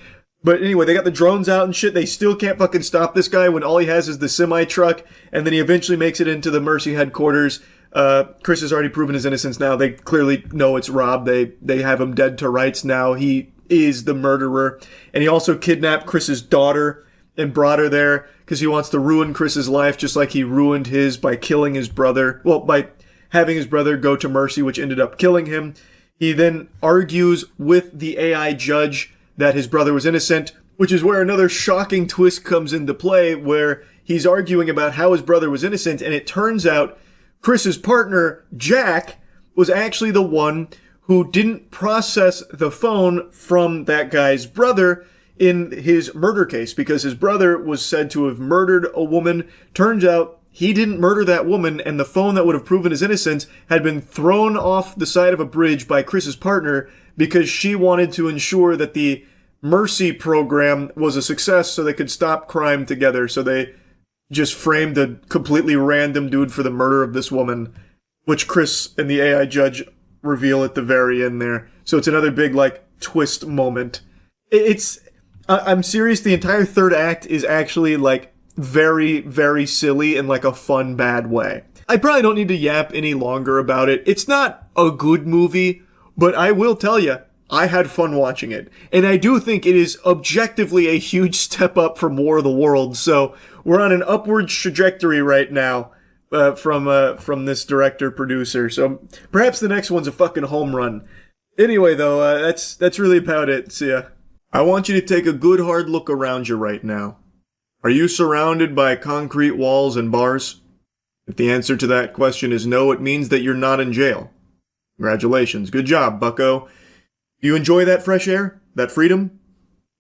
But anyway, they got the drones out and shit. They still can't fucking stop this guy when all he has is the semi-truck. And then he eventually makes it into the Mercy headquarters. Chris has already proven his innocence now. They clearly know it's Rob. They have him dead to rights now. He is the murderer. And he also kidnapped Chris's daughter and brought her there because he wants to ruin Chris's life just like he ruined his by killing his brother. Well, by having his brother go to Mercy, which ended up killing him. He then argues with the AI judge that his brother was innocent, which is where another shocking twist comes into play, where he's arguing about how his brother was innocent, and it turns out Chris's partner, Jack, was actually the one who didn't process the phone from that guy's brother in his murder case, because his brother was said to have murdered a woman. Turns out he didn't murder that woman, and the phone that would have proven his innocence had been thrown off the side of a bridge by Chris's partner because she wanted to ensure that the mercy program was a success so they could stop crime together. So they just framed a completely random dude for the murder of this woman, which Chris and the AI judge reveal at the very end there. So it's another big, like, twist moment. I'm serious, the entire third act is actually, like, very, very silly in, like, a fun, bad way. I probably don't need to yap any longer about it. It's not a good movie, but I will tell you, I had fun watching it. And I do think it is objectively a huge step up from War of the Worlds, so we're on an upward trajectory right now from this director-producer. So perhaps the next one's a fucking home run. Anyway, though, that's really about it. So, yeah. I want you to take a good hard look around you right now. Are you surrounded by concrete walls and bars? If the answer to that question is no, it means that you're not in jail. Congratulations. Good job, bucko. Do you enjoy that fresh air? That freedom?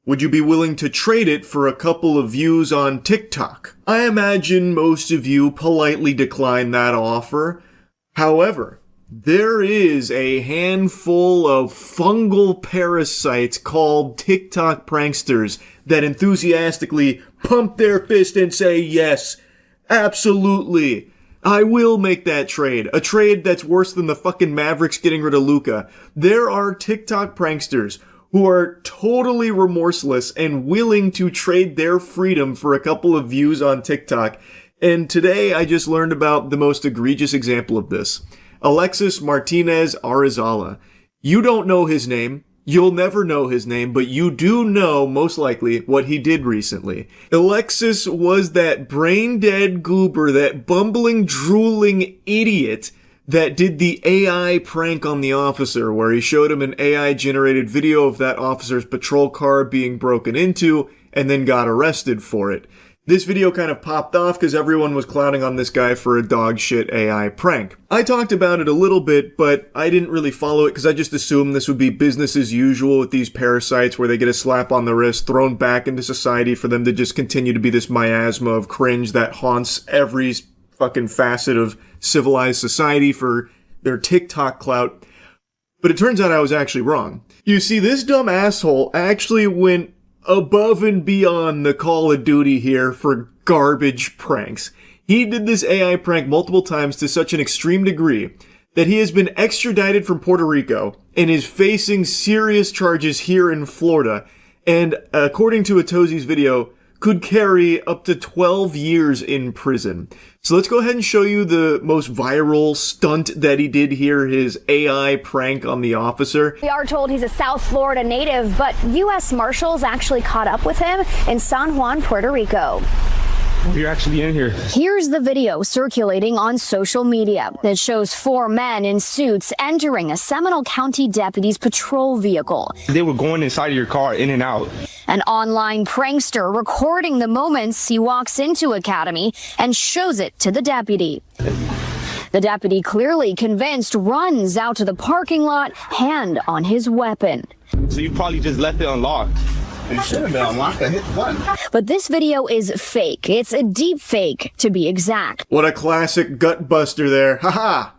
Would you be willing to trade it for a couple of views on TikTok? I imagine most of you politely decline that offer. However, there is a handful of fungal parasites called TikTok pranksters that enthusiastically pump their fist and say, yes, absolutely, I will make that trade. A trade that's worse than the fucking Mavericks getting rid of Luka. There are TikTok pranksters who are totally remorseless and willing to trade their freedom for a couple of views on TikTok. And today I just learned about the most egregious example of this. Alexis Martinez Arizala. You don't know his name. You'll never know his name, but you do know, most likely, what he did recently. Alexis was that brain-dead goober, that bumbling, drooling idiot that did the AI prank on the officer, where he showed him an AI-generated video of that officer's patrol car being broken into, and then got arrested for it. This video kind of popped off because everyone was clowning on this guy for a dog shit AI prank. I talked about it a little bit, but I didn't really follow it because I just assumed this would be business as usual with these parasites where they get a slap on the wrist, thrown back into society for them to just continue to be this miasma of cringe that haunts every fucking facet of civilized society for their TikTok clout. But it turns out I was actually wrong. You see, this dumb asshole actually went above and beyond the Call of Duty here for garbage pranks. He did this AI prank multiple times to such an extreme degree that he has been extradited from Puerto Rico and is facing serious charges here in Florida, and according to Atozi's video, could carry up to 12 years in prison. So let's go ahead and show you the most viral stunt that he did here, his AI prank on the officer. We are told he's a South Florida native, but U.S. Marshals actually caught up with him in San Juan, Puerto Rico. You're actually in here. Here's the video circulating on social media that shows 4 men in suits entering a Seminole County deputy's patrol vehicle. They were going inside of your car, in and out. An online prankster recording the moments he walks into Academy and shows it to the deputy. The deputy, clearly convinced, runs out to the parking lot, hand on his weapon. So you probably just left it unlocked. It should have been unlocked. I hit the button. But this video is fake. It's a deep fake, to be exact. What a classic gut buster there. Haha!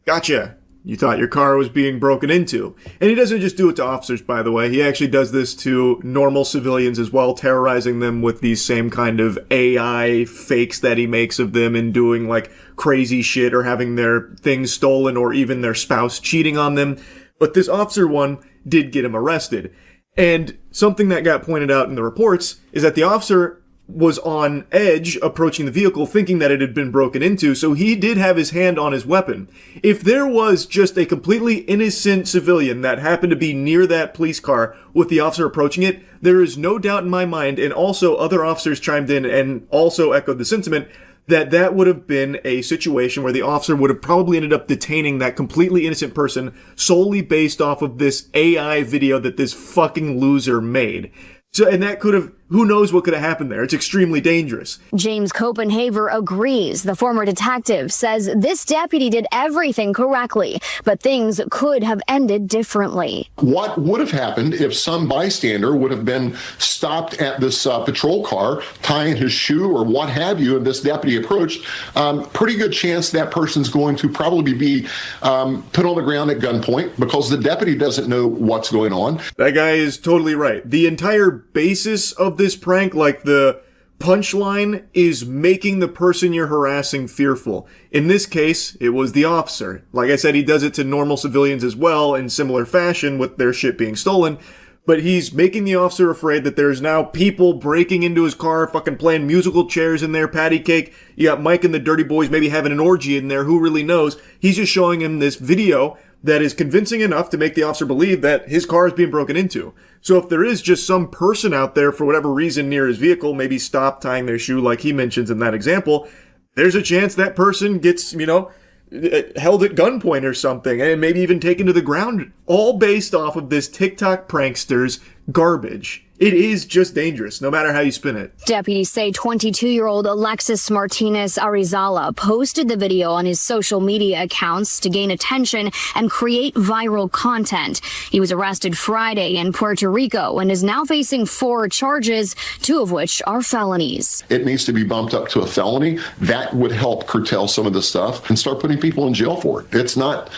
Gotcha. You thought your car was being broken into. And he doesn't just do it to officers, by the way. He actually does this to normal civilians as well, terrorizing them with these same kind of AI fakes that he makes of them and doing like crazy shit or having their things stolen or even their spouse cheating on them. But this officer one did get him arrested. And something that got pointed out in the reports is that the officer was on edge approaching the vehicle thinking that it had been broken into, so he did have his hand on his weapon. If there was just a completely innocent civilian that happened to be near that police car with the officer approaching it, there is no doubt in my mind, and also other officers chimed in and also echoed the sentiment, that that would have been a situation where the officer would have probably ended up detaining that completely innocent person solely based off of this AI video that this fucking loser made. So, and that could have who knows what could have happened there? It's extremely dangerous. James Copenhaver agrees. The former detective says this deputy did everything correctly, but things could have ended differently. What would have happened if some bystander would have been stopped at this patrol car, tying his shoe or what have you, and this deputy approached? Pretty good chance that person's going to probably be put on the ground at gunpoint because the deputy doesn't know what's going on. That guy is totally right. The entire basis of this prank, like the punchline, is making the person you're harassing fearful. In this case, it was the officer. Like I said, he does it to normal civilians as well in similar fashion with their shit being stolen. But he's making the officer afraid that there's now people breaking into his car, fucking playing musical chairs in there, patty cake. You got Mike and the Dirty Boys maybe having an orgy in there. Who really knows? He's just showing him this video that is convincing enough to make the officer believe that his car is being broken into. So if there is just some person out there for whatever reason near his vehicle, maybe stop tying their shoe like he mentions in that example, there's a chance that person gets, held at gunpoint or something, and maybe even taken to the ground, all based off of this TikTok prankster's garbage. It is just dangerous, no matter how you spin it. Deputies say 22-year-old Alexis Martinez Arizala posted the video on his social media accounts to gain attention and create viral content. He was arrested Friday in Puerto Rico and is now facing 4 charges, 2 of which are felonies. It needs to be bumped up to a felony. That would help curtail some of the stuff and start putting people in jail for it. It's not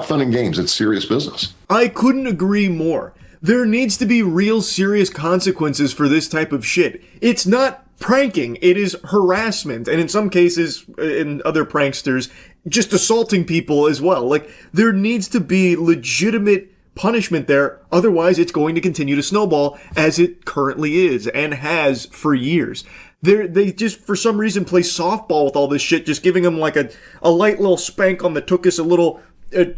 fun and games. It's serious business. I couldn't agree more. There needs to be real serious consequences for this type of shit. It's not pranking, it is harassment, and in some cases, in other pranksters, just assaulting people as well. Like, there needs to be legitimate punishment there, otherwise it's going to continue to snowball as it currently is, and has for years. They just, for some reason, play softball with all this shit, just giving them like a light little spank on the tuchus, a little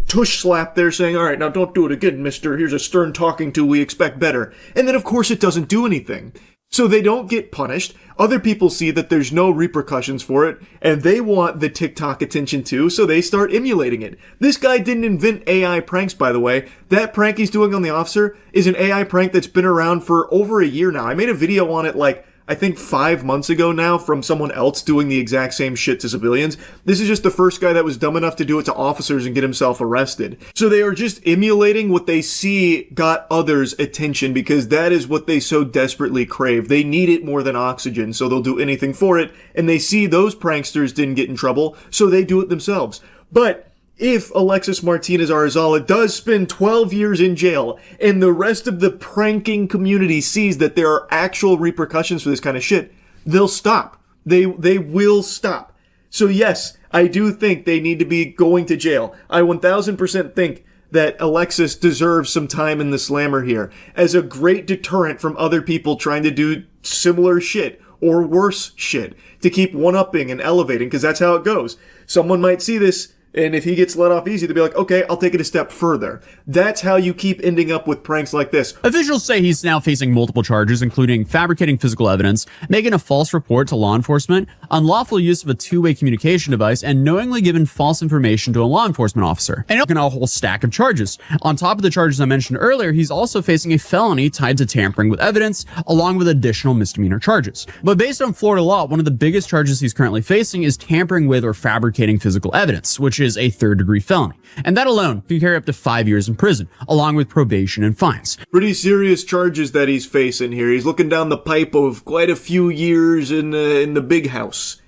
tush slap there saying, all right, now don't do it again, mister. Here's a stern talking to, we expect better. And then, of course, it doesn't do anything. So they don't get punished. Other people see that there's no repercussions for it, and they want the TikTok attention too, so they start emulating it. This guy didn't invent AI pranks, by the way. That prank he's doing on the officer is an AI prank that's been around for over a year now. I made a video on it I think 5 months ago now, from someone else doing the exact same shit to civilians. This is just the first guy that was dumb enough to do it to officers and get himself arrested. So they are just emulating what they see got others' attention, because that is what they so desperately crave. They need it more than oxygen, so they'll do anything for it, and they see those pranksters didn't get in trouble, so they do it themselves. But if Alexis Martinez Arizala does spend 12 years in jail and the rest of the pranking community sees that there are actual repercussions for this kind of shit, they'll stop. They will stop. So yes, I do think they need to be going to jail. I 1000% think that Alexis deserves some time in the slammer here as a great deterrent from other people trying to do similar shit or worse shit to keep one-upping and elevating, because that's how it goes. Someone might see this, and if he gets let off easy, they'll be like, okay, I'll take it a step further. That's how you keep ending up with pranks like this. Officials say he's now facing multiple charges, including fabricating physical evidence, making a false report to law enforcement, unlawful use of a two-way communication device, and knowingly giving false information to a law enforcement officer. And a whole stack of charges. On top of the charges I mentioned earlier, he's also facing a felony tied to tampering with evidence, along with additional misdemeanor charges. But based on Florida law, one of the biggest charges he's currently facing is tampering with or fabricating physical evidence, which is a third-degree felony. And that alone can carry up to 5 years in prison, along with probation and fines. Pretty serious charges that he's facing here. He's looking down the pipe of quite a few years in the big house.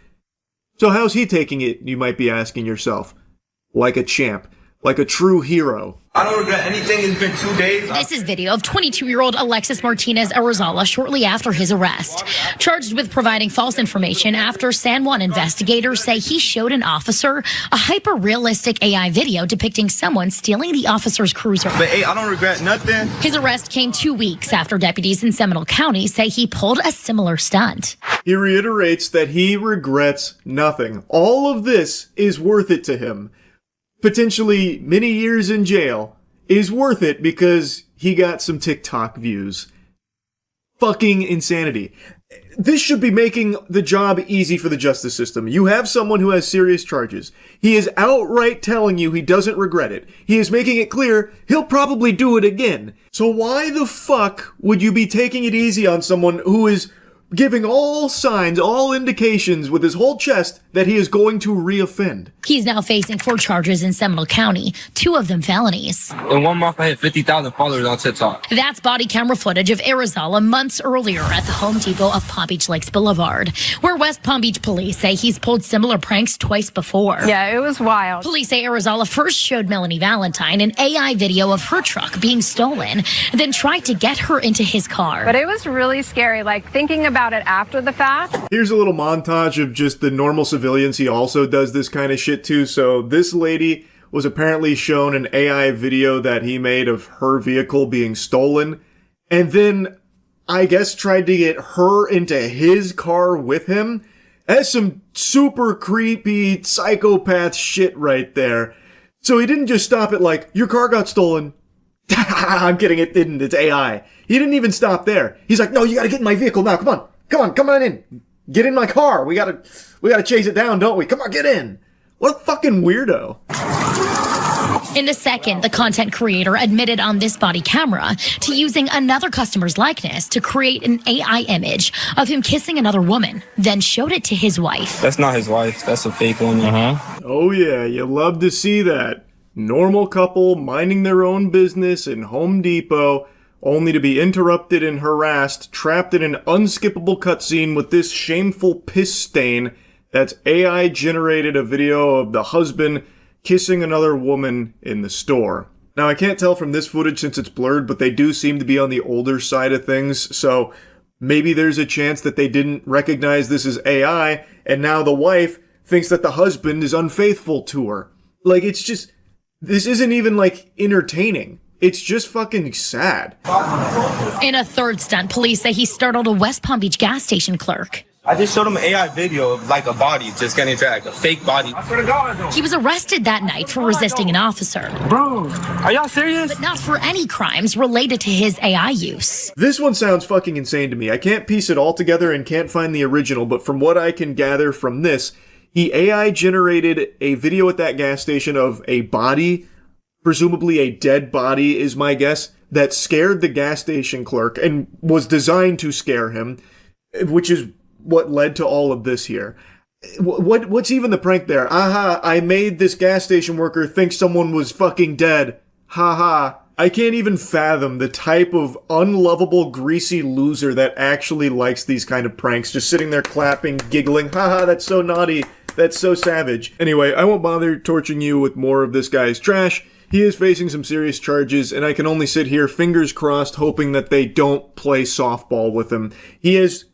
So how's he taking it, you might be asking yourself? Like a champ. Like a true hero. I don't regret anything. It's been 2 days. This is video of 22-year-old Alexis Martinez Arizala shortly after his arrest. Charged with providing false information after San Juan investigators say he showed an officer a hyper-realistic AI video depicting someone stealing the officer's cruiser. But hey, I don't regret nothing. His arrest came 2 weeks after deputies in Seminole County say he pulled a similar stunt. He reiterates that he regrets nothing. All of this is worth it to him. Potentially many years in jail is worth it because he got some TikTok views. Fucking insanity. This should be making the job easy for the justice system. You have someone who has serious charges. He is outright telling you he doesn't regret it. He is making it clear he'll probably do it again. So why the fuck would you be taking it easy on someone who is giving all signs, all indications with his whole chest that he is going to reoffend? He's now facing 4 charges in Seminole County, 2 of them felonies. In 1 month, I had 50,000 followers on TikTok. That's body camera footage of Arizala months earlier at the Home Depot of Palm Beach Lakes Boulevard, where West Palm Beach police say he's pulled similar pranks twice before. Yeah, it was wild. Police say Arizala first showed Melanie Valentine an AI video of her truck being stolen, then tried to get her into his car. But it was really scary, like thinking about it after the fact. Here's a little montage of just the normal civilians he also does this kind of shit to. So this lady was apparently shown an AI video that he made of her vehicle being stolen, and then I guess tried to get her into his car with him. That's some super creepy psychopath shit right there. So he didn't just stop at like, your car got stolen. I'm kidding, it didn't, it's AI. He didn't even stop there. He's like, no, you gotta get in my vehicle now, come on in. Get in my car. We gotta chase it down, don't we? Come on, get in. What a fucking weirdo. In a second, the content creator admitted on this body camera to using another customer's likeness to create an AI image of him kissing another woman, then showed it to his wife. That's not his wife. That's a fake woman. Oh yeah, you love to see that. Normal couple minding their own business in Home Depot, only to be interrupted and harassed, trapped in an unskippable cutscene with this shameful piss stain that's AI generated a video of the husband kissing another woman in the store. Now, I can't tell from this footage since it's blurred, but they do seem to be on the older side of things, so maybe there's a chance that they didn't recognize this as AI, and now the wife thinks that the husband is unfaithful to her. Like, it's just, this isn't even, like, entertaining. It's just fucking sad. In a third stunt, police say he startled a West Palm Beach gas station clerk. I just showed him an AI video of like a body just getting dragged, a fake body. I swear to God. He was arrested that night for resisting an officer. Bro, are y'all serious? But not for any crimes related to his AI use. This one sounds fucking insane to me. I can't piece it all together and can't find the original, but from what I can gather from this, he AI generated a video at that gas station of a body, presumably a dead body is my guess, that scared the gas station clerk and was designed to scare him, which is what led to all of this here. What's even the prank there? Aha, I made this gas station worker think someone was fucking dead. Haha. I can't even fathom the type of unlovable, greasy loser that actually likes these kind of pranks, just sitting there clapping, giggling. Haha, that's so naughty. That's so savage. Anyway, I won't bother torching you with more of this guy's trash. He is facing some serious charges, and I can only sit here, fingers crossed, hoping that they don't play softball with him. He has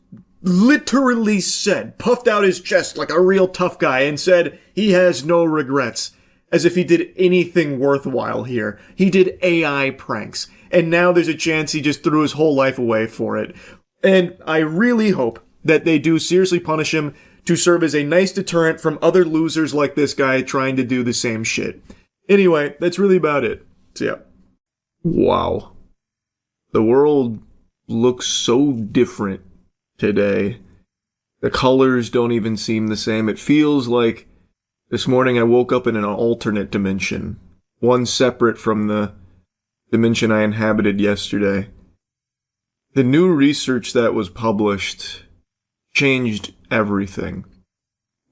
literally said, puffed out his chest like a real tough guy, and said he has no regrets. As if he did anything worthwhile here. He did AI pranks, and now there's a chance he just threw his whole life away for it. And I really hope that they do seriously punish him to serve as a nice deterrent from other losers like this guy trying to do the same shit. Anyway, that's really about it. So yeah. Wow. The world looks so different today. The colors don't even seem the same. It feels like this morning I woke up in an alternate dimension. One separate from the dimension I inhabited yesterday. The new research that was published changed everything.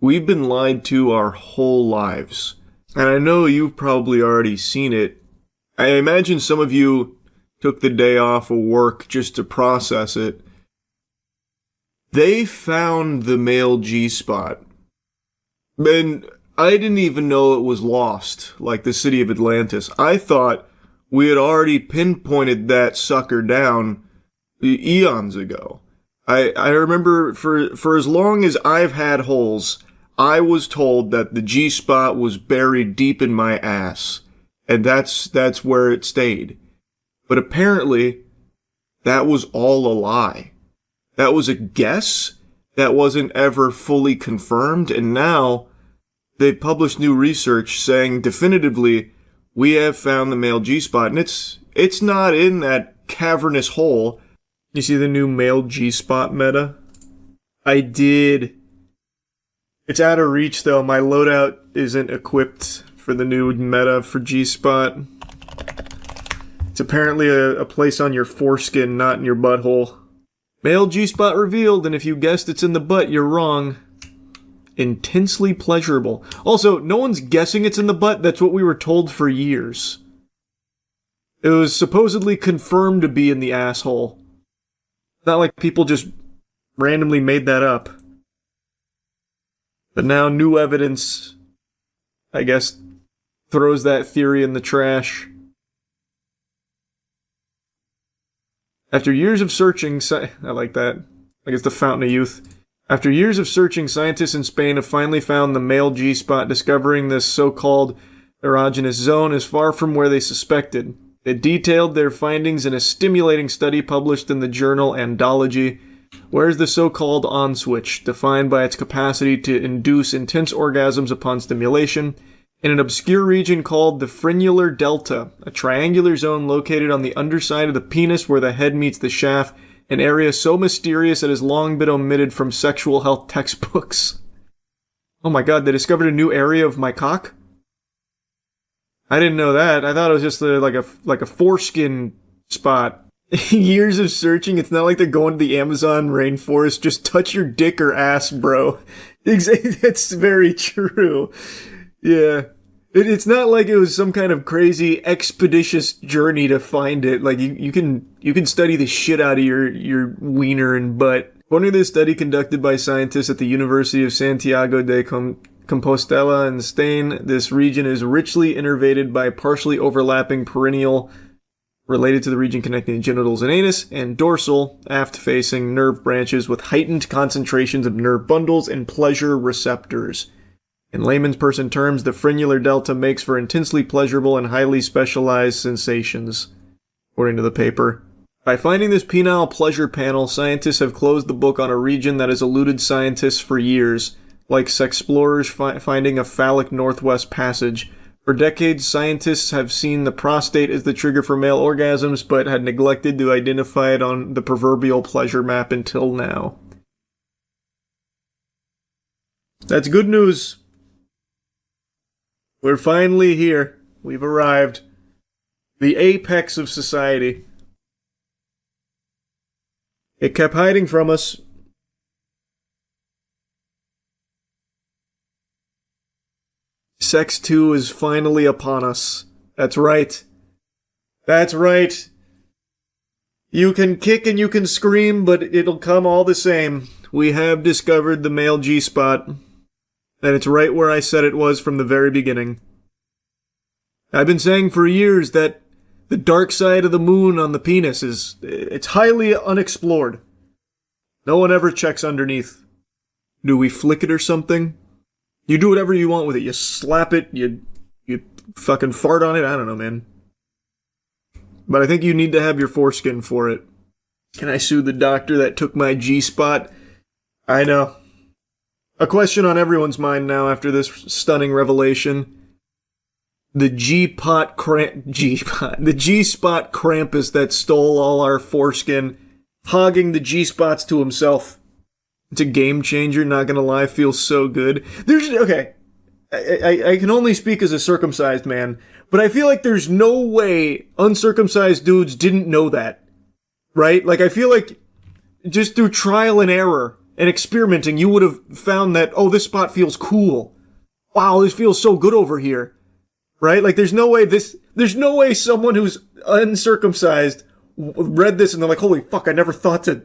We've been lied to our whole lives. And I know you've probably already seen it. I imagine some of you took the day off of work just to process it. They found the male G-spot. And I didn't even know it was lost, like the city of Atlantis. I thought we had already pinpointed that sucker down eons ago. I remember for as long as I've had holes, I was told that the G-spot was buried deep in my ass. And that's where it stayed. But apparently, that was all a lie. That was a guess that wasn't ever fully confirmed, and now they've published new research saying definitively we have found the male G-spot, and it's not in that cavernous hole. You see the new male G-spot meta? I did. It's out of reach, though. My loadout isn't equipped for the new meta for G-Spot. It's apparently a place on your foreskin, not in your butthole. Male G-Spot revealed, and if you guessed it's in the butt, you're wrong. Intensely pleasurable. Also, no one's guessing it's in the butt. That's what we were told for years. It was supposedly confirmed to be in the asshole. Not like people just randomly made that up. But now new evidence, I guess, throws that theory in the trash. After years of searching, I like that. Like it's the fountain of youth. After years of searching, scientists in Spain have finally found the male G-spot, discovering this so-called erogenous zone is far from where they suspected. They detailed their findings in a stimulating study published in the journal Andology. Where's the so-called on switch, defined by its capacity to induce intense orgasms upon stimulation, in an obscure region called the frenular delta, a triangular zone located on the underside of the penis where the head meets the shaft, an area so mysterious it has long been omitted from sexual health textbooks. Oh my god, they discovered a new area of my cock? I didn't know that. I thought it was just like a foreskin spot. Years of searching, it's not like they're going to the Amazon rainforest. Just touch your dick or ass, bro. That's very true. Yeah. It's not like it was some kind of crazy expeditious journey to find it. Like you can study the shit out of your wiener and butt. According to this study conducted by scientists at the University of Santiago de Compostela in Spain, this region is richly innervated by partially overlapping perineal related to the region connecting the genitals and anus, and dorsal, aft-facing nerve branches with heightened concentrations of nerve bundles and pleasure receptors. In layman's person terms, the frenular delta makes for intensely pleasurable and highly specialized sensations, according to the paper. By finding this penile pleasure panel, scientists have closed the book on a region that has eluded scientists for years, like sexplorers finding a phallic northwest passage. For decades, scientists have seen the prostate as the trigger for male orgasms, but had neglected to identify it on the proverbial pleasure map until now. That's good news. We're finally here. We've arrived. The apex of society. It kept hiding from us. Sex 2 is finally upon us. That's right. That's right. You can kick and you can scream, but it'll come all the same. We have discovered the male G-spot. And it's right where I said it was from the very beginning. I've been saying for years that the dark side of the moon on the penis it's highly unexplored. No one ever checks underneath. Do we flick it or something? You do whatever you want with it. You slap it, you fucking fart on it. I don't know, man. But I think you need to have your foreskin for it. Can I sue the doctor that took my G-spot? I know. A question on everyone's mind now after this stunning revelation. The G-spot Krampus that stole all our foreskin, hogging the G-spots to himself. It's a game changer, not gonna lie, feels so good. Okay, I can only speak as a circumcised man, but I feel like there's no way uncircumcised dudes didn't know that. Right? Like, I feel like just through trial and error and experimenting, you would have found that, oh, this spot feels cool. Wow, this feels so good over here. Right? Like, there's no way someone who's uncircumcised read this and they're like, holy fuck, I never thought to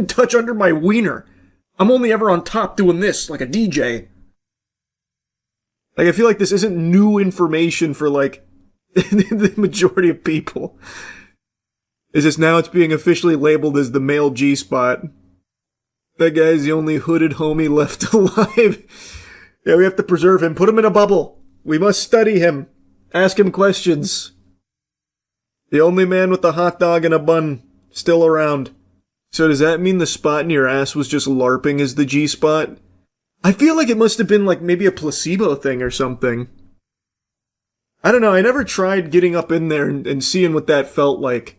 touch under my wiener. I'm only ever on top doing this, like a DJ. Like, I feel like this isn't new information for, like, the majority of people. It's just now it's being officially labeled as the male G-spot. That guy's the only hooded homie left alive. Yeah, we have to preserve him. Put him in a bubble. We must study him. Ask him questions. The only man with a hot dog and a bun still around. So does that mean the spot in your ass was just LARPing as the G-spot? I feel like it must have been like maybe a placebo thing or something. I don't know, I never tried getting up in there and seeing what that felt like.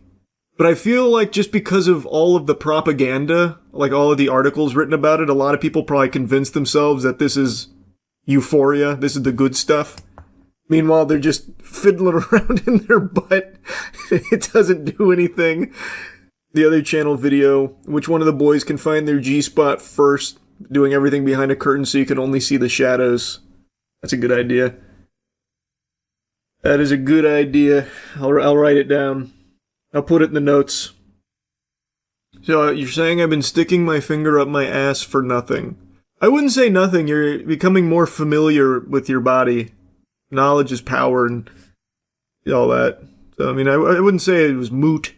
But I feel like just because of all of the propaganda, like all of the articles written about it, a lot of people probably convinced themselves that this is euphoria, this is the good stuff. Meanwhile, they're just fiddling around in their butt. It doesn't do anything. The other channel video, which one of the boys can find their G-spot first, doing everything behind a curtain so you can only see the shadows. That's a good idea. That is a good idea. I'll write it down. I'll put it in the notes. So you're saying I've been sticking my finger up my ass for nothing. I wouldn't say nothing. You're becoming more familiar with your body. Knowledge is power and all that. So, I mean, I wouldn't say it was moot.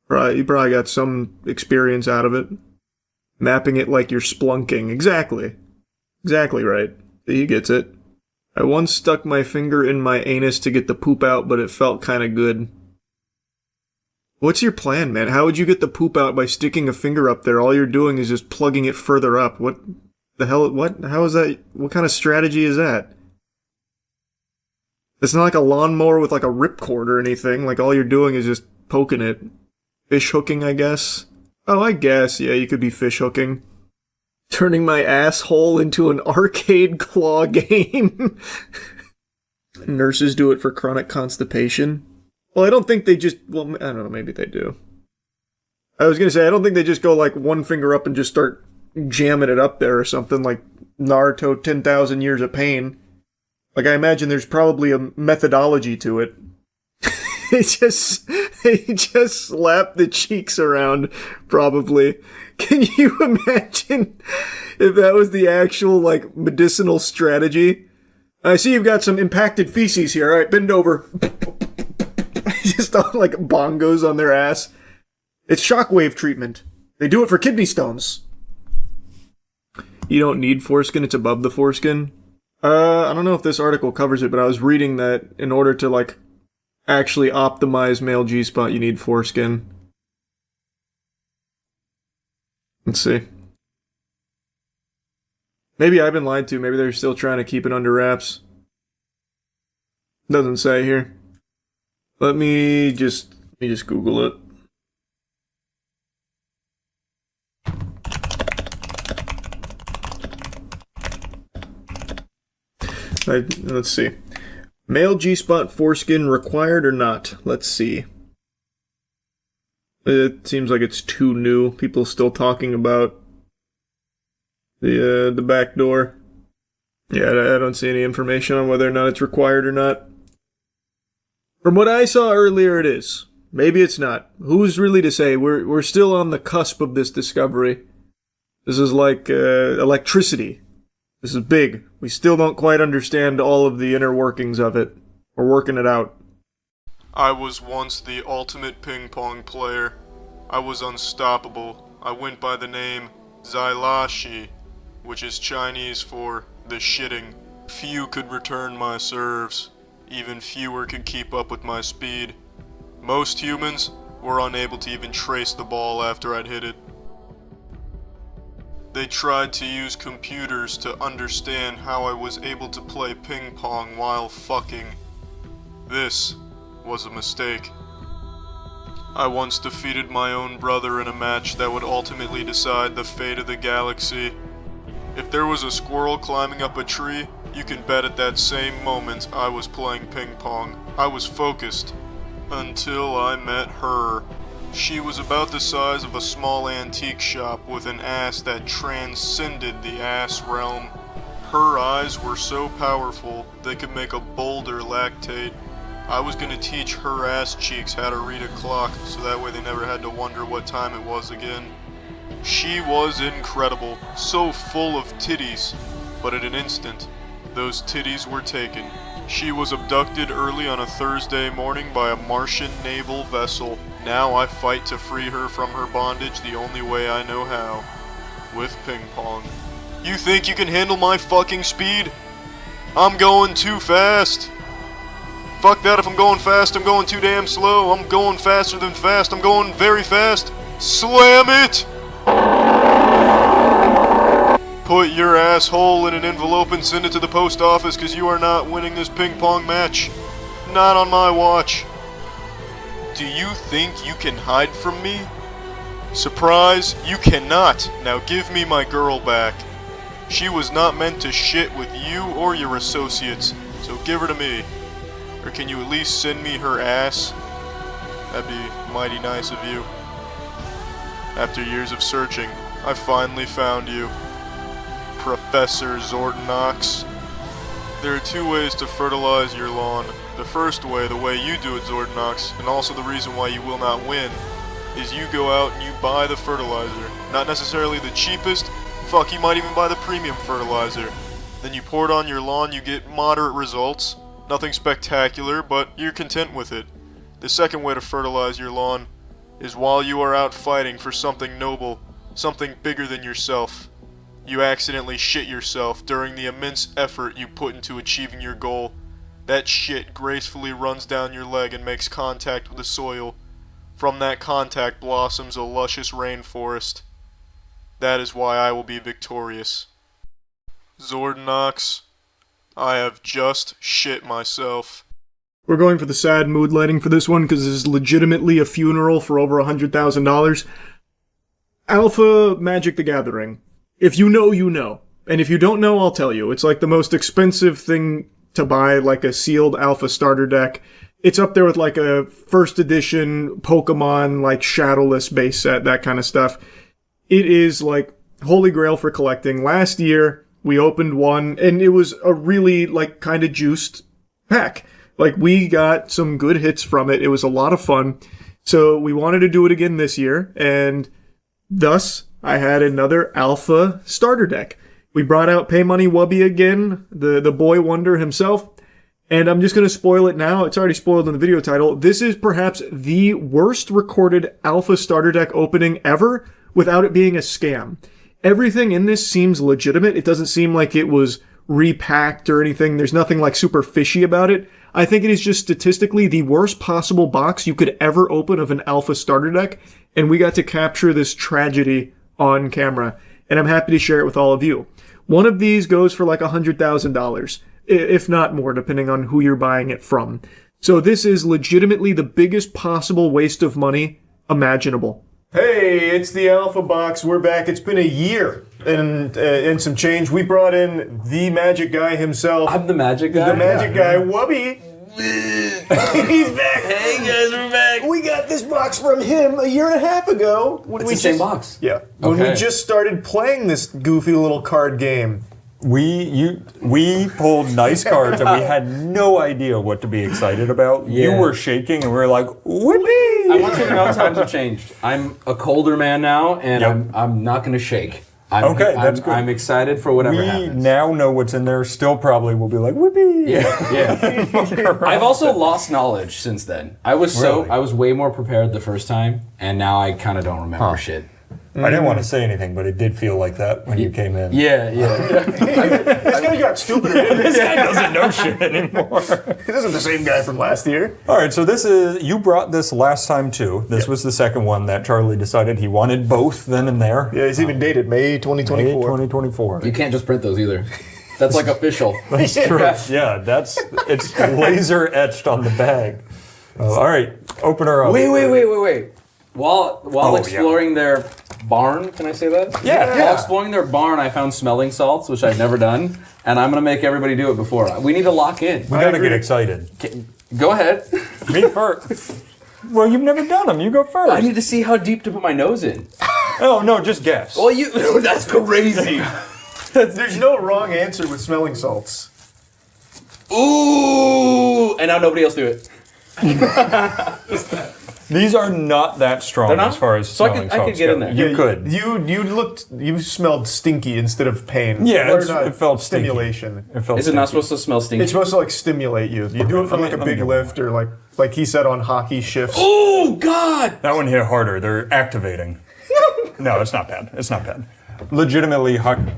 You probably got some experience out of it. Mapping it like you're splunking. Exactly. Exactly right. He gets it. I once stuck my finger in my anus to get the poop out, but it felt kind of good. What's your plan, man? How would you get the poop out by sticking a finger up there? All you're doing is just plugging it further up. What the hell? What? How is that? What kind of strategy is that? It's not like a lawnmower with like a ripcord or anything. Like all you're doing is just poking it. Fish hooking, I guess. Oh, I guess. Yeah, you could be fish hooking. Turning my asshole into an arcade claw game. Nurses do it for chronic constipation. Well, I don't think they just... Well, I don't know, maybe they do. I was gonna say, I don't think they just go like one finger up and just start jamming it up there or something like Naruto 10,000 Years of Pain. Like, I imagine there's probably a methodology to it. They just slap the cheeks around, probably. Can you imagine if that was the actual, like, medicinal strategy? I see you've got some impacted feces here. All right, bend over. Just on, like, bongos on their ass. It's shockwave treatment. They do it for kidney stones. You don't need foreskin, it's above the foreskin. I don't know if this article covers it, but I was reading that in order to, like, actually optimize male G-spot, you need foreskin. Let's see. Maybe I've been lied to. Maybe they're still trying to keep it under wraps. Doesn't say here. Let me just Google it. Let's see. Male G-spot foreskin required or not? Let's see. It seems like it's too new. People still talking about the back door. Yeah, I don't see any information on whether or not it's required or not. From what I saw earlier, it is. Maybe it's not. Who's really to say? We're still on the cusp of this discovery. This is like electricity. This is big. We still don't quite understand all of the inner workings of it. We're working it out. I was once the ultimate ping pong player. I was unstoppable. I went by the name Zailashi, which is Chinese for the shitting. Few could return my serves. Even fewer could keep up with my speed. Most humans were unable to even trace the ball after I'd hit it. They tried to use computers to understand how I was able to play ping pong while fucking. This was a mistake. I once defeated my own brother in a match that would ultimately decide the fate of the galaxy. If there was a squirrel climbing up a tree, you can bet at that same moment I was playing ping pong. I was focused. Until I met her. She was about the size of a small antique shop with an ass that transcended the ass realm. Her eyes were so powerful, they could make a boulder lactate. I was gonna teach her ass cheeks how to read a clock, so that way they never had to wonder what time it was again. She was incredible, so full of titties, but in an instant, those titties were taken. She was abducted early on a Thursday morning by a Martian naval vessel. Now I fight to free her from her bondage the only way I know how. With ping pong. You think you can handle my fucking speed? I'm going too fast. Fuck that, if I'm going fast, I'm going too damn slow. I'm going faster than fast, I'm going very fast. Slam it! Put your asshole in an envelope and send it to the post office, because you are not winning this ping pong match. Not on my watch. Do you think you can hide from me? Surprise, you cannot. Now give me my girl back. She was not meant to shit with you or your associates, so give her to me. Or can you at least send me her ass? That'd be mighty nice of you. After years of searching, I finally found you. Professor Zordonox. There are 2 ways to fertilize your lawn. The first way, the way you do it, Zordonox, and also the reason why you will not win, is you go out and you buy the fertilizer. Not necessarily the cheapest, fuck, you might even buy the premium fertilizer. Then you pour it on your lawn, you get moderate results. Nothing spectacular, but you're content with it. The second way to fertilize your lawn is while you are out fighting for something noble, something bigger than yourself. You accidentally shit yourself during the immense effort you put into achieving your goal. That shit gracefully runs down your leg and makes contact with the soil. From that contact blossoms a luscious rainforest. That is why I will be victorious. Zordonox, I have just shit myself. We're going for the sad mood lighting for this one because this is legitimately a funeral for over $100,000. Alpha Magic the Gathering. If you know, you know. And if you don't know, I'll tell you. It's like the most expensive thing to buy, like a sealed Alpha starter deck. It's up there with like a first edition Pokemon, like Shadowless base set, that kind of stuff. It is like holy grail for collecting. Last year, we opened one, and it was a really like kind of juiced pack. Like, we got some good hits from it. It was a lot of fun. So we wanted to do it again this year, and thus I had another Alpha starter deck. We brought out Pay Money Wubby again, the boy wonder himself, and I'm just going to spoil it now. It's already spoiled in the video title. This is perhaps the worst recorded Alpha starter deck opening ever without it being a scam. Everything in this seems legitimate. It doesn't seem like it was repacked or anything. There's nothing like super fishy about it. I think it is just statistically the worst possible box you could ever open of an Alpha starter deck, and we got to capture this tragedy on camera, and I'm happy to share it with all of you. One of these goes for like $100,000, if not more, depending on who you're buying it from. So this is legitimately the biggest possible waste of money imaginable. Hey, it's the Alpha Box. We're back. It's been a year and some change. We brought in the magic guy himself. I'm the magic guy? The magic guy, Wubby. He's back. Hey guys, we're back. We got this box from him a year and a half ago. It's the same box? Yeah. When we just started playing this goofy little card game. We pulled nice cards and we had no idea what to be excited about. Yeah. You were shaking and we were like, whoopee! I want you to know times have changed. I'm a colder man now, and I'm not going to shake. That's good. I'm excited for whatever happens. We now know what's in there. Still probably will be like, whoopee! Yeah. I've also lost knowledge since then. I was way more prepared the first time, and now I kind of don't remember shit. I didn't want to say anything, but it did feel like that when you came in. Yeah. This guy got stupider. This guy doesn't know shit anymore. This isn't the same guy from last year. All right, so you brought this last time too. This was the second one that Charlie decided he wanted both then and there. Yeah, he's even dated May 2024. May 2024. You can't just print those either. That's like official. That's true. Yeah, it's laser etched on the bag. All right, open her up. Wait. While exploring their barn, can I say that? Yeah. While exploring their barn, I found smelling salts, which I've never done, and I'm going to make everybody do it before. We need to lock in. We got to get excited. Go ahead. Me first. Well, you've never done them. You go first. I need to see how deep to put my nose in. Oh, no, just guess. Well, that's crazy. There's no wrong answer with smelling salts. Ooh! And now nobody else do it. These are not that strong as far as smelling salts. I could get in there. You could. You smelled stinky instead of pain. Yeah, it felt stimulation. Is it not supposed to smell stinky? It's supposed to like stimulate you. You do it for like a big lift or like he said on hockey shifts. Oh God! That one hit harder. They're activating. No, it's not bad. It's not bad. Legitimately hockey.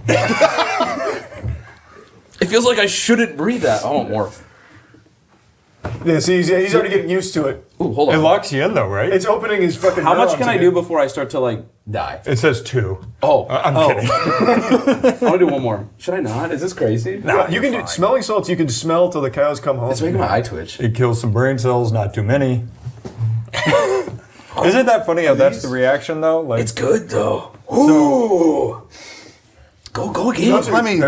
It feels like I shouldn't breathe that. I want more. Yeah, see, he's already getting used to it. Ooh, hold on. It locks you in though, right? It's opening his fucking How much neurons can I again. do before I start to die? It says 2. Oh. I'm kidding. I want to do one more. Should I not? Is this crazy? No, you can do smelling salts. You can smell till the cows come home. It's making my eye twitch. It kills some brain cells, not too many. Isn't that funny how that's the reaction though? Like, it's good though. Ooh. Go again. Let me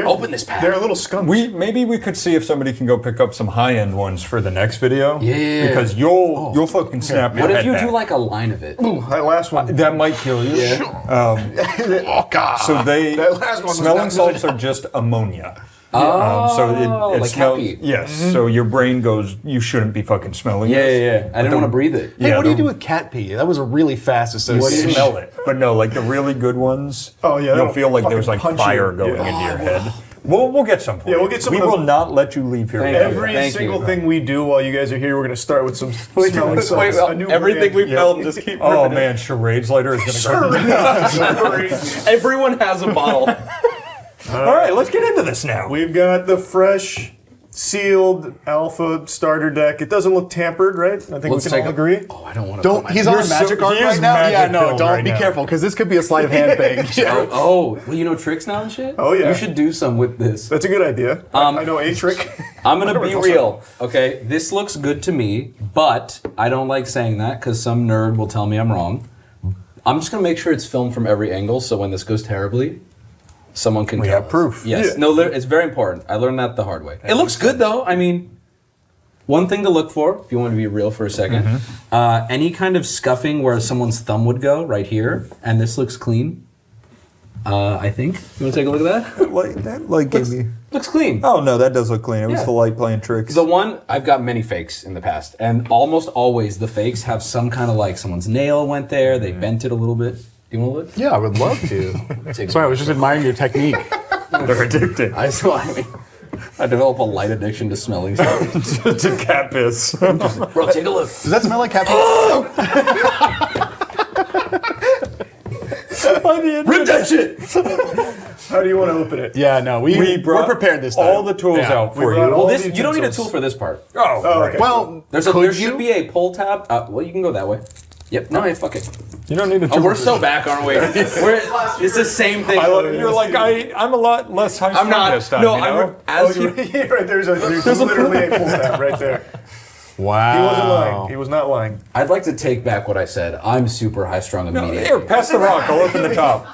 open this pack. They're a little skunky. Maybe we could see if somebody can go pick up some high-end ones for the next video. Yeah. Because you'll fucking snap your What if head you back. do like a line of it? Ooh, that last one. That might kill you. Yeah. Oh God. So that last one was smelling not salts good. are just ammonia. Oh, it like smells. happy. Yes. So your brain goes, you shouldn't be fucking smelling this. I didn't want to breathe it. Hey, what do you do with cat pee? That was a really fast You association. smell it. But no, like the really good ones, Oh, yeah, you'll they'll feel like there's fucking like punch you. fire going Yeah. into your head. We'll get some for you. We'll get some We of will them. not let you leave here. Thank without you. that. Every single thing we do while you guys are here, we're going to start with some smelling salts. A new everything brand. we filmed, just keep. Oh ripping it. man, charades later is going to go. Everyone has a bottle. All right, let's get into this now. We've got the fresh, sealed alpha starter deck. It doesn't look tampered, right? I think Let's we can all take agree. Oh, I don't want to. Don't. He's on a magic card right now. Yeah, no, don't be careful because this could be a sleight of hand thing. Oh, well, you know tricks now and shit? Oh, yeah. You should do some with this. That's a good idea. I know a trick. I'm going to be real, okay? This looks good to me, but I don't like saying that because some nerd will tell me I'm wrong. I'm just going to make sure it's filmed from every angle so when this goes terribly, someone can tell have us. proof. Yes. Yeah. No, it's very important. I learned that the hard way. It looks good, though. I mean, one thing to look for, if you want to be real for a second, any kind of scuffing where someone's thumb would go right here, and this looks clean, I think. You want to take a look at that? Gave me. Looks clean. Oh no, that does look clean. It was Yeah. the light playing tricks. The one, I've got many fakes in the past, and almost always the fakes have some kind of like someone's nail went there, they bent it a little bit. Do you want to look? Yeah, I would love to. Sorry, I was just admiring your technique. They're addicted. I develop a light addiction to smelling stuff. to cat piss. Bro, take a look. Does that smell like cat Rip that shit! How do you want to open it? Yeah, no, we're prepared this time. all the tools out for you. Well, this, you don't need a tool for this part. Oh, okay. Well, there should be a pull tab. Well, you can go that way. Yep. No, fuck it. You don't need a tool. Oh, we're so back, aren't we? It's the same thing. You're like, I'm a lot less high I'm not. this time. No, you know? Right, there's literally a pull tab right there. Wow. He wasn't lying. He was not lying. I'd like to take back what I said. I'm super high strung immediately. Here, pass the rock. I'll open the top.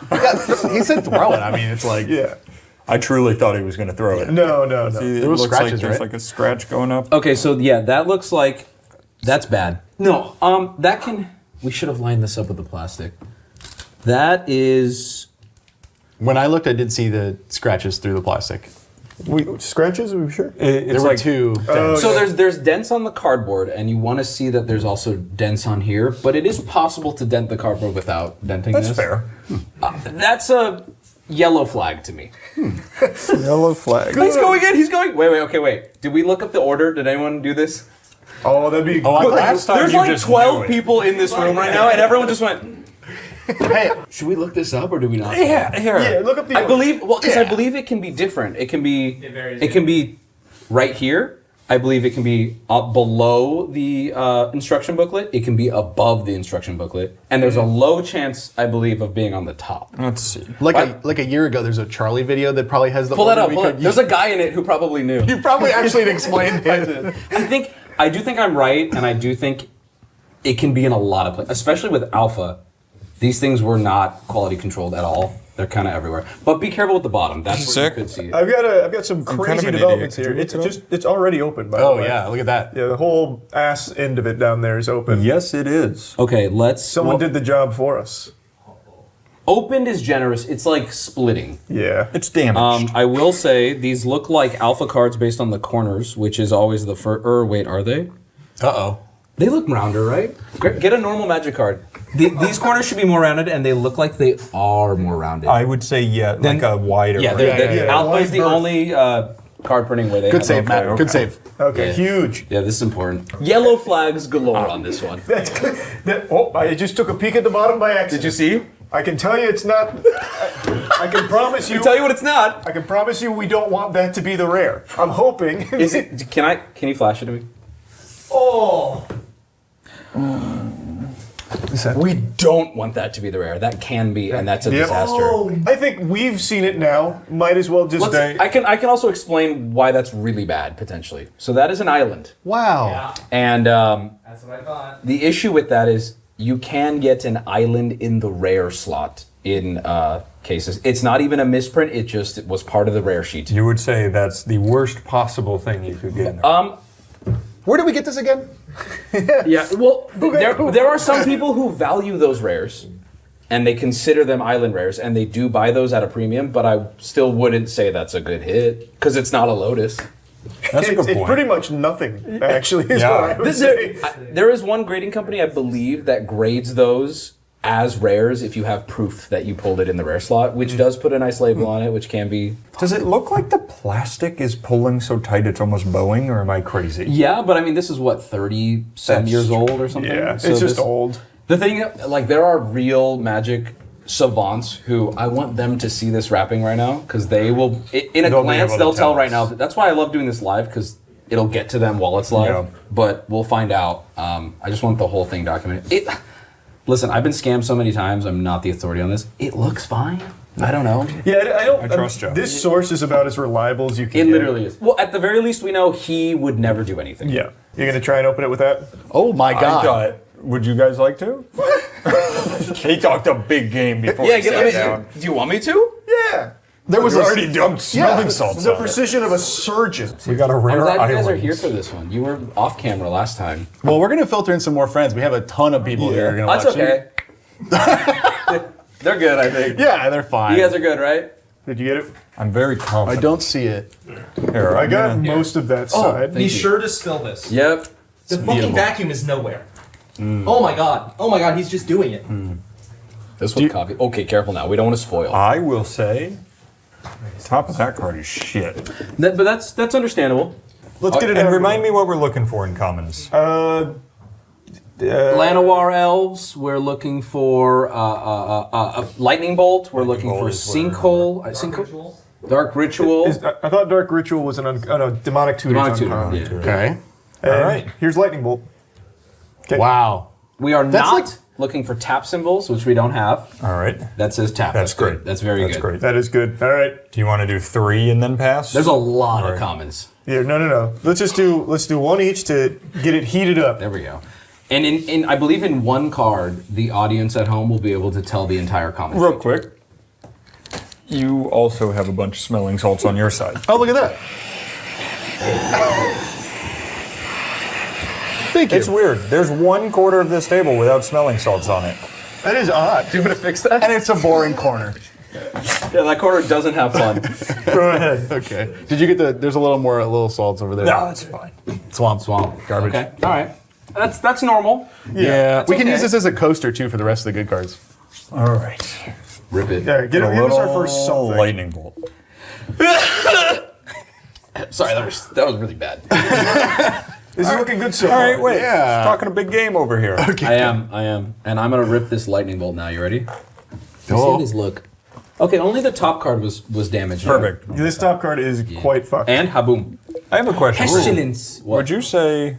He said throw it. I mean, it's like. Yeah. I truly thought he was going to throw it. No. See, There was scratches, like there's right? like a scratch going up. Okay, so yeah, that looks like that's bad. No, that can. We should have lined this up with the plastic. That is. When I looked, I did see the scratches through the plastic. Scratches? Are we sure? There were two. So there's dents on the cardboard, and you want to see that there's also dents on here. But it is possible to dent the cardboard without denting That's this. fair. That's a yellow flag to me. Yellow flag. He's going in. He's going. Wait. Did we look up the order? Did anyone do this? Oh, that'd be. Last time There's you like just 12 knew it. people in this room right now, and everyone just went. Hey, should we look this up or do we not? Yeah, look up the. I believe. Well, because I believe it can be different. It can be. It can be right here. I believe it can be up below the instruction booklet. It can be above the instruction booklet, and there's a low chance, I believe, of being on the top. Let's see. Like a year ago, there's a Charlie video that probably has the. Pull that order up. we could There's a guy in it who probably knew. You probably actually explained it. I do think I'm right, and I do think it can be in a lot of places, especially with alpha. These things were not quality controlled at all. They're kind of everywhere. But be careful with the bottom. That's where you could see it. I've got some crazy kind of an developments idiot. here. It's already open, by the way. Oh yeah, look at that. Yeah, the whole ass end of it down there is open. Yes, it is. Okay, let's. Someone did the job for us. Opened is generous. It's like splitting. Yeah. It's damaged. I will say these look like alpha cards based on the corners, which is always the first. Wait, are they? Uh-oh. They look rounder, right? Get a normal magic card. These corners should be more rounded, and they look like they are more rounded. I would say like a wider. Alpha is the only card printing where they Good have save, Matt. Good save. Okay, Yeah. huge. Yeah, this is important. Yellow flags galore on this one. That's good. I just took a peek at the bottom by accident. Did you see? I can tell you it's not. I can promise you. I can tell you what it's not. I can promise you we don't want that to be the rare. I'm hoping. Is it? Can you flash it to me? Oh. We don't want that to be the rare. That can be, and that's a disaster. I think we've seen it now. Might as well just. I can also explain why that's really bad potentially. So that is an island. Wow. And That's what I thought. The issue with that is you can get an island in the rare slot in cases. It's not even a misprint. It just was part of the rare sheet. You would say that's the worst possible thing you could get. Where do we get this again? Yeah, well, there are some people who value those rares, and they consider them island rares, and they do buy those at a premium, but I still wouldn't say that's a good hit, because it's not a Lotus. That's a good point. It's pretty much nothing, actually, is what I would say. There is one grading company, I believe, that grades those as rares if you have proof that you pulled it in the rare slot, which does put a nice label on it, which can be... Does it look like the plastic is pulling so tight it's almost bowing, or am I crazy? Yeah, but I mean, this is what, 30-some years old or something? Yeah, So it's just old. The thing, like, there are real Magic savants who I want them to see this wrapping right now, because they will, in a glance, they'll tell right now. That's why I love doing this live, because it'll get to them while it's live, but we'll find out. I just want the whole thing documented. Listen, I've been scammed so many times, I'm not the authority on this. It looks fine. I don't know. Yeah, I trust you. This source is about as reliable as you can It get. literally is. Well, at the very least, we know he would never do anything. Yeah. You're going to try and open it with that? Oh my god. Would you guys like to? He talked a big game before he sat down. Do you want me to? Yeah. There was already dumped smelling salts The on it. precision of a surgeon. We got a I'm rare glad you guys are island. here for this one. You were off camera last time. Well, we're going to filter in some more friends. We have a ton of people here who are going to That's watch okay. They're good, I think. Yeah, they're fine. You guys are good, right? Did you get it? I'm very I confident. don't see it. Here, I got most of that side. Be sure to spill this. Yep. The fucking vacuum is nowhere. Oh my god. Oh my god, he's just doing it. This one copy. Okay, careful now. We don't want to spoil. I will say, top of that card is shit. But that's understandable. Let's get it And out. remind me what we're looking for in commons. Llanowar Elves, we're looking for Lightning Bolt, we're looking for Sinkhole. Sinkhole? Dark Ritual. I thought Dark Ritual was Demonic Tutor. Demonic Tutor, yeah. Okay. And All right. Here's Lightning Bolt. Wow. We are That's not looking for tap symbols, which we don't have. All right. That says tap. That's great. Good. That's very That's good. great. That is good. All right. Do you want to do 3 and then pass? There's a lot of commons. Yeah, no. Let's do one each to get it heated up. There we go. And in I believe in one card, the audience at home will be able to tell the entire common. Real quick. You also have a bunch of smelling salts on your side. Oh, look at that. Thank you. It's weird. There's 1/4 of this table without smelling salts on it. That is odd. Do you want to fix that? And it's a boring corner. Yeah, that corner doesn't have fun. Go ahead. Okay. Did you get there's a little salts over there. No, that's fine. Swamp. Garbage. Okay. All right. That's normal. Yeah. We can okay. use this as a coaster too for the rest of the good cards. All right. Rip it. Yeah, give us our first something. Lightning bolt. Sorry, that was really bad. This is looking good so All far. right, wait. Yeah. Talking a big game over here. Okay. I am. And I'm going to rip this lightning bolt now. You ready? See Oh. how these look. Okay, only the top card was damaged. Perfect. This top card is quite fucked. And haboom. I have a question. Pestilence. What? Would you say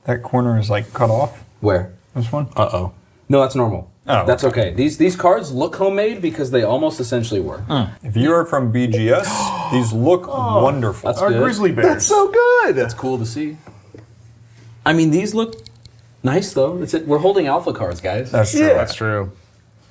that corner is like cut off? Where? This one? Uh-oh. No, that's normal. Oh. That's okay. These cards look homemade because they almost essentially were. If you are from BGS, these look wonderful. That's Our good. grizzly bears. That's so good. That's cool to see. I mean, these look nice though. We're holding alpha cards, guys. That's true. Yeah. That's true.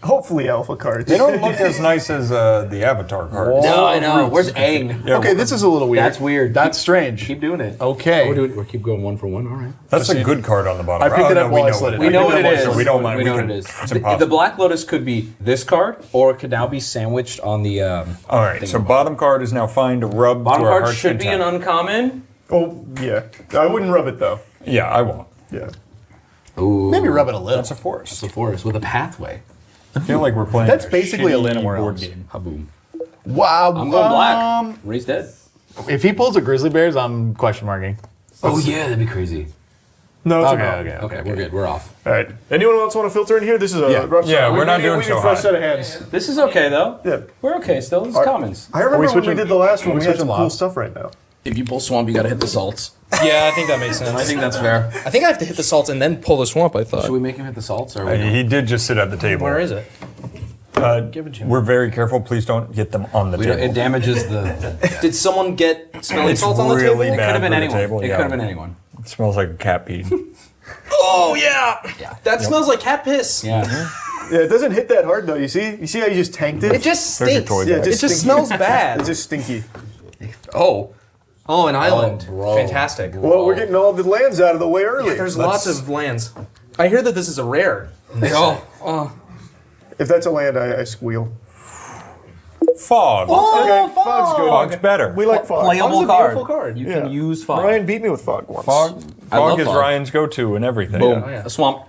Hopefully alpha cards. They don't look as nice as the Avatar cards. No, I know. Where's Aang? Yeah, Okay, this is a little weird. That's weird. That's strange. Keep doing it. Okay. We'll keep going 1 for 1. All right. That's a good card on the bottom. I picked it up no, while we I know slid it. We know what it is. So we don't mind. We know can- what it is. It's The impossible. Black Lotus could be this card, or it could now be sandwiched on the. All right, so bottom card is now fine to rub Bottom to our card heart's should be an content. uncommon. Oh, yeah. I wouldn't rub it, though. Yeah, I won't. Yeah. Ooh, Maybe rub it a little. That's a forest. it's a forest with a pathway. I feel like we're playing. That's basically a shitty Llanowar board Elves. game. Haboom. Wow. I'm going black. Ray's dead. If he pulls a grizzly bears, I'm question marking. Oh yeah, that'd be crazy. No, it's Okay, not. okay. We're good. We're off. All right. Anyone else want to filter in here? This is a Yeah. rough Yeah, start. we're not We doing need so a fresh hot. set of hands. This is okay though. Yeah. We're okay still. It's All right. commons. I remember when we switching- did the last one, are we we had some switching cool lots? stuff right now. If you pull swamp, you gotta hit the salts. Yeah, I think that makes sense. I think that's fair. I think I have to hit the salts and then pull the swamp, I thought. Should we make him hit the salts or? He did just sit at the table. Where is it? Give it to him. We're very careful. Please don't get them on the We don't, table. it damages the. Did someone get smelling It's salts on the really table? bad It could have been for the anyone. table, It yeah. could have been anyone. It smells like a cat peed. Oh yeah. That smells like cat piss. Yeah. Yeah, it doesn't hit that hard though. You see how you just tanked it? It just stinks. Yeah, It just smells bad. It's just stinky. Oh, an island. bro. Fantastic. Well, we're getting all the lands out of the way early. Yeah, there's lots of lands. I hear that this is a rare. If that's a land, I squeal. Fog. Okay, fog's good. Fog's better. We like fog. Playable Fog's a card. beautiful card. You can use fog. Ryan beat me with fog once. Fog love is fog. Ryan's go-to and everything. Boom. yeah. A swamp.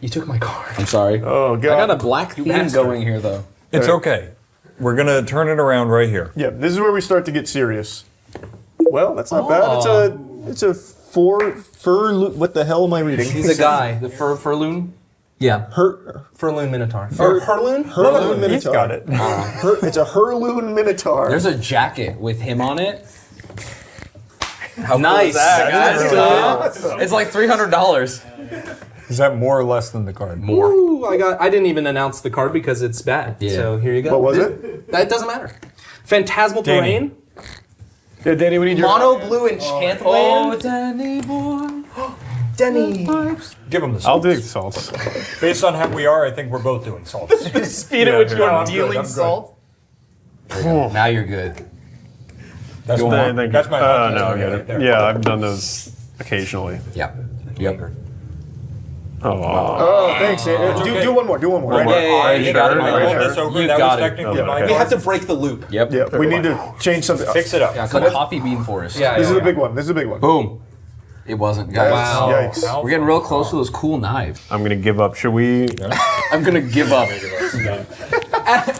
You took my card. I'm sorry. Oh god. I got a black theme going here though. It's okay. We're gonna turn it around right here. Yeah, this is where we start to get serious. Well, that's not bad. It's a fur. What the hell am I reading? He's a guy. The furloon. Yeah. Furloon Minotaur. Herloon? Herloon Minotaur. He's got it. It's a Herloon Minotaur. There's a jacket with him on it. How Nice. cool is that, guys? That's good. It's like $300. Is that more or less than the card? More. Ooh, I didn't even announce the card because it's bad. Yeah. So here you go. What was it? That doesn't matter. Phantasmal Danny. Terrain. Yeah, Danny, we need your Mono blue enchant land. Danny boy. Denny. Give him the salts. I'll dig salts. Based on how we are, I think we're both doing salts. Speed at which you're dealing salt. Now you're good. That's Go my, on. that's my hot no, test right there. yeah, I've done those occasionally. Yep. Yep. Oh, thanks. Do one more. Do one more. One more. Yeah, You got it. I rolled this over. You That got was it. technically Okay. my We have card. to break the loop. Yep. Yeah, we need to change something. Fix it up. Yeah, it's a coffee bean forest. Yeah, This is a big one. This is a big one. Boom. It wasn't, guys. Wow. Yikes. We're getting real close to those cool knives. I'm gonna give up. Should we? I'm gonna give up.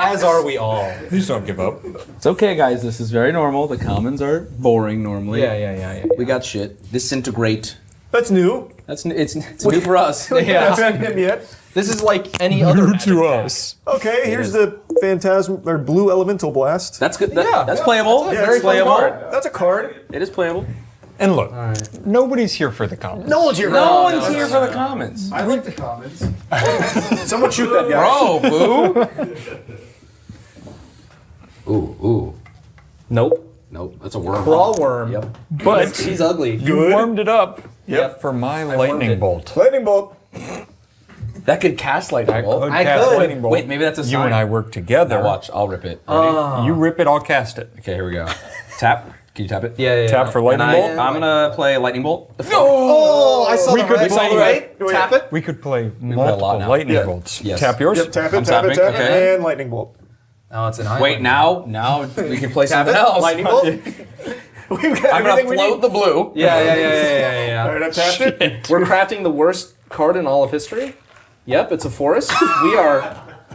As are we all. Please don't give up. It's okay, guys. This is very normal. The commons are boring normally. Yeah. We got shit. Disintegrate. That's new. It's new for us. Yeah. Haven't hit me yet. This is like any other New magic to deck. us. Okay, here's the phantasm or blue elemental blast. That's good. Yeah. That's playable. Yeah, That's very playable. playable. That's a card. It is playable. And look, nobody's here for the comments. No one's here. No one's here for the comments. I like the comments. Someone shoot that guy. Bro, boo. Ooh. Nope. That's a worm. Crawl worm. Yep. But He's ugly. you warmed it up Yep. for my warmed lightning it. bolt. Lightning bolt. That could cast lightning bolt. could I cast could. lightning bolt. Wait, maybe that's a sign. You and I work together. Now watch. I'll rip it. Ready? You rip it, I'll cast it. Okay, here we go. Tap. Can you tap it? Yeah. Tap for lightning bolt. I'm gonna play lightning bolt. Oh, I saw We the could right. play Saw the right. Tap it. We could play play a lot multiple now. lightning Yeah. bolts. Yes. Tap yours. Yep, tap it, I'm tap it, tapping, tap okay. it, and lightning bolt. Oh, it's an island. Wait, now we can play Tap something it. else. Lightning bolt. We've got I'm gonna everything we float need. the blue. Yeah. All right, I've tapped it. We're crafting the worst card in all of history. Yep, it's a forest. We are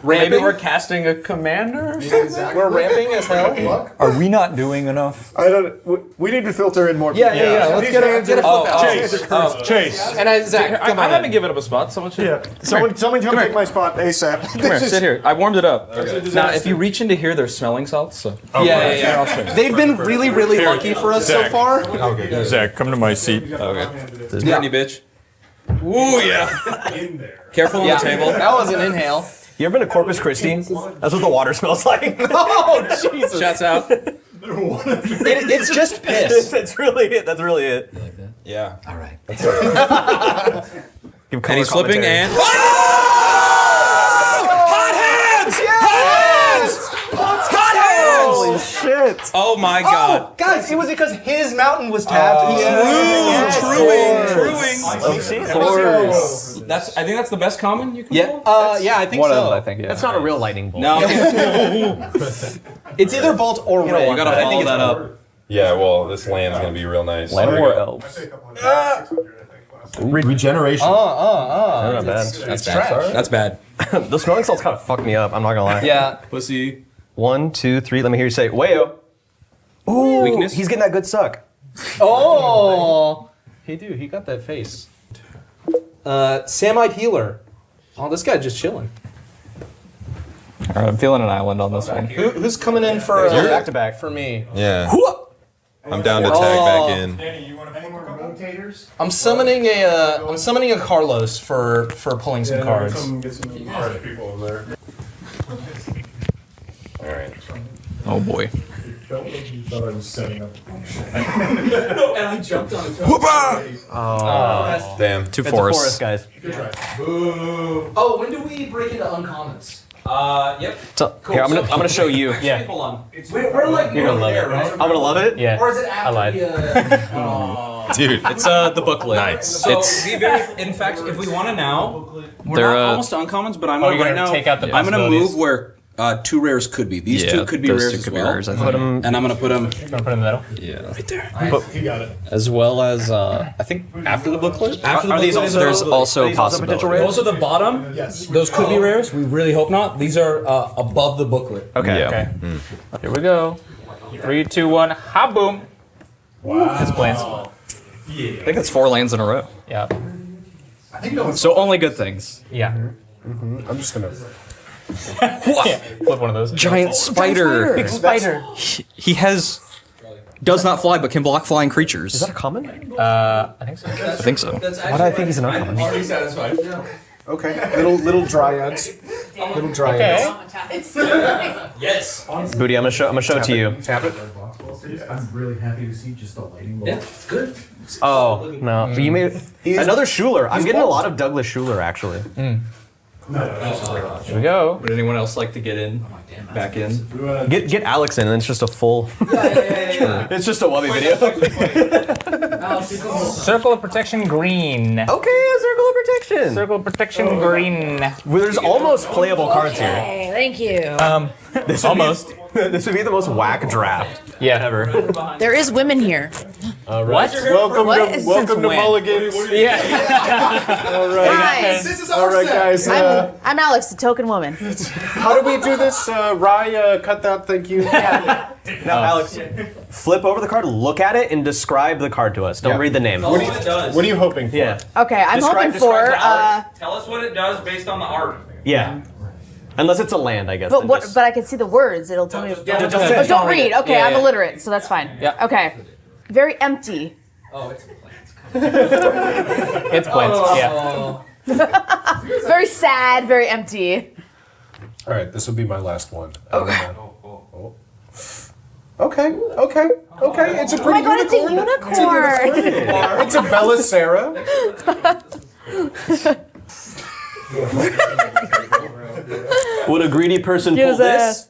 ramping. Maybe we're casting a commander. Or something? We're ramping as hell. Are we not doing enough? I don't. We need to filter in more. Yeah. Let's get a flip out. Chase. And Zach, come on. I haven't given up a spot. Someone should. Yeah. Someone come take my spot ASAP. Come here, sit here. I warmed it up. Now, if you reach into here, there's smelling salts. So. Yeah. They've been really lucky for us so Zach. far. Okay. Zach, come to my seat. Okay. Brittany, bitch. Ooh, yeah. Careful on the table. That was an inhale. You ever been to Corpus Christi? That's what the water smells like. Oh, Jesus. Shouts out. It's just piss. That's really it. That's really it. You like that? Yeah. All right. Give And he's flipping commentary. and. Hot hands! Hot hands! Holy shit! Oh my God. Guys, it was because his mountain was tapped. Truing. Of course. I think that's the best common you can Yeah, pull? yeah, I think One so. of them, I think. Yeah. That's not a real lightning bolt. No. It's either bolt or red. You gotta follow that up. Yeah, well, this land's gonna be real nice. Land more elves. Regeneration. Not bad. That's bad. That's bad. The smelling salts kind of fucked me up. I'm not gonna lie. Yeah. Pussy. 1, 2, 3. Let me hear you say, "Wayo." Ooh, Weakness? He's getting that good suck. Oh. Hey, dude, he got that face. Samite Healer. Oh, this guy just chilling. All right, I'm feeling an island on this one. Who's coming in for You're back to back for me? Yeah. I'm down to tag back in. I'm summoning a Carlos for pulling some cards. All right. Oh boy. felt like you thought I was setting up. No, and I jumped on it. Oh, damn. Two forest guys. Good try. Boo. Oh, when do we break into uncommons? Yep. So, here, I'm gonna show you. Yeah. Hold on. We're like You're gonna love there, it. right? I'm gonna love it. Yeah. Or is it after I lied. Dude, it's the booklet. Nice. So, in fact, if we want to now, we're They're, not almost uncommons, but I'm oh, gonna you're right gonna now. take out the I'm gonna possibilities? move where 2 rares could be. These 2 could be those rares 2 as could be well. rares, I think. And I'm gonna put them. Put them in the middle. Yeah. Right there. You got it. As well as I think after the booklet. After the are these booklet, also, there's also potential rares. Those are the bottom. Yes. Those could be rares. We really hope not. These are above the booklet. Okay. Yeah. Okay. Here we go. 3, 2, 1. Ha boom. Wow. His plans. Yeah. I think that's 4 lands in a row. Yeah. I think that was So only good things. Yeah. I'm just gonna. Flip one of those. Giant spider. Big spider. He does not fly, but can block flying creatures. Is that a common? I think so. I think so. Why do I think he's an uncommon? I'm already satisfied. Okay. Little dryads. Little dryads. Yes. Booty, I'm gonna show it to you. Tap it. I'm really happy to see just the lightning bolt. Yeah, it's good. Oh no! But you made another Schuler. I'm getting a lot of Douglas Schuler actually. Here we go. Would anyone else like to get in? Back in? Get Alex in, and it's just a full. It's just a Wubby video. Circle of Protection green. Okay, a Circle of Protection. Circle of Protection green. Well, there's almost playable cards here. Hey, thank you. This would be the most whack draft. Yeah, ever. There is women here. What? Welcome to Mulligan's. Yeah. All right. Guys. This is all right, guys. I'm Alex, the token woman. How do we do this? Rye, cut that. Thank you. Now, Alex, flip over the card, look at it, and describe the card to us. Don't read the name. What are you hoping for? Yeah. Okay, I'm hoping for. Tell us what it does based on the art. Yeah. Unless it's a land, I guess. But then what? just- But I can see the words. It'll tell me. just- Don't read. Okay, Yeah, I'm yeah. illiterate, so that's fine. Yeah. Okay. Very empty. Oh, it's It's plants. Yeah. Very sad. Very empty. All right, this will be my last one. Okay. Okay. It's a Oh my pretty god, it's a unicorn. unicorn. It's a Bella Sarah. Would a greedy person pull this?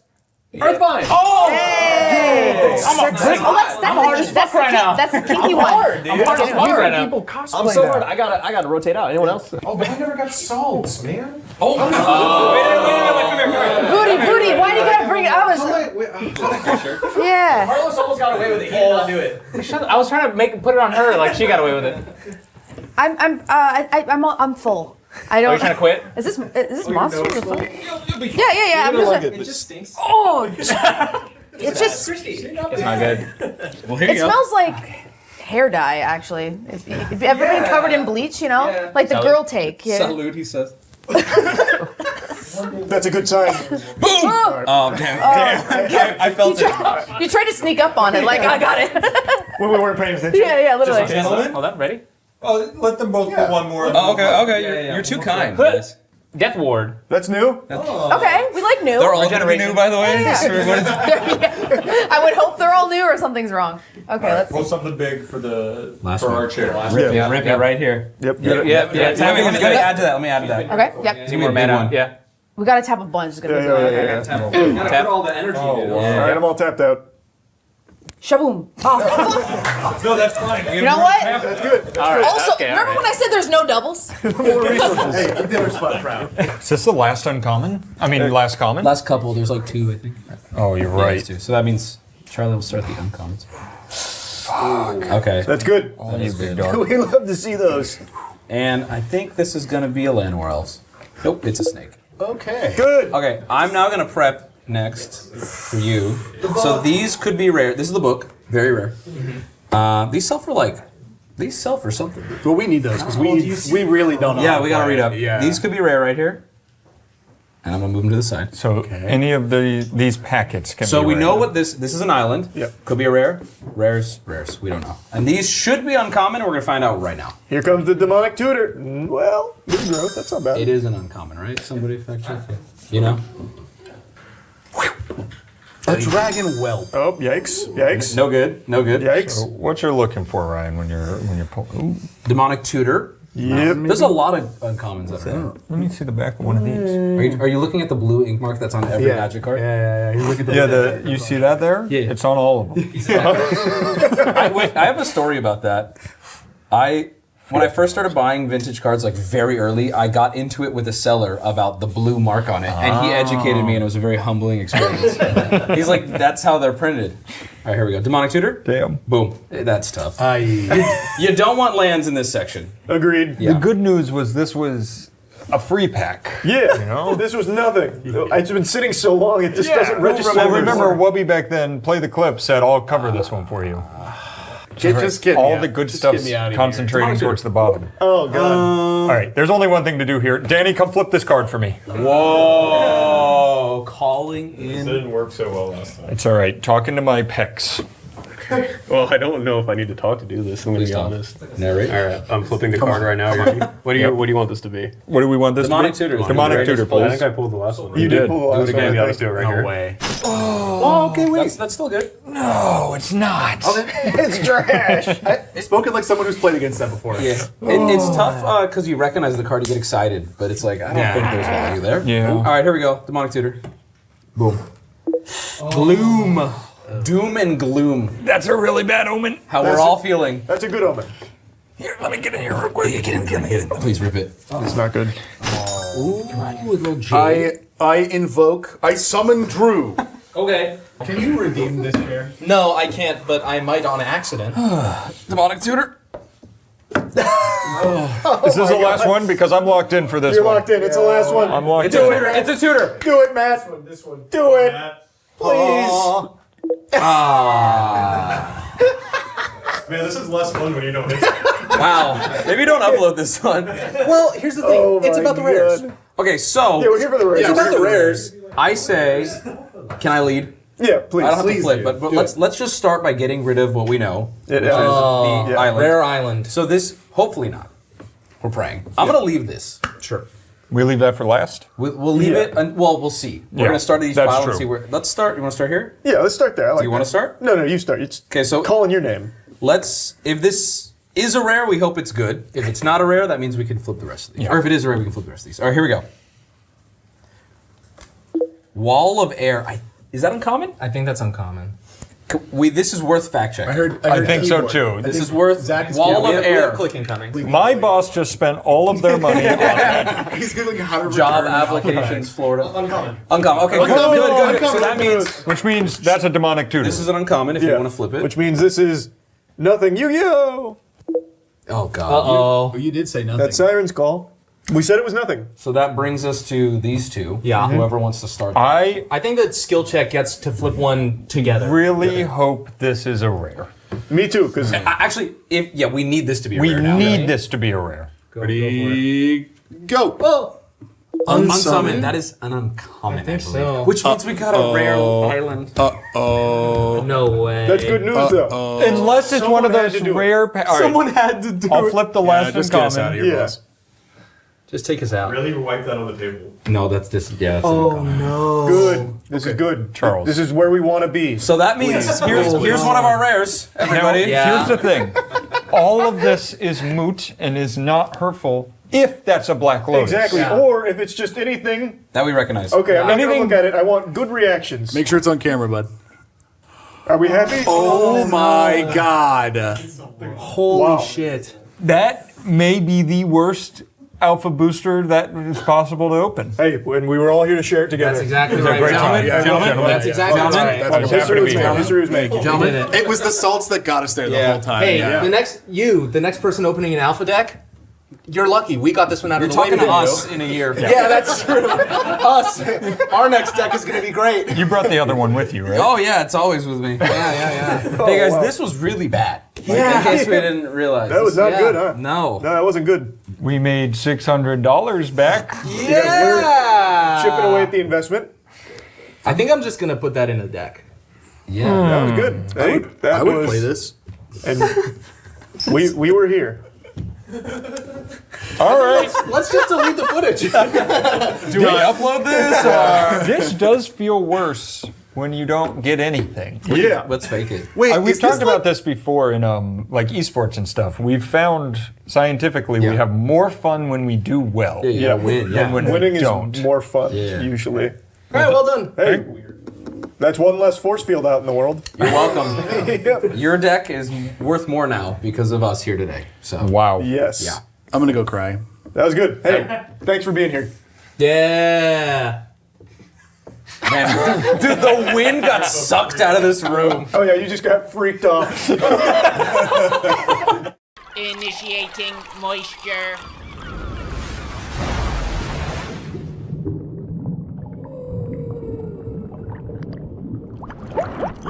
Earthbind. Oh! Hey! I'm a prick. I'm hard as fuck right now. That's the kinky one. I'm hard as fuck right now. People cosplay I'm so that. hard. I gotta rotate out. Anyone else? Oh, but I never got salts, man. Oh, wait, come here. Booty, why do you gotta bring it up? Yeah. Carlos almost got away with it. He did not do it. I was trying to put it on her like she got away with it. I'm full. I don't. Are you trying to quit? Is this monster? Yeah. I'm like just. it. It just stinks. Oh. It's just. It's not good. Well, here It smells like hair dye, actually. If you've ever been covered in bleach, you know, Yeah. like the girl take. Yeah. Salute, he says. That's a good sign. Boom! Oh damn! I felt it. You tried to sneak up on it, like I got it. When we weren't paying attention. Yeah, literally. Hold on, ready? Oh, let them both put one more. Oh, okay. You're too kind, guys. Death Ward. That's new. Okay, we like new. They're all gonna be new, by the way. Yeah. I would hope they're all new or something's wrong. Okay, let's see. Pull something big for the Last for one. our chair. Rip it right here. Yep. Yeah. Let me add to that. Let me add to that. Okay, yep. See more mana. Yeah. We gotta tap a bunch. It's gonna be Yeah. You gotta put all the energy into it. All right, I'm all tapped out. Shaboom. Oh. No, that's fine. You know what? That's good. All right. Also, okay, remember when I said there's no doubles? More resources. Hey, the dinner spot proud. Is this the last uncommon? I mean, last common? Last couple, there's like 2, I think. Oh, you're Yeah, right. there's 2. So that means Charlie will start the uncommons. Okay. That's good. You big dog. We love to see those. And I think this is gonna be a Llanowar Elves. Nope, it's a snake. Okay. Good. Okay, I'm now gonna prep next for you. So these could be rare. This is the book, very rare. These sell for something. Well, we need those because we really don't know. Yeah, how to we gotta play read up. it. Yeah. These could be rare right here. And I'm gonna move them to the side. So any of these packets can So be we rare. know what this is an island. Yep. Could be a rare. Rares. We don't know. And these should be uncommon, and we're gonna find out right now. Here comes the demonic tutor. Well, good growth. That's not bad. It is an uncommon, right? Somebody fact check it. You know? A dragon whelp. Oh, yikes! Yikes! No good. No good. Yikes! So what you're looking for, Ryan, when you're pulling? Demonic tutor. Yep. There's a lot of uncommons up there. Let me see the back of one of these. Are you looking at the blue ink mark that's on every magic card? Yeah. You look at the You see that there? Yeah. It's on all of them. I have a story about that. When I first started buying vintage cards, like very early, I got into it with a seller about the blue mark on it, and he educated me, and it was a very humbling experience. He's like, "That's how they're printed." All right, here we go. Demonic tutor. Damn. Boom. That's tough. You don't want lands in this section. Agreed. The good news was this was a free pack. Yeah. You know? This was nothing. It's been sitting so long, it just doesn't register. Well, remember, Wubby back then, Play the Clip, said, I'll cover this one for you. Just get all the good stuff's concentrating towards the bottom. Oh, God. All right, there's only one thing to do here. Danny, come flip this card for me. Whoa. Calling in. This didn't work so well last time. It's all right. Talking to my pecs. Well, I don't know if I need to talk to do this. I'm going to be honest. Narrate. All right, I'm flipping the card right now. What do you want this to be? What do we want this Demonic to be? tutor. Demonic tutor, please. I think I pulled the last one. You did pull the last one. Do it again. Yeah, let's do it right here. No way. Oh, okay, wait. That's still good. No, it's not. It's trash. Spoken like someone who's played against that before. Yeah. It's tough because you recognize the card, you get excited, but it's like, I don't think there's value there. Yeah. All right, here we go. Demonic tutor. Boom. Gloom. Doom and gloom. That's a really bad omen. How we're all feeling. That's a good omen. Here, let me get in here real quick. Get in. Please rip it. It's not good. Ooh, little J. I summon Drew. Okay. Can you redeem this chair? No, I can't, but I might on accident. Demonic tutor. Is this the last one? Because I'm locked in for this You're one. locked in. It's the last one. I'm locked It's in. a tutor. It's a tutor. Do it, Matt. This one. Do it. Please. Man, this is less fun when you don't hit it. Wow. Maybe don't upload this one. Well, here's the thing. Oh It's my about the rares. God. Okay, so Yeah, we're here for the rares. It's about the rares. I say, can I lead? Yeah, please. I don't have to Please flip, do. but Do let's just start by getting rid of what we know, which is the Yeah. island. Rare island. So this, hopefully not. We're praying. I'm gonna leave this. Sure. We leave that for last? We'll leave it. Well, we'll see. We're gonna start these that's files and true. see where. Let's start. You want to start here? Yeah, let's start there. I like Do you want to that. start? No, you start. It's Okay, so calling your name. let's. If this is a rare, we hope it's good. If it's not a rare, that means we can flip the rest of these. Or if it is a rare, we can flip the rest of these. All right, here we go. Wall of Air. Is that uncommon? I think that's uncommon. This is worth fact checking. I heard I think so keyboard. too. This is worth Zach is Wall keyboard. of We have Air. clicking coming. My boss just spent all of their money on that. He's googling how to Job return applications, Florida. Uncommon. Uncommon. Okay, good. So that means Which means that's a demonic tutor. this is an uncommon if you Yeah. want to flip it. Which means this is nothing. Yu-Gi-Oh! Oh, God. Uh-oh. You did say nothing. That's Siren's call. We said it was nothing. So that brings us to these two. Yeah. Whoever wants to start. I think that skill check gets to flip one together. really hope this is a rare. Me too, because Actually, we need this to be a We rare now. need this to be a rare. Ready, go. Oh. Unsummoned. That is an uncommon, I think believe. so. Which means we got a rare island. No way. that's good news, though. Unless it's one of Someone had those to do it. rare. All right, Someone had to do I'll it. flip the last just get us out of uncommon. here, Yeah. boss. Just take us out. Really wipe that on the table. No, that's this. Yeah. That's Oh no. Good. This is good. Charles. This is where we want to be. So that means here's one of our rares, Now, everybody. here's the thing. All of this is moot and is not hurtful if that's a Black Lotus. Exactly. Yeah. Or if it's just anything. That we recognize. Okay, I'm not going to Anything- look at it. I want good reactions. Make sure it's on camera, bud. Are we happy? Oh my God. Holy Wow. shit. That may be the worst alpha booster that is possible to open. Hey, when we were all here to share it together. That's exactly It's a right. great Gentlemen, time. Yeah, Gentlemen. That's exactly right. That's what's History happened was to me. made. History was made. Gentlemen. It was the salts that got us there the whole time. Hey, yeah. the next person opening an alpha deck, you're lucky. We got this one out You're of the way. talking to video. us in a year. Yeah, that's true. Us. Our next deck is going to be great. You brought the other one with you, right? Oh yeah, it's always with me. Yeah. Hey guys, this was really bad. Like, in case we didn't realize. That was not Yeah. good, huh? No. No, that wasn't good. We made $600 back. Yeah. Chipping away at the investment. I think I'm just going to put that in a deck. Yeah. That was good. Hey, that I would was, play this. And we were here. All right. Let's just delete the footage. Do we upload this? Or? This does feel worse when you don't get anything. Let's fake it. Wait, we've talked about this before in like esports and stuff. We've found scientifically we have more fun when we do well. Win. Than when Winning we don't. is more fun usually. All right, well done. Hey, that's one less force field out in the world. You're welcome. Your deck is worth more now because of us here today. So wow. Yes. Yeah. I'm gonna go cry. That was good. Hey, thanks for being here. Yeah. Man, dude, the wind got sucked out of this room. Oh yeah, you just got freaked off. Initiating moisture.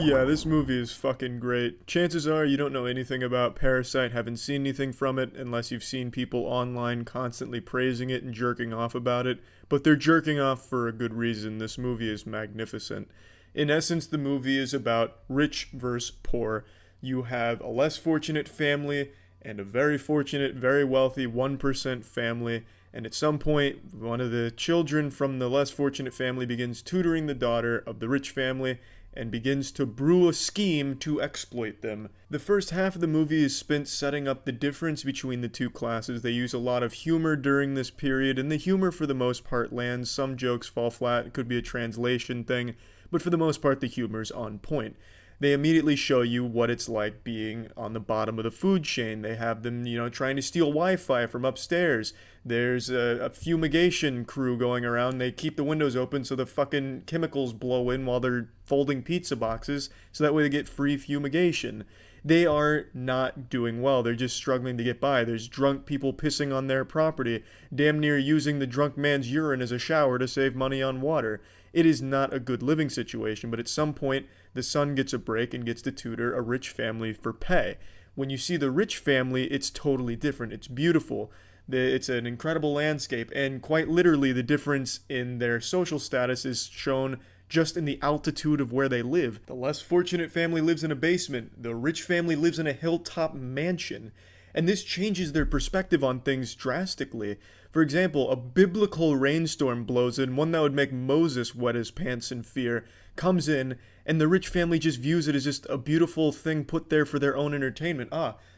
Yeah, this movie is fucking great. Chances are you don't know anything about Parasite, haven't seen anything from it, unless you've seen people online constantly praising it and jerking off about it. But they're jerking off for a good reason. This movie is magnificent. In essence, the movie is about rich versus poor. You have a less fortunate family and a very fortunate, very wealthy 1% family. And at some point, one of the children from the less fortunate family begins tutoring the daughter of the rich family and begins to brew a scheme to exploit them. The first half of the movie is spent setting up the difference between the two classes. They use a lot of humor during this period, and the humor for the most part lands. Some jokes fall flat, it could be a translation thing, but for the most part the humor's on point. They immediately show you what it's like being on the bottom of the food chain. They have them, trying to steal Wi-Fi from upstairs. There's a fumigation crew going around. They keep the windows open so the fucking chemicals blow in while they're folding pizza boxes, so that way they get free fumigation. They are not doing well. They're just struggling to get by. There's drunk people pissing on their property, damn near using the drunk man's urine as a shower to save money on water. It is not a good living situation, but at some point, the son gets a break and gets to tutor a rich family for pay. When you see the rich family, it's totally different. It's beautiful. It's an incredible landscape, and quite literally the difference in their social status is shown just in the altitude of where they live. The less fortunate family lives in a basement. The rich family lives in a hilltop mansion. And this changes their perspective on things drastically. For example, a biblical rainstorm blows in, one that would make Moses wet his pants in fear, comes in, and the rich family just views it as just a beautiful thing put there for their own entertainment.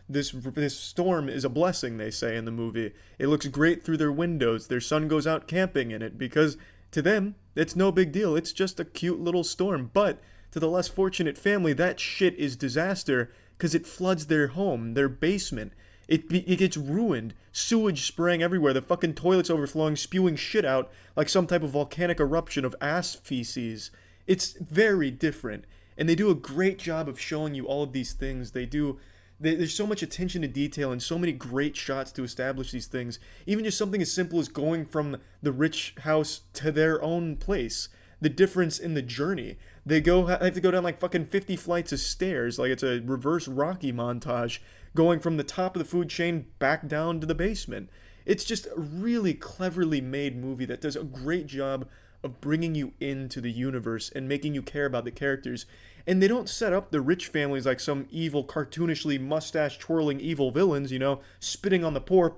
This storm is a blessing, they say in the movie. It looks great through their windows. Their son goes out camping in it because to them, it's no big deal. It's just a cute little storm. But to the less fortunate family, that shit is disaster because it floods their home, their basement. It gets ruined. Sewage spraying everywhere. The fucking toilets overflowing, spewing shit out like some type of volcanic eruption of ass feces. It's very different. And they do a great job of showing you all of these things. There's so much attention to detail and so many great shots to establish these things. Even just something as simple as going from the rich house to their own place. The difference in the journey. They have to go down like fucking 50 flights of stairs, like it's a reverse Rocky montage, going from the top of the food chain back down to the basement. It's just a really cleverly made movie that does a great job of bringing you into the universe and making you care about the characters. And they don't set up the rich families like some evil, cartoonishly mustache-twirling evil villains, spitting on the poor.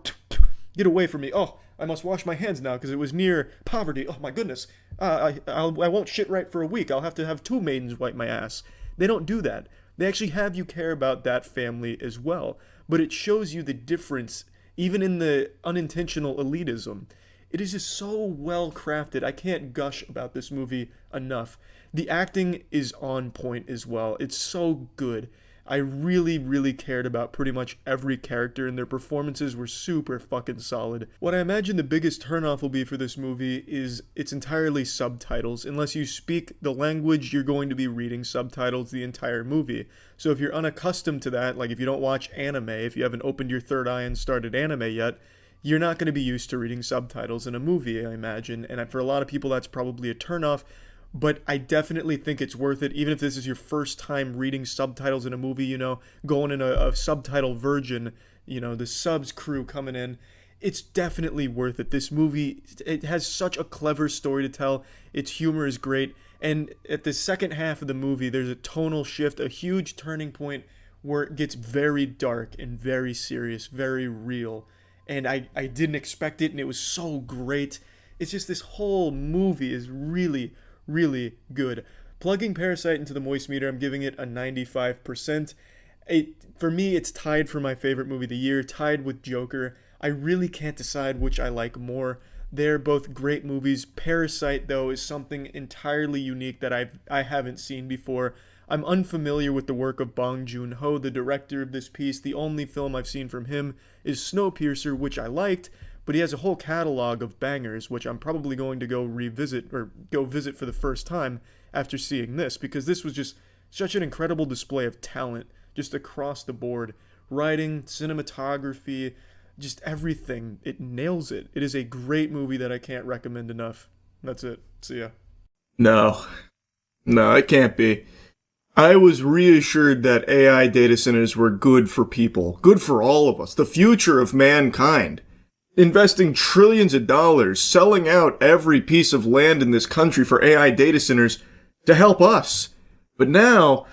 Get away from me. Oh, I must wash my hands now because it was near poverty. Oh my goodness. I won't shit right for a week. I'll have to have 2 maidens wipe my ass. They don't do that. They actually have you care about that family as well. But it shows you the difference, even in the unintentional elitism. It is just so well crafted. I can't gush about this movie enough. The acting is on point as well. It's so good. I really, really cared about pretty much every character, and their performances were super fucking solid. What I imagine the biggest turnoff will be for this movie is it's entirely subtitles. Unless you speak the language, you're going to be reading subtitles the entire movie. So if you're unaccustomed to that, like if you don't watch anime, if you haven't opened your third eye and started anime yet, you're not going to be used to reading subtitles in a movie, I imagine. And for a lot of people, that's probably a turnoff. But I definitely think it's worth it, even if this is your first time reading subtitles in a movie, going in a subtitle virgin, the subs crew coming in. It's definitely worth it. This movie, it has such a clever story to tell. Its humor is great. And at the second half of the movie, there's a tonal shift, a huge turning point where it gets very dark and very serious, very real. And I didn't expect it, and it was so great. It's just this whole movie is really, really good. Plugging Parasite into the moist meter, I'm giving it a 95%. For me, it's tied for my favorite movie of the year, tied with Joker. I really can't decide which I like more. They're both great movies. Parasite, though, is something entirely unique that I haven't seen before. I'm unfamiliar with the work of Bong Joon-ho, the director of this piece. The only film I've seen from him is Snowpiercer, which I liked, but he has a whole catalog of bangers, which I'm probably going to go visit for the first time after seeing this, because this was just such an incredible display of talent, just across the board. Writing, cinematography, just everything. It nails it. It is a great movie that I can't recommend enough. That's it. See ya. No, it can't be. I was reassured that AI data centers were good for people, good for all of us, the future of mankind. Investing trillions of dollars, selling out every piece of land in this country for AI data centers to help us. But now,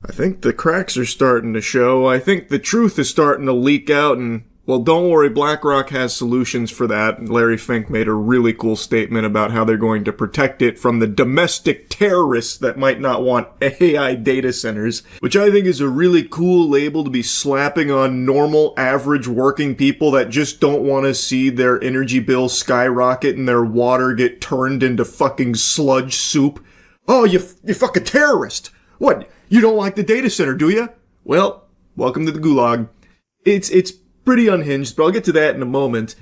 I think the cracks are starting to show. I think the truth is starting to leak out, and well, don't worry, BlackRock has solutions for that. Larry Fink made a really cool statement about how they're going to protect it from the domestic terrorists that might not want AI data centers, which I think is a really cool label to be slapping on normal, average working people that just don't want to see their energy bill skyrocket and their water get turned into fucking sludge soup. Oh, you fucking terrorist! What, you don't like the data center, do you? Well, welcome to the gulag. It's pretty unhinged, but I'll get to that in a moment.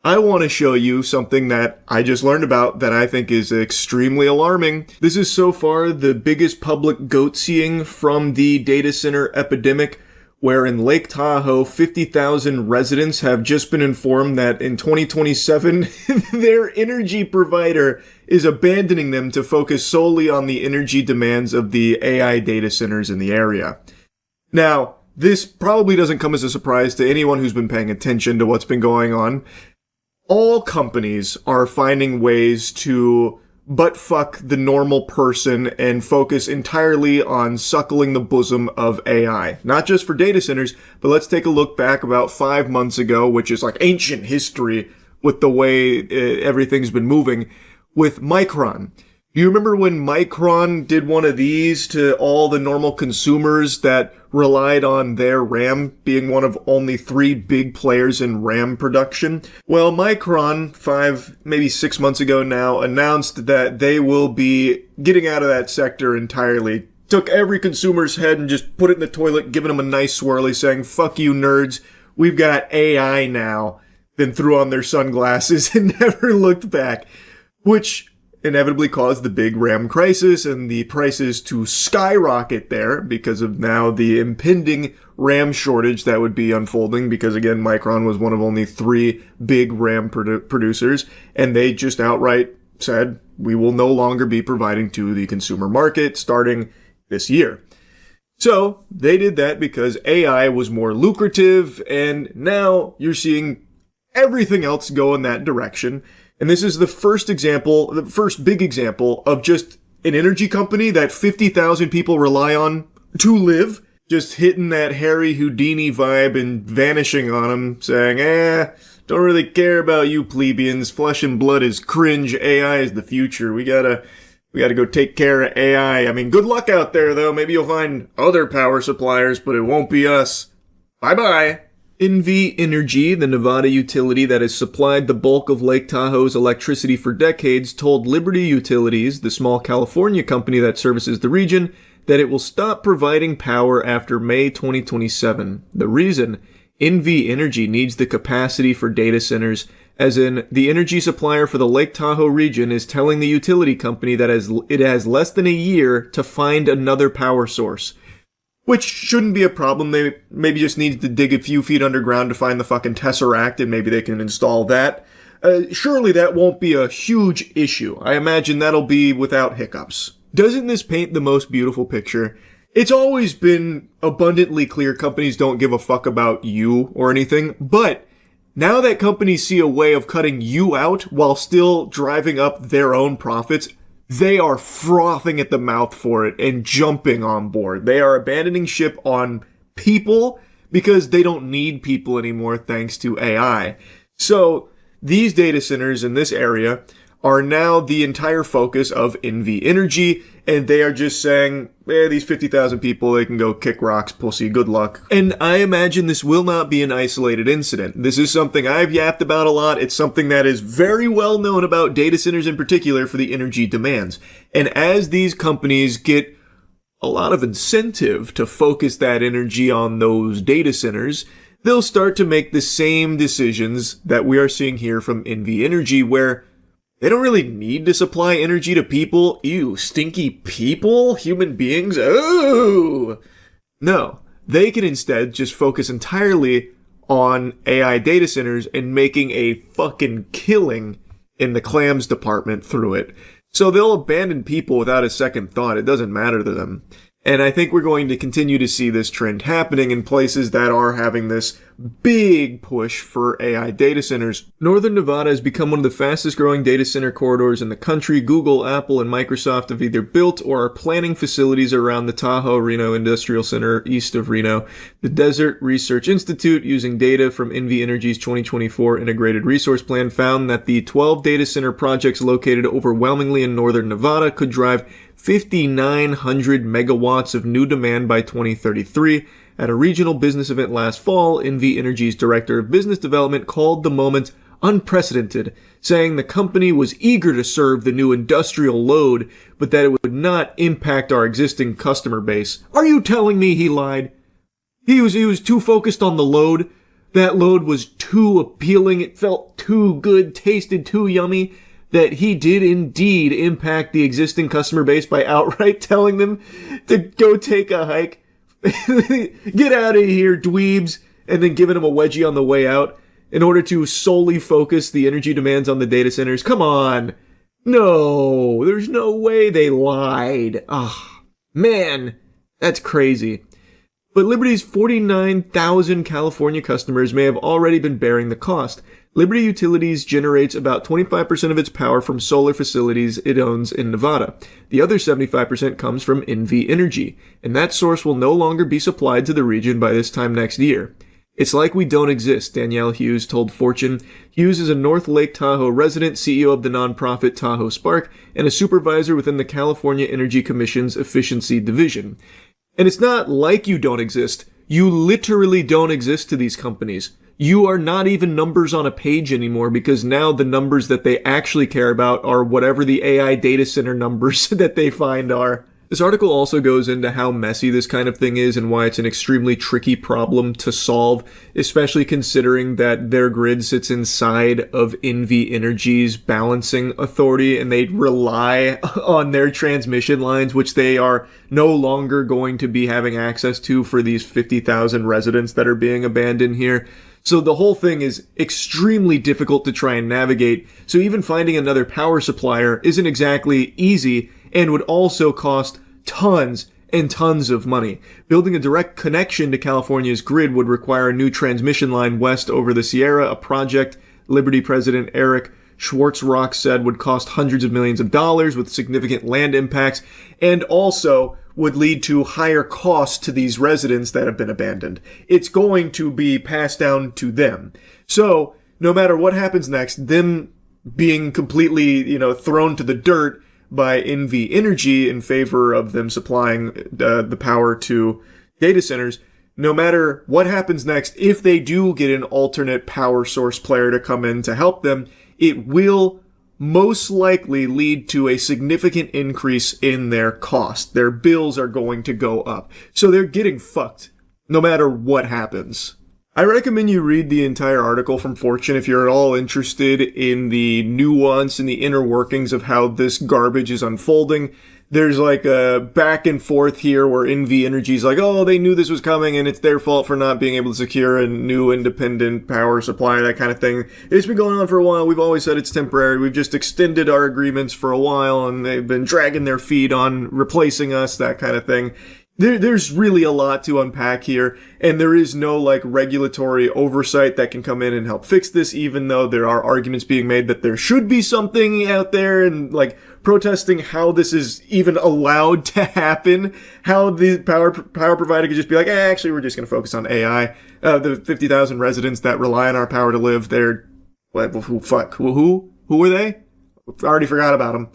I want to show you something that I just learned about that I think is extremely alarming. This is so far the biggest public goat-seeing from the data center epidemic, where in Lake Tahoe, 50,000 residents have just been informed that in 2027, their energy provider is abandoning them to focus solely on the energy demands of the AI data centers in the area. Now, this probably doesn't come as a surprise to anyone who's been paying attention to what's been going on. All companies are finding ways to butt-fuck the normal person and focus entirely on suckling the bosom of AI. Not just for data centers, but let's take a look back about 5 months ago, which is like ancient history with the way everything's been moving, with Micron. You remember when Micron did one of these to all the normal consumers that relied on their RAM being one of only 3 big players in RAM production? Well, Micron, 5, maybe 6 months ago now, announced that they will be getting out of that sector entirely. Took every consumer's head and just put it in the toilet, giving them a nice swirly, saying, fuck you nerds, we've got AI now. Then threw on their sunglasses and never looked back. Which inevitably caused the big RAM crisis and the prices to skyrocket there because of now the impending RAM shortage that would be unfolding, because again, Micron was one of only 3 big RAM producers, and they just outright said, we will no longer be providing to the consumer market starting this year. So they did that because AI was more lucrative, and now you're seeing everything else go in that direction. And this is the first big example of just an energy company that 50,000 people rely on to live, just hitting that Harry Houdini vibe and vanishing on them, saying, don't really care about you plebeians, flesh and blood is cringe, AI is the future, we gotta go take care of AI. I mean, good luck out there though, maybe you'll find other power suppliers, but it won't be us. Bye-bye. NV Energy, the Nevada utility that has supplied the bulk of Lake Tahoe's electricity for decades, told Liberty Utilities, the small California company that services the region, that it will stop providing power after May 2027. The reason? NV Energy needs the capacity for data centers, as in, the energy supplier for the Lake Tahoe region is telling the utility company that it has less than a year to find another power source. Which shouldn't be a problem. They maybe just need to dig a few feet underground to find the fucking Tesseract, and maybe they can install that. Surely that won't be a huge issue. I imagine that'll be without hiccups. Doesn't this paint the most beautiful picture? It's always been abundantly clear companies don't give a fuck about you or anything, but now that companies see a way of cutting you out while still driving up their own profits, they are frothing at the mouth for it and jumping on board. They are abandoning ship on people because they don't need people anymore thanks to AI. So these data centers in this area are now the entire focus of NV Energy, and they are just saying, these 50,000 people, they can go kick rocks, pussy, good luck. And I imagine this will not be an isolated incident. This is something I've yapped about a lot. It's something that is very well known about data centers in particular for the energy demands. And as these companies get a lot of incentive to focus that energy on those data centers, they'll start to make the same decisions that we are seeing here from NV Energy, where they don't really need to supply energy to people. Ew, stinky people? Human beings? Oh! No. They can instead just focus entirely on AI data centers and making a fucking killing in the clams department through it. So they'll abandon people without a second thought. It doesn't matter to them. And I think we're going to continue to see this trend happening in places that are having this big push for AI data centers. Northern Nevada has become one of the fastest growing data center corridors in the country. Google, Apple, and Microsoft have either built or are planning facilities around the Tahoe Reno Industrial Center east of Reno. The Desert Research Institute, using data from NV Energy's 2024 Integrated Resource Plan, found that the 12 data center projects located overwhelmingly in northern Nevada could drive 5,900 megawatts of new demand by 2033. At a regional business event last fall, NV Energy's director of business development called the moment unprecedented, saying the company was eager to serve the new industrial load, but that it would not impact our existing customer base. Are you telling me he lied? He was too focused on the load. That load was too appealing. It felt too good, tasted too yummy, that he did indeed impact the existing customer base by outright telling them to go take a hike. Get out of here, dweebs, and then giving them a wedgie on the way out in order to solely focus the energy demands on the data centers. Come on. No, there's no way they lied. Ah, man, that's crazy. But Liberty's 49,000 California customers may have already been bearing the cost. Liberty Utilities generates about 25% of its power from solar facilities it owns in Nevada. The other 75% comes from NV Energy, and that source will no longer be supplied to the region by this time next year. It's like we don't exist, Danielle Hughes told Fortune. Hughes is a North Lake Tahoe resident, CEO of the nonprofit Tahoe Spark, and a supervisor within the California Energy Commission's Efficiency Division. And it's not like you don't exist. You literally don't exist to these companies. You are not even numbers on a page anymore, because now the numbers that they actually care about are whatever the AI data center numbers that they find are. This article also goes into how messy this kind of thing is and why it's an extremely tricky problem to solve, especially considering that their grid sits inside of NV Energy's balancing authority and they rely on their transmission lines, which they are no longer going to be having access to for these 50,000 residents that are being abandoned here. So the whole thing is extremely difficult to try and navigate, so even finding another power supplier isn't exactly easy and would also cost tons and tons of money. Building a direct connection to California's grid would require a new transmission line west over the Sierra, a project Liberty President Eric Schwartzrock said would cost hundreds of millions of dollars with significant land impacts, and also would lead to higher costs to these residents that have been abandoned. It's going to be passed down to them. So, no matter what happens next, them being completely, thrown to the dirt by NV Energy in favor of them supplying the power to data centers, no matter what happens next, if they do get an alternate power source player to come in to help them, it will most likely lead to a significant increase in their cost. Their bills are going to go up. So they're getting fucked no matter what happens. I recommend you read the entire article from Fortune if you're at all interested in the nuance and the inner workings of how this garbage is unfolding. There's like a back and forth here where NV Energy's like, oh, they knew this was coming and it's their fault for not being able to secure a new independent power supply, that kind of thing. It's been going on for a while. We've always said it's temporary. We've just extended our agreements for a while and they've been dragging their feet on replacing us, that kind of thing. There's really a lot to unpack here, and there is no regulatory oversight that can come in and help fix this, even though there are arguments being made that there should be something out there and protesting how this is even allowed to happen, how the power provider could just be like, actually, we're just going to focus on AI. The 50,000 residents that rely on our power to live, they're, who are they? I already forgot about them.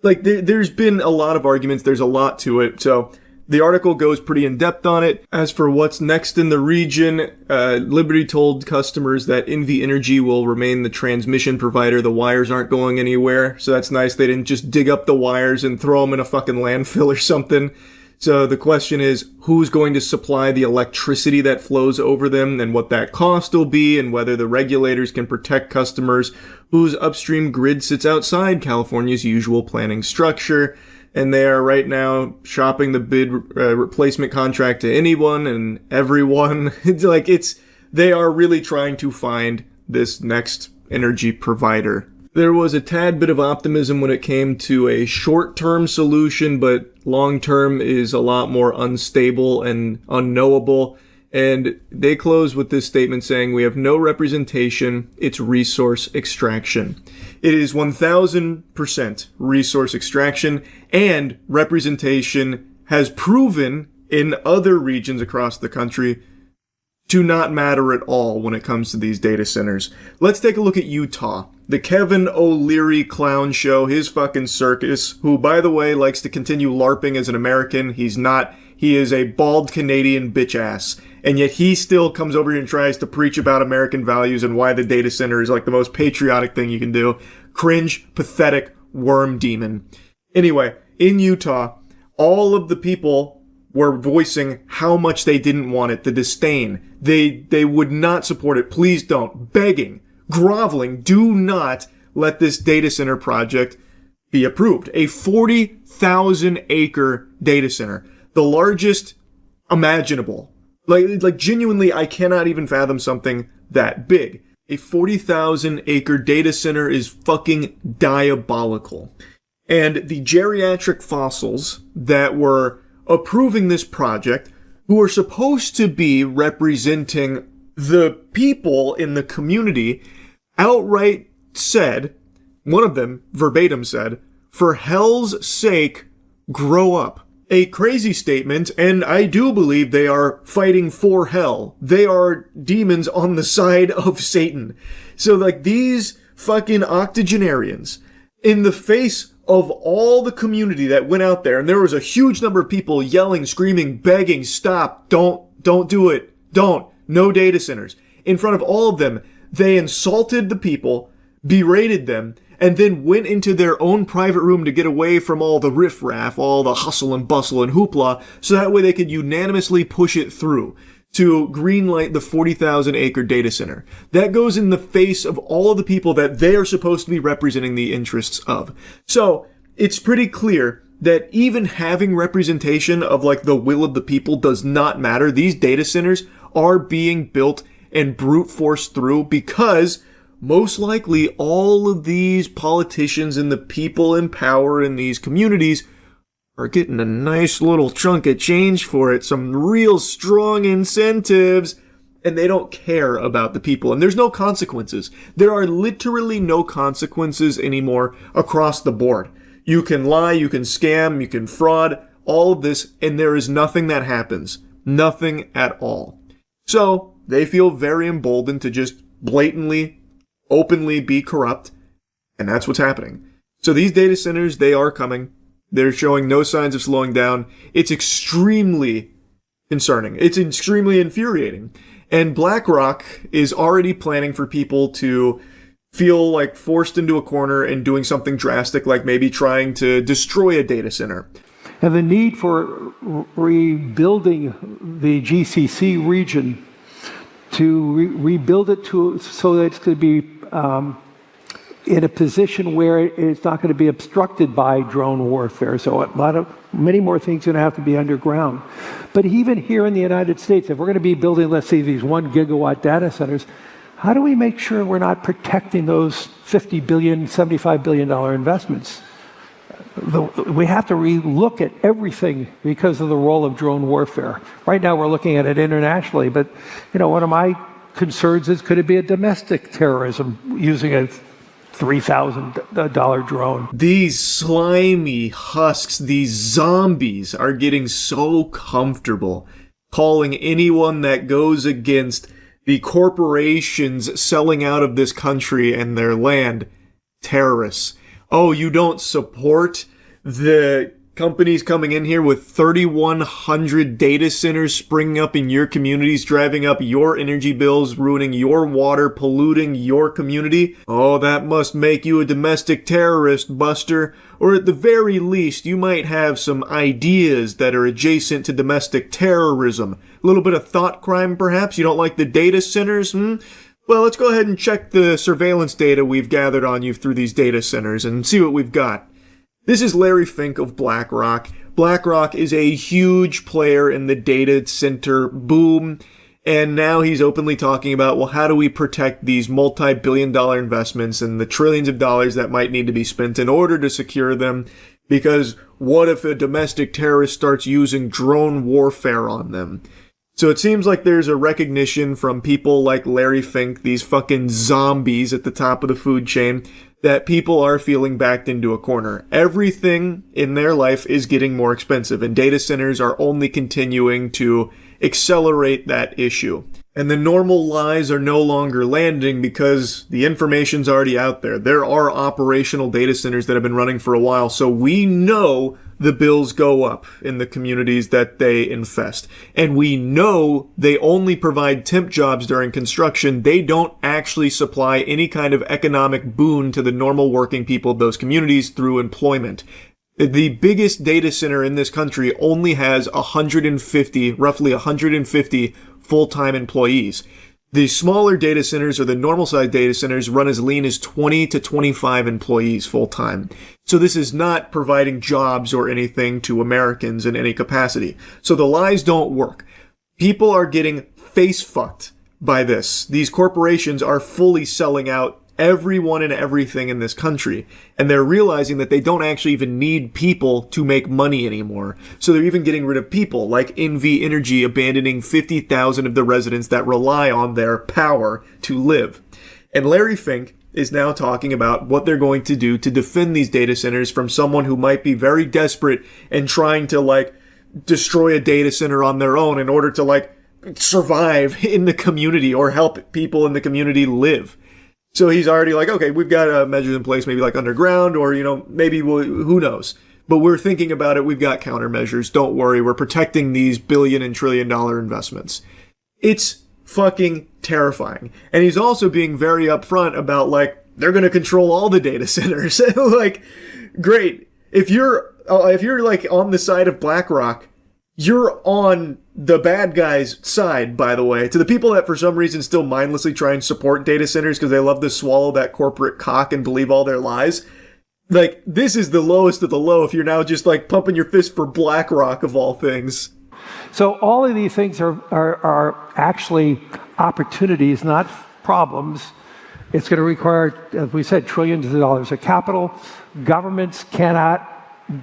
Like, there's been a lot of arguments. There's a lot to it. So the article goes pretty in-depth on it. As for what's next in the region, Liberty told customers that NV Energy will remain the transmission provider. The wires aren't going anywhere. So that's nice. They didn't just dig up the wires and throw them in a fucking landfill or something. So the question is, who's going to supply the electricity that flows over them and what that cost will be and whether the regulators can protect customers whose upstream grid sits outside California's usual planning structure. And they are right now shopping the bid replacement contract to anyone and everyone. They are really trying to find this next energy provider. There was a tad bit of optimism when it came to a short-term solution, but long-term is a lot more unstable and unknowable. And they close with this statement saying, we have no representation, it's resource extraction. It is 1000% resource extraction, and representation has proven in other regions across the country to not matter at all when it comes to these data centers. Let's take a look at Utah. The Kevin O'Leary clown show, his fucking circus, who, by the way, likes to continue LARPing as an American. He's not. He is a bald Canadian bitch ass. And yet he still comes over here and tries to preach about American values and why the data center is like the most patriotic thing you can do. Cringe, pathetic, worm demon. Anyway, in Utah, all of the people were voicing how much they didn't want it, the disdain. They would not support it. Please don't. Begging, groveling, do not let this data center project be approved. A 40,000 acre data center. The largest imaginable. Like genuinely, I cannot even fathom something that big. A 40,000 acre data center is fucking diabolical. And the geriatric fossils that were approving this project, who are supposed to be representing the people in the community, outright said, one of them verbatim said, for hell's sake, grow up. A crazy statement, and I do believe they are fighting for hell. They are demons on the side of Satan. So like these fucking octogenarians, in the face of all the community that went out there, and there was a huge number of people yelling, screaming, begging, stop, don't do it, don't, no data centers. In front of all of them, they insulted the people, berated them, and then went into their own private room to get away from all the riffraff, all the hustle and bustle and hoopla, so that way they could unanimously push it through to greenlight the 40,000 acre data center. That goes in the face of all of the people that they are supposed to be representing the interests of. So it's pretty clear that even having representation of like the will of the people does not matter. These data centers are being built and brute forced through because most likely all of these politicians and the people in power in these communities are getting a nice little chunk of change for it, some real strong incentives, and they don't care about the people. And there's no consequences. There are literally no consequences anymore across the board. You can lie, you can scam, you can fraud, all of this, and there is nothing that happens. Nothing at all. So they feel very emboldened to just blatantly, openly be corrupt, and that's what's happening. So these data centers, they are coming. They're showing no signs of slowing down. It's extremely concerning. It's extremely infuriating. And BlackRock is already planning for people to feel like forced into a corner and doing something drastic, like maybe trying to destroy a data center. And the need for rebuilding the GCC region, to rebuild it so that it's going to be in a position where it's not going to be obstructed by drone warfare. So many more things are going to have to be underground. But even here in the United States, if we're going to be building, let's say, these 1 gigawatt data centers, how do we make sure we're not protecting those $50 billion, $75 billion investments? We have to relook at everything because of the role of drone warfare. Right now we're looking at it internationally, but one of my concerns is, could it be a domestic terrorism using a $3,000 drone? These slimy husks, these zombies are getting so comfortable calling anyone that goes against the corporations selling out of this country and their land terrorists. oh, you don't support the companies coming in here with 3,100 data centers springing up in your communities, driving up your energy bills, ruining your water, polluting your community. Oh, that must make you a domestic terrorist, Buster. Or at the very least, you might have some ideas that are adjacent to domestic terrorism. A little bit of thought crime, perhaps? You don't like the data centers, Well, let's go ahead and check the surveillance data we've gathered on you through these data centers and see what we've got. This is Larry Fink of BlackRock. BlackRock is a huge player in the data center boom, and now he's openly talking about, well, how do we protect these multi-billion-dollar investments and the trillions of dollars that might need to be spent in order to secure them? Because what if a domestic terrorist starts using drone warfare on them? So it seems like there's a recognition from people like Larry Fink, these fucking zombies at the top of the food chain, that people are feeling backed into a corner. Everything in their life is getting more expensive, and data centers are only continuing to accelerate that issue. And the normal lies are no longer landing because the information's already out there. There are operational data centers that have been running for a while, so we know the bills go up in the communities that they infest. And we know they only provide temp jobs during construction. They don't actually supply any kind of economic boon to the normal working people of those communities through employment. The biggest data center in this country only has roughly 150 full-time employees. The smaller data centers or the normal-sized data centers run as lean as 20 to 25 employees full-time. So this is not providing jobs or anything to Americans in any capacity. So the lies don't work. People are getting face-fucked by this. These corporations are fully selling out everyone and everything in this country. And they're realizing that they don't actually even need people to make money anymore. So they're even getting rid of people, like NV Energy abandoning 50,000 of the residents that rely on their power to live. And Larry Fink is now talking about what they're going to do to defend these data centers from someone who might be very desperate and trying to, destroy a data center on their own in order to, survive in the community or help people in the community live. So he's already okay, we've got measures in place, maybe underground or, maybe who knows. But we're thinking about it. We've got countermeasures. Don't worry. We're protecting these billion and trillion dollar investments. It's fucking terrifying. And he's also being very upfront about they're going to control all the data centers. Great. If you're on the side of BlackRock, you're on the bad guy's side, by the way. To the people that for some reason still mindlessly try and support data centers because they love to swallow that corporate cock and believe all their lies. This is the lowest of the low if you're now just pumping your fist for BlackRock of all things. So all of these things are actually opportunities, not problems. It's going to require, as we said, trillions of dollars of capital. Governments cannot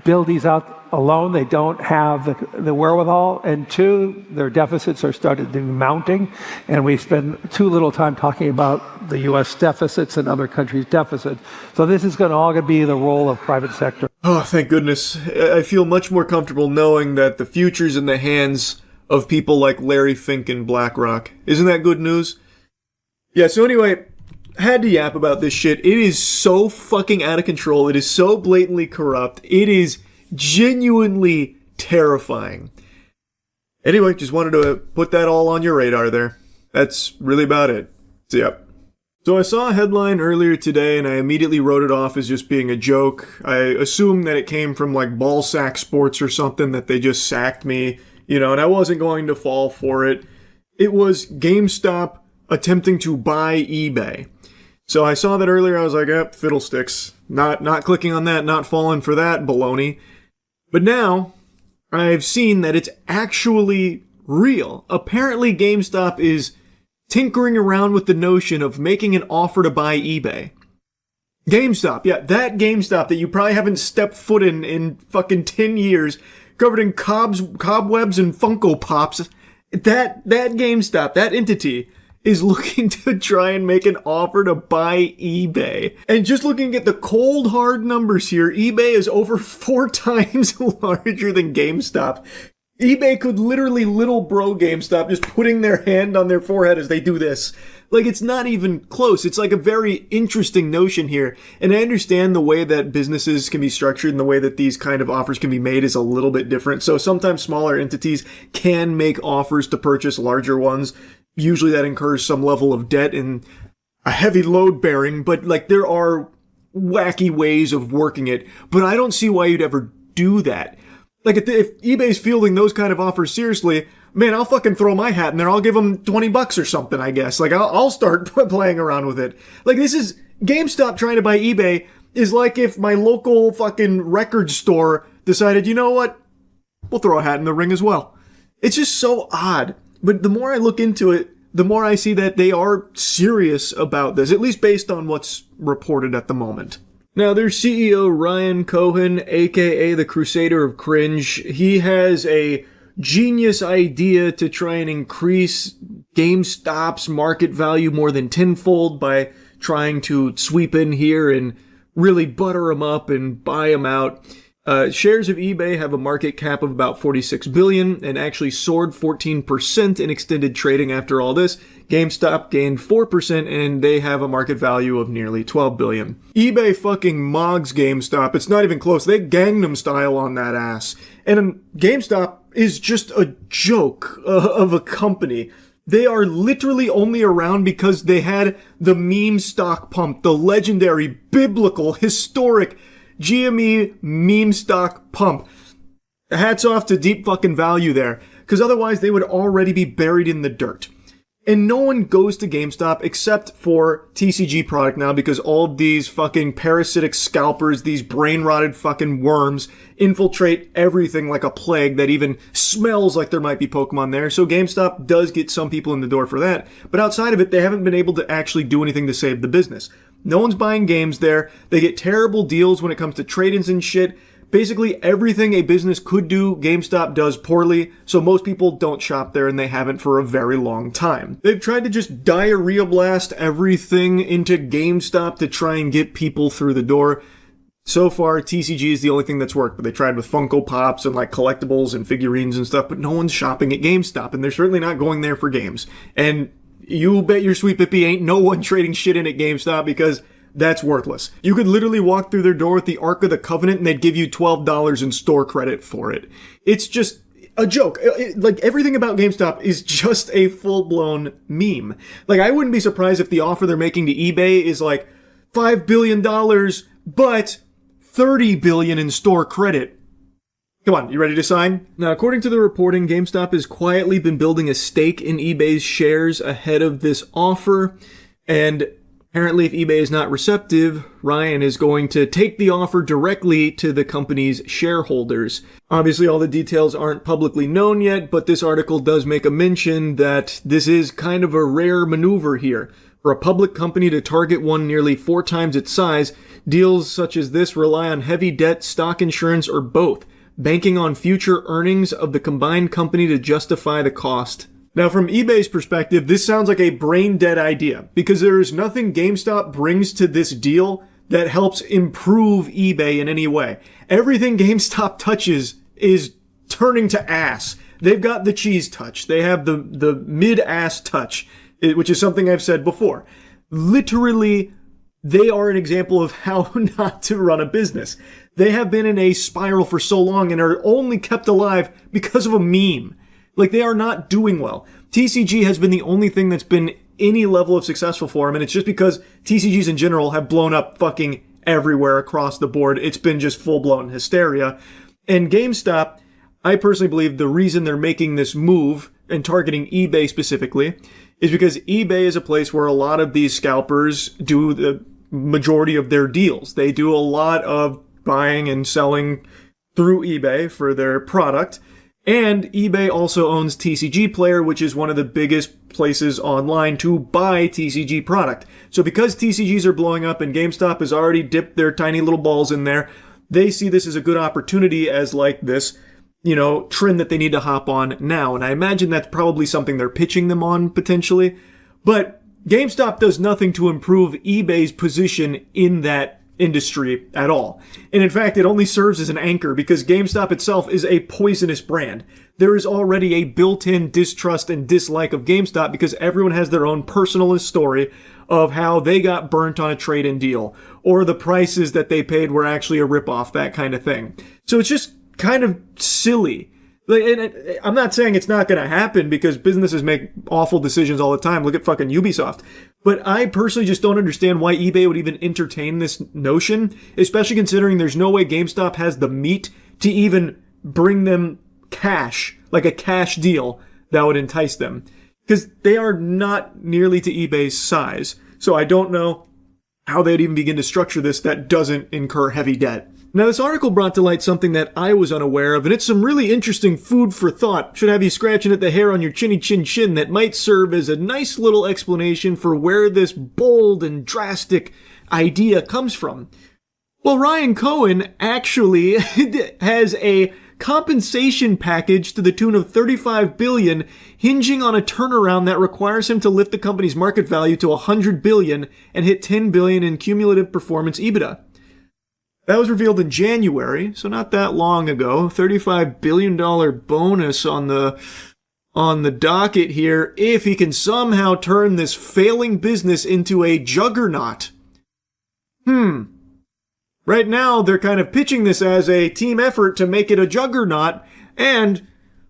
build these out alone. They don't have the wherewithal. And two, their deficits are starting to be mounting. And we spend too little time talking about the U.S. deficits and other countries' deficits. So this is all going to be the role of private sector. Oh, thank goodness. I feel much more comfortable knowing that the future's in the hands of people like Larry Fink and BlackRock. Isn't that good news? Yeah, so anyway, had to yap about this shit. It is so fucking out of control. It is so blatantly corrupt. It is genuinely terrifying. Anyway, just wanted to put that all on your radar there. That's really about it. So, yep. So I saw a headline earlier today and I immediately wrote it off as just being a joke. I assumed that it came from Ballsack Sports or something, that they just sacked me, and I wasn't going to fall for it. It was GameStop attempting to buy eBay. So I saw that earlier, I was like, fiddlesticks. Not clicking on that, not falling for that baloney. But now, I've seen that it's actually real. Apparently GameStop is tinkering around with the notion of making an offer to buy eBay. GameStop, yeah, that GameStop that you probably haven't stepped foot in fucking 10 years, covered in cobwebs and Funko Pops. That GameStop, that entity, is looking to try and make an offer to buy eBay. And just looking at the cold hard numbers here, eBay is over 4 times larger than GameStop. eBay could literally little bro GameStop, just putting their hand on their forehead as they do this. Like, it's not even close. It's like a very interesting notion here. And I understand the way that businesses can be structured and the way that these kind of offers can be made is a little bit different. So sometimes smaller entities can make offers to purchase larger ones. Usually that incurs some level of debt and a heavy load bearing, but like there are wacky ways of working it. But I don't see why you'd ever do that. Like, if eBay's fielding those kind of offers seriously, man, I'll fucking throw my hat in there. I'll give them $20 or something, I guess. Like, I'll start playing around with it. Like, this is GameStop trying to buy eBay is like if my local fucking record store decided, you know what? We'll throw a hat in the ring as well. It's just so odd. But the more I look into it, the more I see that they are serious about this, at least based on what's reported at the moment. Now, their CEO, Ryan Cohen, aka the Crusader of Cringe, he has a genius idea to try and increase GameStop's market value more than tenfold by trying to sweep in here and really butter them up and buy them out. Shares of eBay have a market cap of about $46 billion and actually soared 14% in extended trading after all this. GameStop gained 4% and they have a market value of nearly $12 billion. eBay fucking mogs GameStop. It's not even close. They Gangnam Style on that ass. And GameStop is just a joke of a company. They are literally only around because they had the meme stock pump, the legendary, biblical, historic GME meme stock pump. Hats off to deep fucking value there, because otherwise they would already be buried in the dirt. And no one goes to GameStop except for TCG product now because all of these fucking parasitic scalpers, these brain-rotted fucking worms, infiltrate everything like a plague that even smells like there might be Pokemon there. So GameStop does get some people in the door for that. But outside of it, they haven't been able to actually do anything to save the business. No one's buying games there. They get terrible deals when it comes to trade-ins and shit. Basically, everything a business could do, GameStop does poorly, so most people don't shop there, and they haven't for a very long time. They've tried to just diarrhea blast everything into GameStop to try and get people through the door. So far, TCG is the only thing that's worked, but they tried with Funko Pops and like collectibles and figurines and stuff, but no one's shopping at GameStop, and they're certainly not going there for games. And you bet your sweet pippy ain't no one trading shit in at GameStop because that's worthless. You could literally walk through their door with the Ark of the Covenant and they'd give you $12 in store credit for it. It's just a joke. Like, everything about GameStop is just a full-blown meme. Like, I wouldn't be surprised if the offer they're making to eBay is like $5 billion, but $30 billion in store credit. Come on, you ready to sign? Now, according to the reporting, GameStop has quietly been building a stake in eBay's shares ahead of this offer, and apparently, if eBay is not receptive, Ryan is going to take the offer directly to the company's shareholders. Obviously, all the details aren't publicly known yet, but this article does make a mention that this is kind of a rare maneuver here. For a public company to target one nearly 4 times its size, deals such as this rely on heavy debt, stock insurance, or both, banking on future earnings of the combined company to justify the cost. Now, from eBay's perspective, this sounds like a brain-dead idea, because there is nothing GameStop brings to this deal that helps improve eBay in any way. Everything GameStop touches is turning to ass. They've got the cheese touch. They have the mid-ass touch, which is something I've said before. Literally, they are an example of how not to run a business. They have been in a spiral for so long and are only kept alive because of a meme. Like, they are not doing well. TCG has been the only thing that's been any level of successful for them, and it's just because TCGs in general have blown up fucking everywhere across the board. It's been just full-blown hysteria. And GameStop, I personally believe the reason they're making this move and targeting eBay specifically is because eBay is a place where a lot of these scalpers do the majority of their deals. They do a lot of buying and selling through eBay for their product. And eBay also owns TCG Player, which is one of the biggest places online to buy TCG product. So because TCGs are blowing up and GameStop has already dipped their tiny little balls in there, they see this as a good opportunity as like this, trend that they need to hop on now. And I imagine that's probably something they're pitching them on potentially. But GameStop does nothing to improve eBay's position in that industry at all. And in fact, it only serves as an anchor because GameStop itself is a poisonous brand. There is already a built-in distrust and dislike of GameStop because everyone has their own personalist story of how they got burnt on a trade-in deal, or the prices that they paid were actually a ripoff, that kind of thing. So it's just kind of silly. And I'm not saying it's not going to happen because businesses make awful decisions all the time. Look at fucking Ubisoft. But I personally just don't understand why eBay would even entertain this notion, especially considering there's no way GameStop has the meat to even bring them cash, like a cash deal that would entice them. Because they are not nearly to eBay's size. So I don't know how they'd even begin to structure this that doesn't incur heavy debt. Now, this article brought to light something that I was unaware of, and it's some really interesting food for thought. Should have you scratching at the hair on your chinny chin chin that might serve as a nice little explanation for where this bold and drastic idea comes from. Well, Ryan Cohen actually has a compensation package to the tune of $35 billion, hinging on a turnaround that requires him to lift the company's market value to $100 billion and hit $10 billion in cumulative performance EBITDA. That was revealed in January, so not that long ago. $35 billion bonus on the docket here if he can somehow turn this failing business into a juggernaut. Right now, they're kind of pitching this as a team effort to make it a juggernaut, and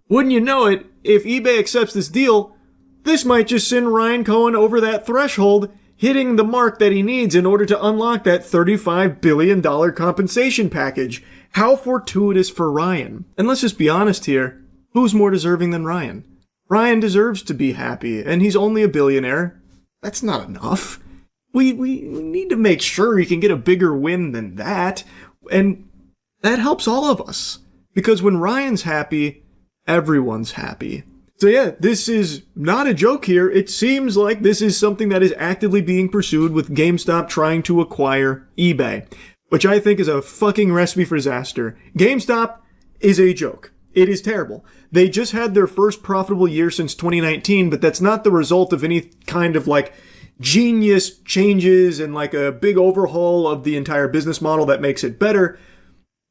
wouldn't you know it, if eBay accepts this deal, this might just send Ryan Cohen over that threshold, hitting the mark that he needs in order to unlock that $35 billion compensation package. How fortuitous for Ryan. And let's just be honest here, who's more deserving than Ryan? Ryan deserves to be happy, and he's only a billionaire. That's not enough. We need to make sure he can get a bigger win than that, and that helps all of us. Because when Ryan's happy, everyone's happy. So yeah, this is not a joke here. It seems like this is something that is actively being pursued with GameStop trying to acquire eBay, which I think is a fucking recipe for disaster. GameStop is a joke. It is terrible. They just had their first profitable year since 2019, but that's not the result of any kind of like genius changes and like a big overhaul of the entire business model that makes it better.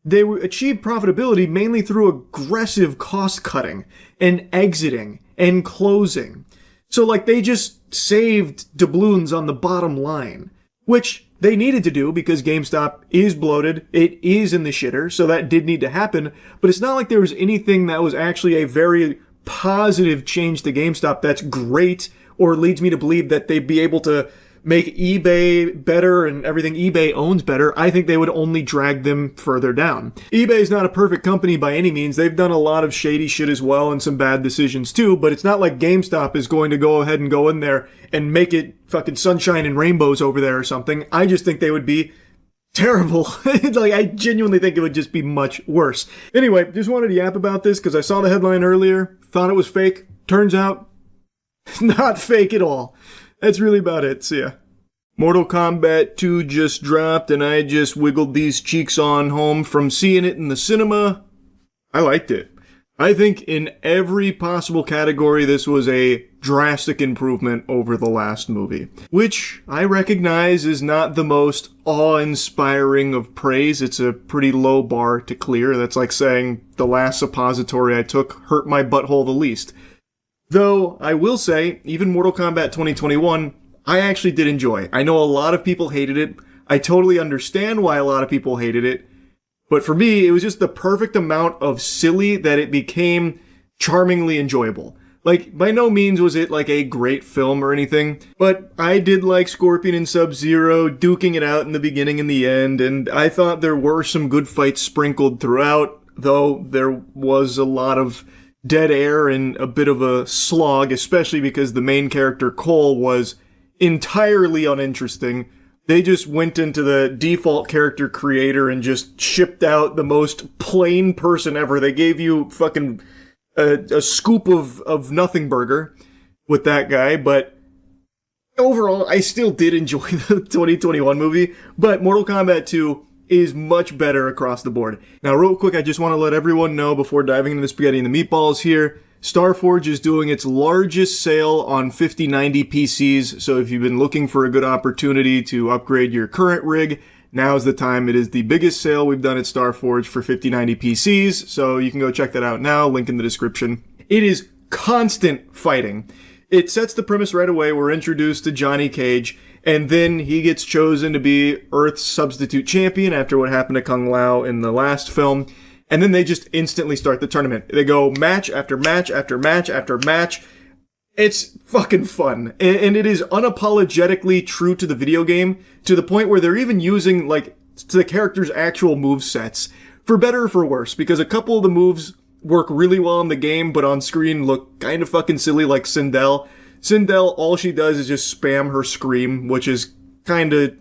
They achieved profitability mainly through aggressive cost cutting and exiting and closing. So like they just saved doubloons on the bottom line, which they needed to do because GameStop is bloated. It is in the shitter. So that did need to happen, but it's not like there was anything that was actually a very positive change to GameStop that's great or leads me to believe that they'd be able to make eBay better and everything eBay owns better. I think they would only drag them further down. eBay is not a perfect company by any means. They've done a lot of shady shit as well and some bad decisions too, but it's not like GameStop is going to go ahead and go in there and make it fucking sunshine and rainbows over there or something. I just think they would be terrible. Like, I genuinely think it would just be much worse. Anyway, just wanted to yap about this because I saw the headline earlier, thought it was fake. Turns out, not fake at all. That's really about it. See ya. Mortal Kombat 2 just dropped, and I just wiggled these cheeks on home from seeing it in the cinema. I liked it. I think in every possible category, this was a drastic improvement over the last movie, which I recognize is not the most awe-inspiring of praise. It's a pretty low bar to clear. That's like saying the last suppository I took hurt my butthole the least. Though, I will say, even Mortal Kombat 2021, I actually did enjoy. I know a lot of people hated it. I totally understand why a lot of people hated it. But for me, it was just the perfect amount of silly that it became charmingly enjoyable. Like, by no means was it like a great film or anything, but I did like Scorpion and Sub-Zero duking it out in the beginning and the end, and I thought there were some good fights sprinkled throughout, though there was a lot of dead air and a bit of a slog, especially because the main character, Cole, was entirely uninteresting. They just went into the default character creator and just shipped out the most plain person ever. They gave you fucking a scoop of nothing burger with that guy, but overall, I still did enjoy the 2021 movie, but Mortal Kombat 2 is much better across the board. Now, real quick, I just want to let everyone know before diving into the spaghetti and the meatballs here, Starforge is doing its largest sale on 5090 PCs, so if you've been looking for a good opportunity to upgrade your current rig, now's the time. It is the biggest sale we've done at Starforge for 5090 PCs, so you can go check that out now, link in the description. It is constant fighting. It sets the premise right away. We're introduced to Johnny Cage, and then he gets chosen to be Earth's substitute champion after what happened to Kung Lao in the last film. And then they just instantly start the tournament. They go match after match after match after match. It's fucking fun. And it is unapologetically true to the video game, to the point where they're even using, like, the character's actual move sets. For better or for worse, because a couple of the moves work really well in the game, but on screen look kind of fucking silly, like Sindel. Sindel, all she does is just spam her scream, which is kind of,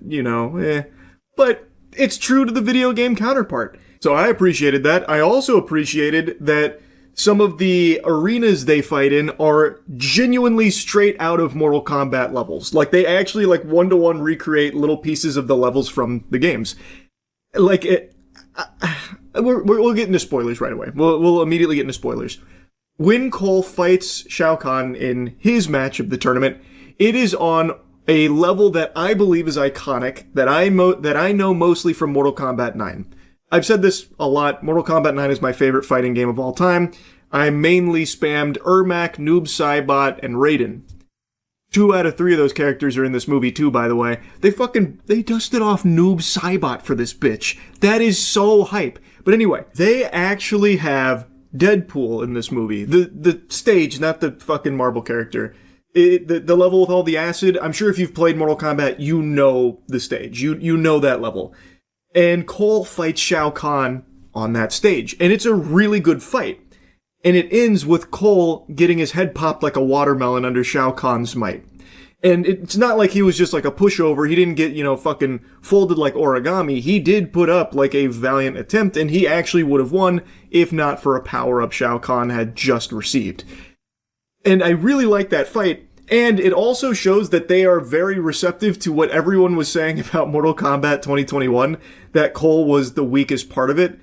But it's true to the video game counterpart. So I appreciated that. I also appreciated that some of the arenas they fight in are genuinely straight out of Mortal Kombat levels. Like, they actually, like, one-to-one recreate little pieces of the levels from the games. Like, we'll get into spoilers right away. We'll immediately get into spoilers. When Cole fights Shao Kahn in his match of the tournament, it is on a level that I believe is iconic, that I know mostly from Mortal Kombat 9. I've said this a lot. Mortal Kombat 9 is my favorite fighting game of all time. I mainly spammed Ermac, Noob Saibot, and Raiden. 2 out of 3 of those characters are in this movie too, by the way. They dusted off Noob Saibot for this bitch. That is so hype. But anyway, they actually have Deadpool in this movie. The stage, not the fucking Marvel character. The level with all the acid, I'm sure if you've played Mortal Kombat, you know the stage. You know that level. And Cole fights Shao Kahn on that stage. And it's a really good fight. And it ends with Cole getting his head popped like a watermelon under Shao Kahn's might. And it's not like he was just like a pushover. He didn't get, fucking folded like origami. He did put up like a valiant attempt, and he actually would have won if not for a power-up Shao Kahn had just received. And I really like that fight. And it also shows that they are very receptive to what everyone was saying about Mortal Kombat 2021, that Cole was the weakest part of it.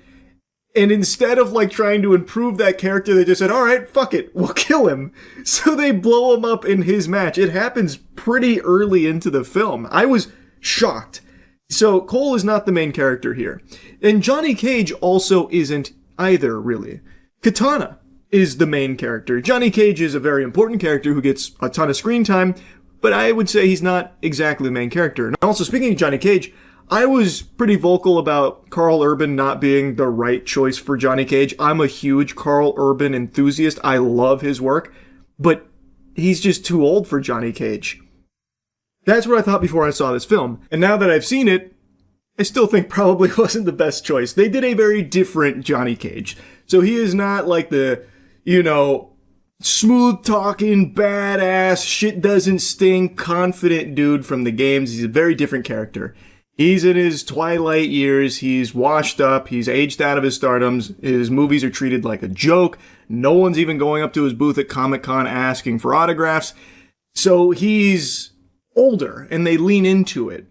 And instead of like trying to improve that character, they just said, alright, fuck it, we'll kill him. So they blow him up in his match. It happens pretty early into the film. I was shocked. So Cole is not the main character here. And Johnny Cage also isn't either, really. Katana is the main character. Johnny Cage is a very important character who gets a ton of screen time, but I would say he's not exactly the main character. And also, speaking of Johnny Cage, I was pretty vocal about Karl Urban not being the right choice for Johnny Cage. I'm a huge Karl Urban enthusiast. I love his work, but he's just too old for Johnny Cage. That's what I thought before I saw this film. And now that I've seen it, I still think probably wasn't the best choice. They did a very different Johnny Cage. So he is not like the, smooth-talking, badass, shit doesn't stink, confident dude from the games. He's a very different character. He's in his twilight years, he's washed up, he's aged out of his stardoms, his movies are treated like a joke, no one's even going up to his booth at Comic-Con asking for autographs, so he's older, and they lean into it.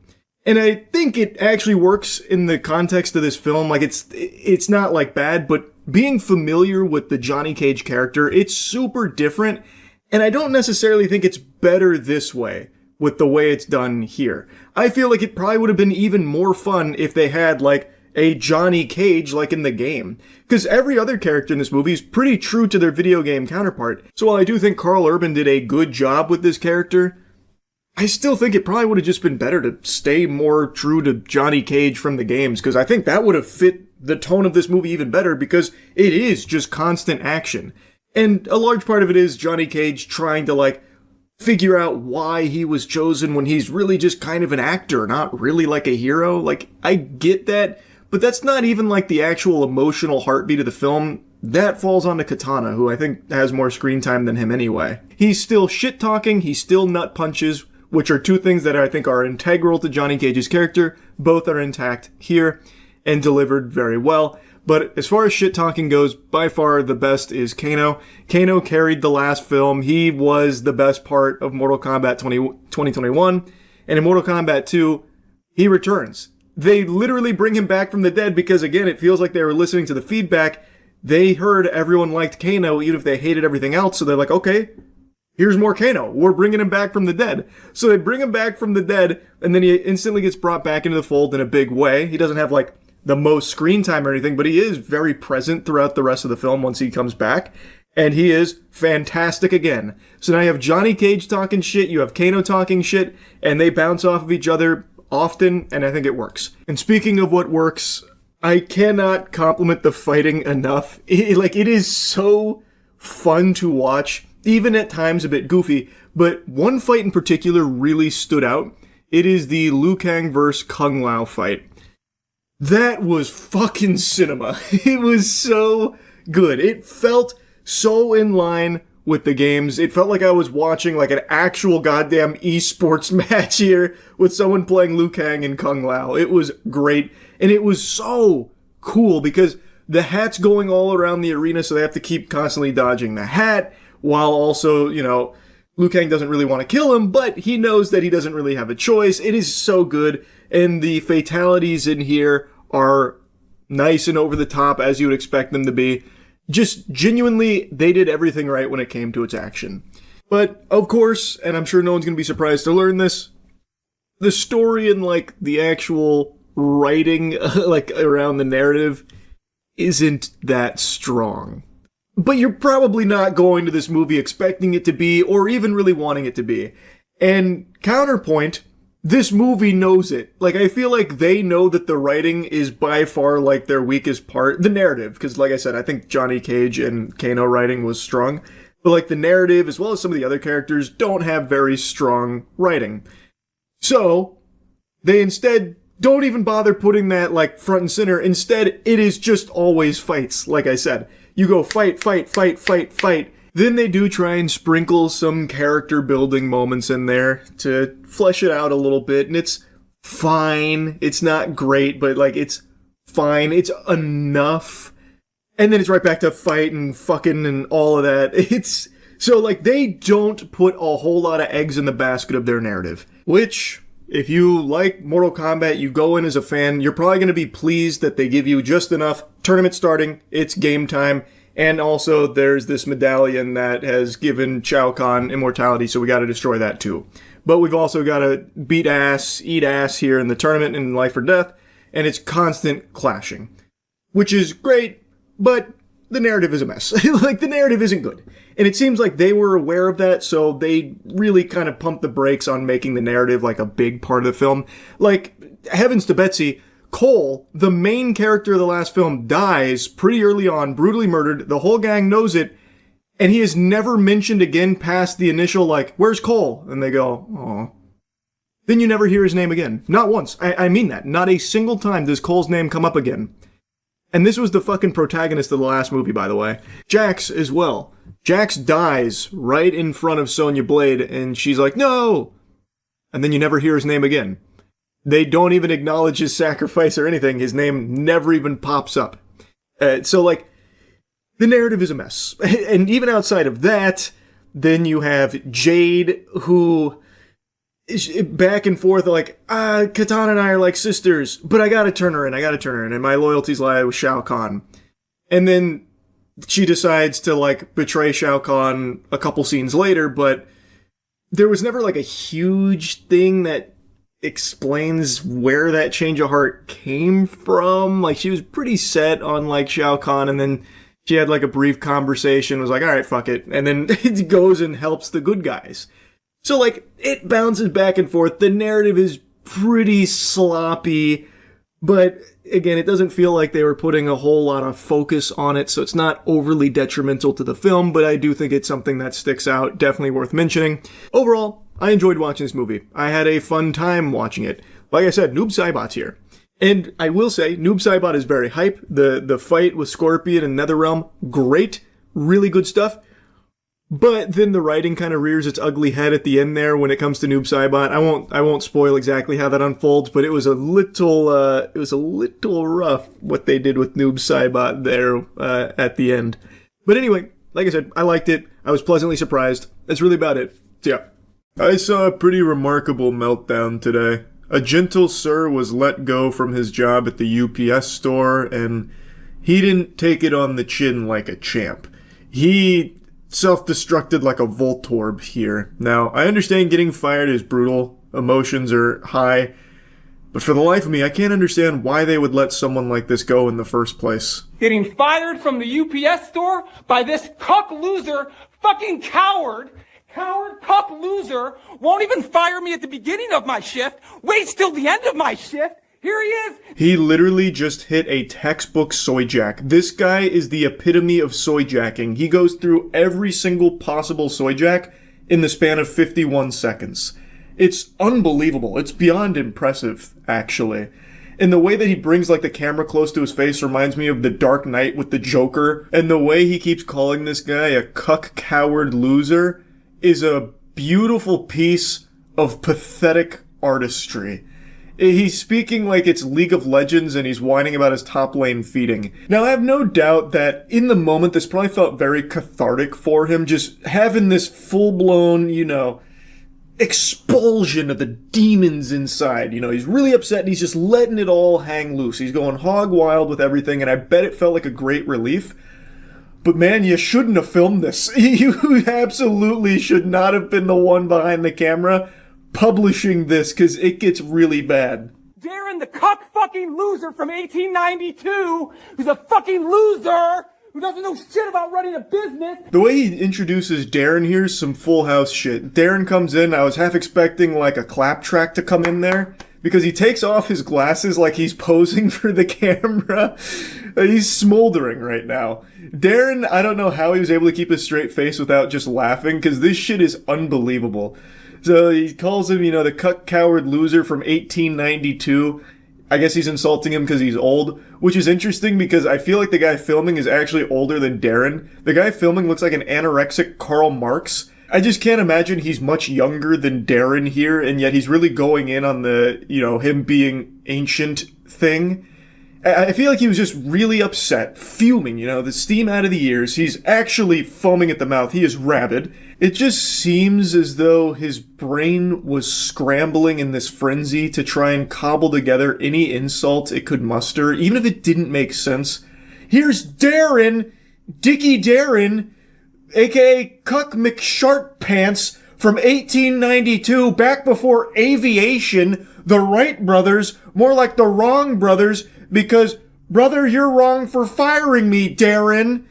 And I think it actually works in the context of this film, like it's not like bad, but being familiar with the Johnny Cage character, it's super different, and I don't necessarily think it's better this way with the way it's done here. I feel like it probably would have been even more fun if they had, like, a Johnny Cage like in the game. Because every other character in this movie is pretty true to their video game counterpart. So while I do think Karl Urban did a good job with this character, I still think it probably would have just been better to stay more true to Johnny Cage from the games, because I think that would have fit the tone of this movie even better, because it is just constant action. And a large part of it is Johnny Cage trying to, like, figure out why he was chosen when he's really just kind of an actor, not really like a hero. Like, I get that, but that's not even like the actual emotional heartbeat of the film. That falls onto Katana, who I think has more screen time than him anyway. He's still shit-talking, he's still nut punches, which are two things that I think are integral to Johnny Cage's character. Both are intact here and delivered very well. But as far as shit-talking goes, by far the best is Kano. Kano carried the last film. He was the best part of Mortal Kombat 2021. And in Mortal Kombat 2, he returns. They literally bring him back from the dead because, again, it feels like they were listening to the feedback. they heard everyone liked Kano, even if they hated everything else, so they're like, okay, here's more Kano. We're bringing him back from the dead. So they bring him back from the dead, and then he instantly gets brought back into the fold in a big way. He doesn't have, like, the most screen time or anything, but he is very present throughout the rest of the film once he comes back. And he is fantastic again. So now you have Johnny Cage talking shit, you have Kano talking shit, and they bounce off of each other often, and I think it works. And speaking of what works, I cannot compliment the fighting enough. It is so fun to watch, even at times a bit goofy, but one fight in particular really stood out. It is the Liu Kang vs. Kung Lao fight. That was fucking cinema. It was so good. It felt so in line with the games. It felt like I was watching like an actual goddamn esports match here with someone playing Liu Kang and Kung Lao. It was great. And it was so cool because the hat's going all around the arena, so they have to keep constantly dodging the hat while also, Liu Kang doesn't really want to kill him, but he knows that he doesn't really have a choice. It is so good. And the fatalities in here are nice and over the top as you would expect them to be. Just genuinely, they did everything right when it came to its action. But, of course, and I'm sure no one's going to be surprised to learn this, the story and, like, the actual writing, like, around the narrative isn't that strong. But you're probably not going to this movie expecting it to be, or even really wanting it to be. And counterpoint, this movie knows it. Like, I feel like they know that the writing is by far, like, their weakest part. The narrative, because, like I said, I think Johnny Cage and Kano writing was strong. But, like, the narrative, as well as some of the other characters, don't have very strong writing. So, they instead don't even bother putting that, like, front and center. Instead, it is just always fights, like I said. You go fight, fight, fight, fight, fight. Then they do try and sprinkle some character building moments in there to flesh it out a little bit, and it's fine. It's not great, but, like, it's fine. It's enough. And then it's right back to fight and fucking and all of that. It's so, like, they don't put a whole lot of eggs in the basket of their narrative, which, if you like Mortal Kombat, you go in as a fan, you're probably going to be pleased that they give you just enough. Tournament starting, it's game time. And also, there's this medallion that has given Shao Kahn immortality, so we gotta destroy that too. But we've also gotta beat ass, eat ass here in the tournament in Life or Death, and it's constant clashing. Which is great, but the narrative is a mess. Like, the narrative isn't good. And it seems like they were aware of that, so they really kind of pumped the brakes on making the narrative, like, a big part of the film. Like, heavens to Betsy, Cole, the main character of the last film, dies pretty early on, brutally murdered. The whole gang knows it, and he is never mentioned again past the initial, like, where's Cole? And they go, aw. Then you never hear his name again. Not once. I mean that. Not a single time does Cole's name come up again. And this was the fucking protagonist of the last movie, by the way. Jax as well. Jax dies right in front of Sonya Blade, and she's like, no! And then you never hear his name again. They don't even acknowledge his sacrifice or anything. His name never even pops up. So, like, the narrative is a mess. And even outside of that, then you have Jade, who is back and forth, like, Katana and I are like sisters, but I gotta turn her in, and my loyalties lie with Shao Kahn. And then she decides to, like, betray Shao Kahn a couple scenes later, but there was never, like, a huge thing that explains where that change of heart came from. Like, she was pretty set on, like, Shao Kahn, and then she had, like, a brief conversation, was like, alright, fuck it, and then it goes and helps the good guys. So, like, it bounces back and forth. The narrative is pretty sloppy, but again, it doesn't feel like they were putting a whole lot of focus on it, so it's not overly detrimental to the film, but I do think it's something that sticks out, definitely worth mentioning. Overall, I enjoyed watching this movie. I had a fun time watching it. Like I said, Noob Saibot's here. And I will say, Noob Saibot is very hype. The fight with Scorpion and Netherrealm, great. Really good stuff. But then the writing kind of rears its ugly head at the end there when it comes to Noob Saibot. I won't spoil exactly how that unfolds, but it was a little rough what they did with Noob Saibot there at the end. But anyway, like I said, I liked it. I was pleasantly surprised. That's really about it. So yeah. I saw a pretty remarkable meltdown today. A gentle sir was let go from his job at the UPS store, and He didn't take it on the chin like a champ. He self-destructed like a Voltorb here. Now, I understand getting fired is brutal. Emotions are high. But for the life of me, I can't understand why they would let someone like this go in the first place. Getting fired from the UPS store by this cuck loser, fucking coward, cuck loser, won't even fire me at the beginning of my shift, waits till the end of my shift. Here he is. He literally just hit a textbook soy jack. This guy is the epitome of soy jacking. He goes through every single possible soy jack in the span of 51 seconds. It's unbelievable. It's beyond impressive, actually. And the way that he brings like the camera close to his face reminds me of The Dark Knight with the Joker. And the way he keeps calling this guy a cuck coward loser is a beautiful piece of pathetic artistry. He's speaking like it's League of Legends and he's whining about his top lane feeding. Now, I have no doubt that in the moment, this probably felt very cathartic for him, just having this full-blown, expulsion of the demons inside. He's really upset and he's just letting it all hang loose. He's going hog wild with everything, and I bet it felt like a great relief. But man, you shouldn't have filmed this. You absolutely should not have been the one behind the camera publishing this, because it gets really bad. Darren, the cuck fucking loser from 1892, who's a fucking loser, who doesn't know shit about running a business. The way he introduces Darren here is some Full House shit. Darren comes in, I was half expecting like a clap track to come in there, because he takes off his glasses like he's posing for the camera. He's smoldering right now. Darren, I don't know how he was able to keep a straight face without just laughing, because this shit is unbelievable. So he calls him, the cuck coward loser from 1892. I guess he's insulting him because he's old, which is interesting because I feel like the guy filming is actually older than Darren. The guy filming looks like an anorexic Karl Marx. I just can't imagine he's much younger than Darren here, and yet he's really going in on the, him being ancient thing. I feel like he was just really upset, fuming, the steam out of the ears. He's actually foaming at the mouth. He is rabid. It just seems as though his brain was scrambling in this frenzy to try and cobble together any insult it could muster, even if it didn't make sense. Here's Darren, Dickie Darren, aka Cuck McShartpants from 1892, back before aviation, the Wright brothers, more like the wrong brothers, because, brother, you're wrong for firing me, Darren,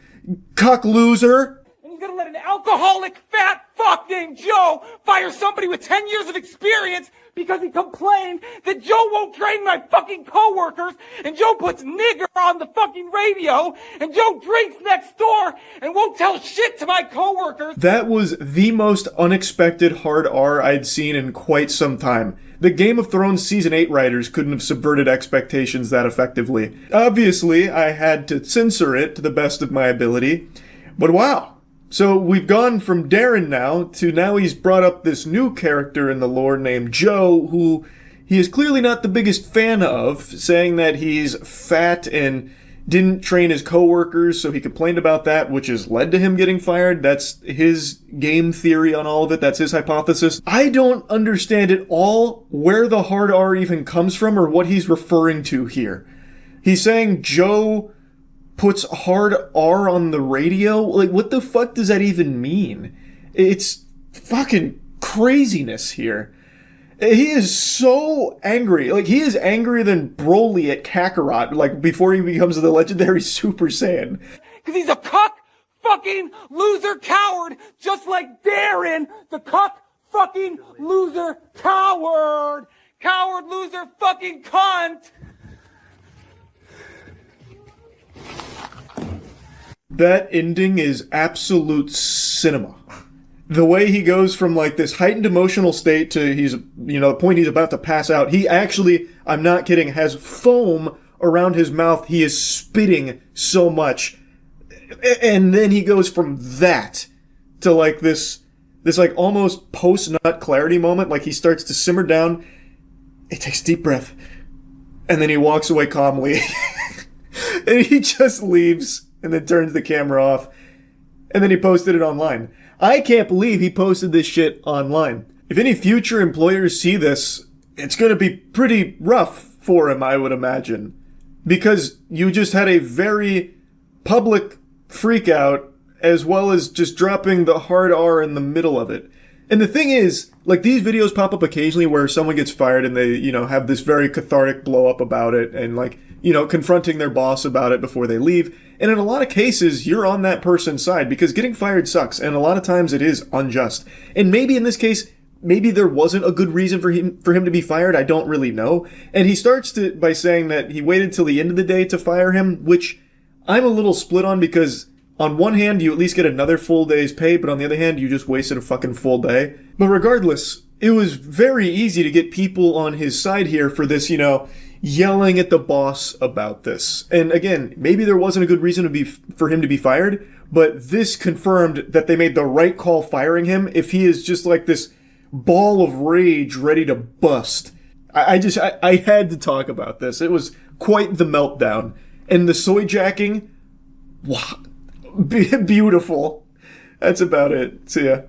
cuck loser. And he's gonna let an alcoholic fat fuck named Joe fire somebody with 10 years of experience because he complained that Joe won't train my fucking coworkers, and Joe puts nigger on the fucking radio, and Joe drinks next door and won't tell shit to my coworkers. That was the most unexpected hard R I'd seen in quite some time. The Game of Thrones Season 8 writers couldn't have subverted expectations that effectively. Obviously, I had to censor it to the best of my ability, but wow. So we've gone from Darren now he's brought up this new character in the lore named Joe, who he is clearly not the biggest fan of, saying that he's fat and didn't train his coworkers, so he complained about that, which has led to him getting fired. That's his game theory on all of it. That's his hypothesis. I don't understand at all where the hard R even comes from or what he's referring to here. He's saying Joe puts hard R on the radio? Like, what the fuck does that even mean? It's fucking craziness here. He is so angry. Like, he is angrier than Broly at Kakarot, like, before he becomes the legendary Super Saiyan. Because he's a cuck fucking loser coward, just like Darren, the cuck fucking loser coward. Coward loser fucking cunt. That ending is absolute cinema. The way he goes from like this heightened emotional state to the point he's about to pass out. He actually, I'm not kidding, has foam around his mouth. He is spitting so much. And then he goes from that to like this like almost post-nut clarity moment. Like he starts to simmer down. He takes a deep breath. And then he walks away calmly. And he just leaves and then turns the camera off. And then he posted it online. I can't believe he posted this shit online. If any future employers see this, it's going to be pretty rough for him, I would imagine. because you just had a very public freak out, as well as just dropping the hard R in the middle of it. And the thing is, like, these videos pop up occasionally where someone gets fired and they, you know, have this very cathartic blow up about it and, like, you know, confronting their boss about it before they leave. And in a lot of cases, you're on that person's side because getting fired sucks. And a lot of times it is unjust. And maybe in this case, maybe there wasn't a good reason for him to be fired. I don't really know. And he starts by saying that he waited till the end of the day to fire him, which I'm a little split on because on one hand, you at least get another full day's pay, but on the other hand, you just wasted a fucking full day. But regardless, it was very easy to get people on his side here for this, you know, yelling at the boss about this. And again, maybe there wasn't a good reason for him to be fired, but this confirmed that they made the right call firing him if he is just like this ball of rage ready to bust. I had to talk about this. It was quite the meltdown. And the soy jacking, wow, beautiful. That's about it. See ya.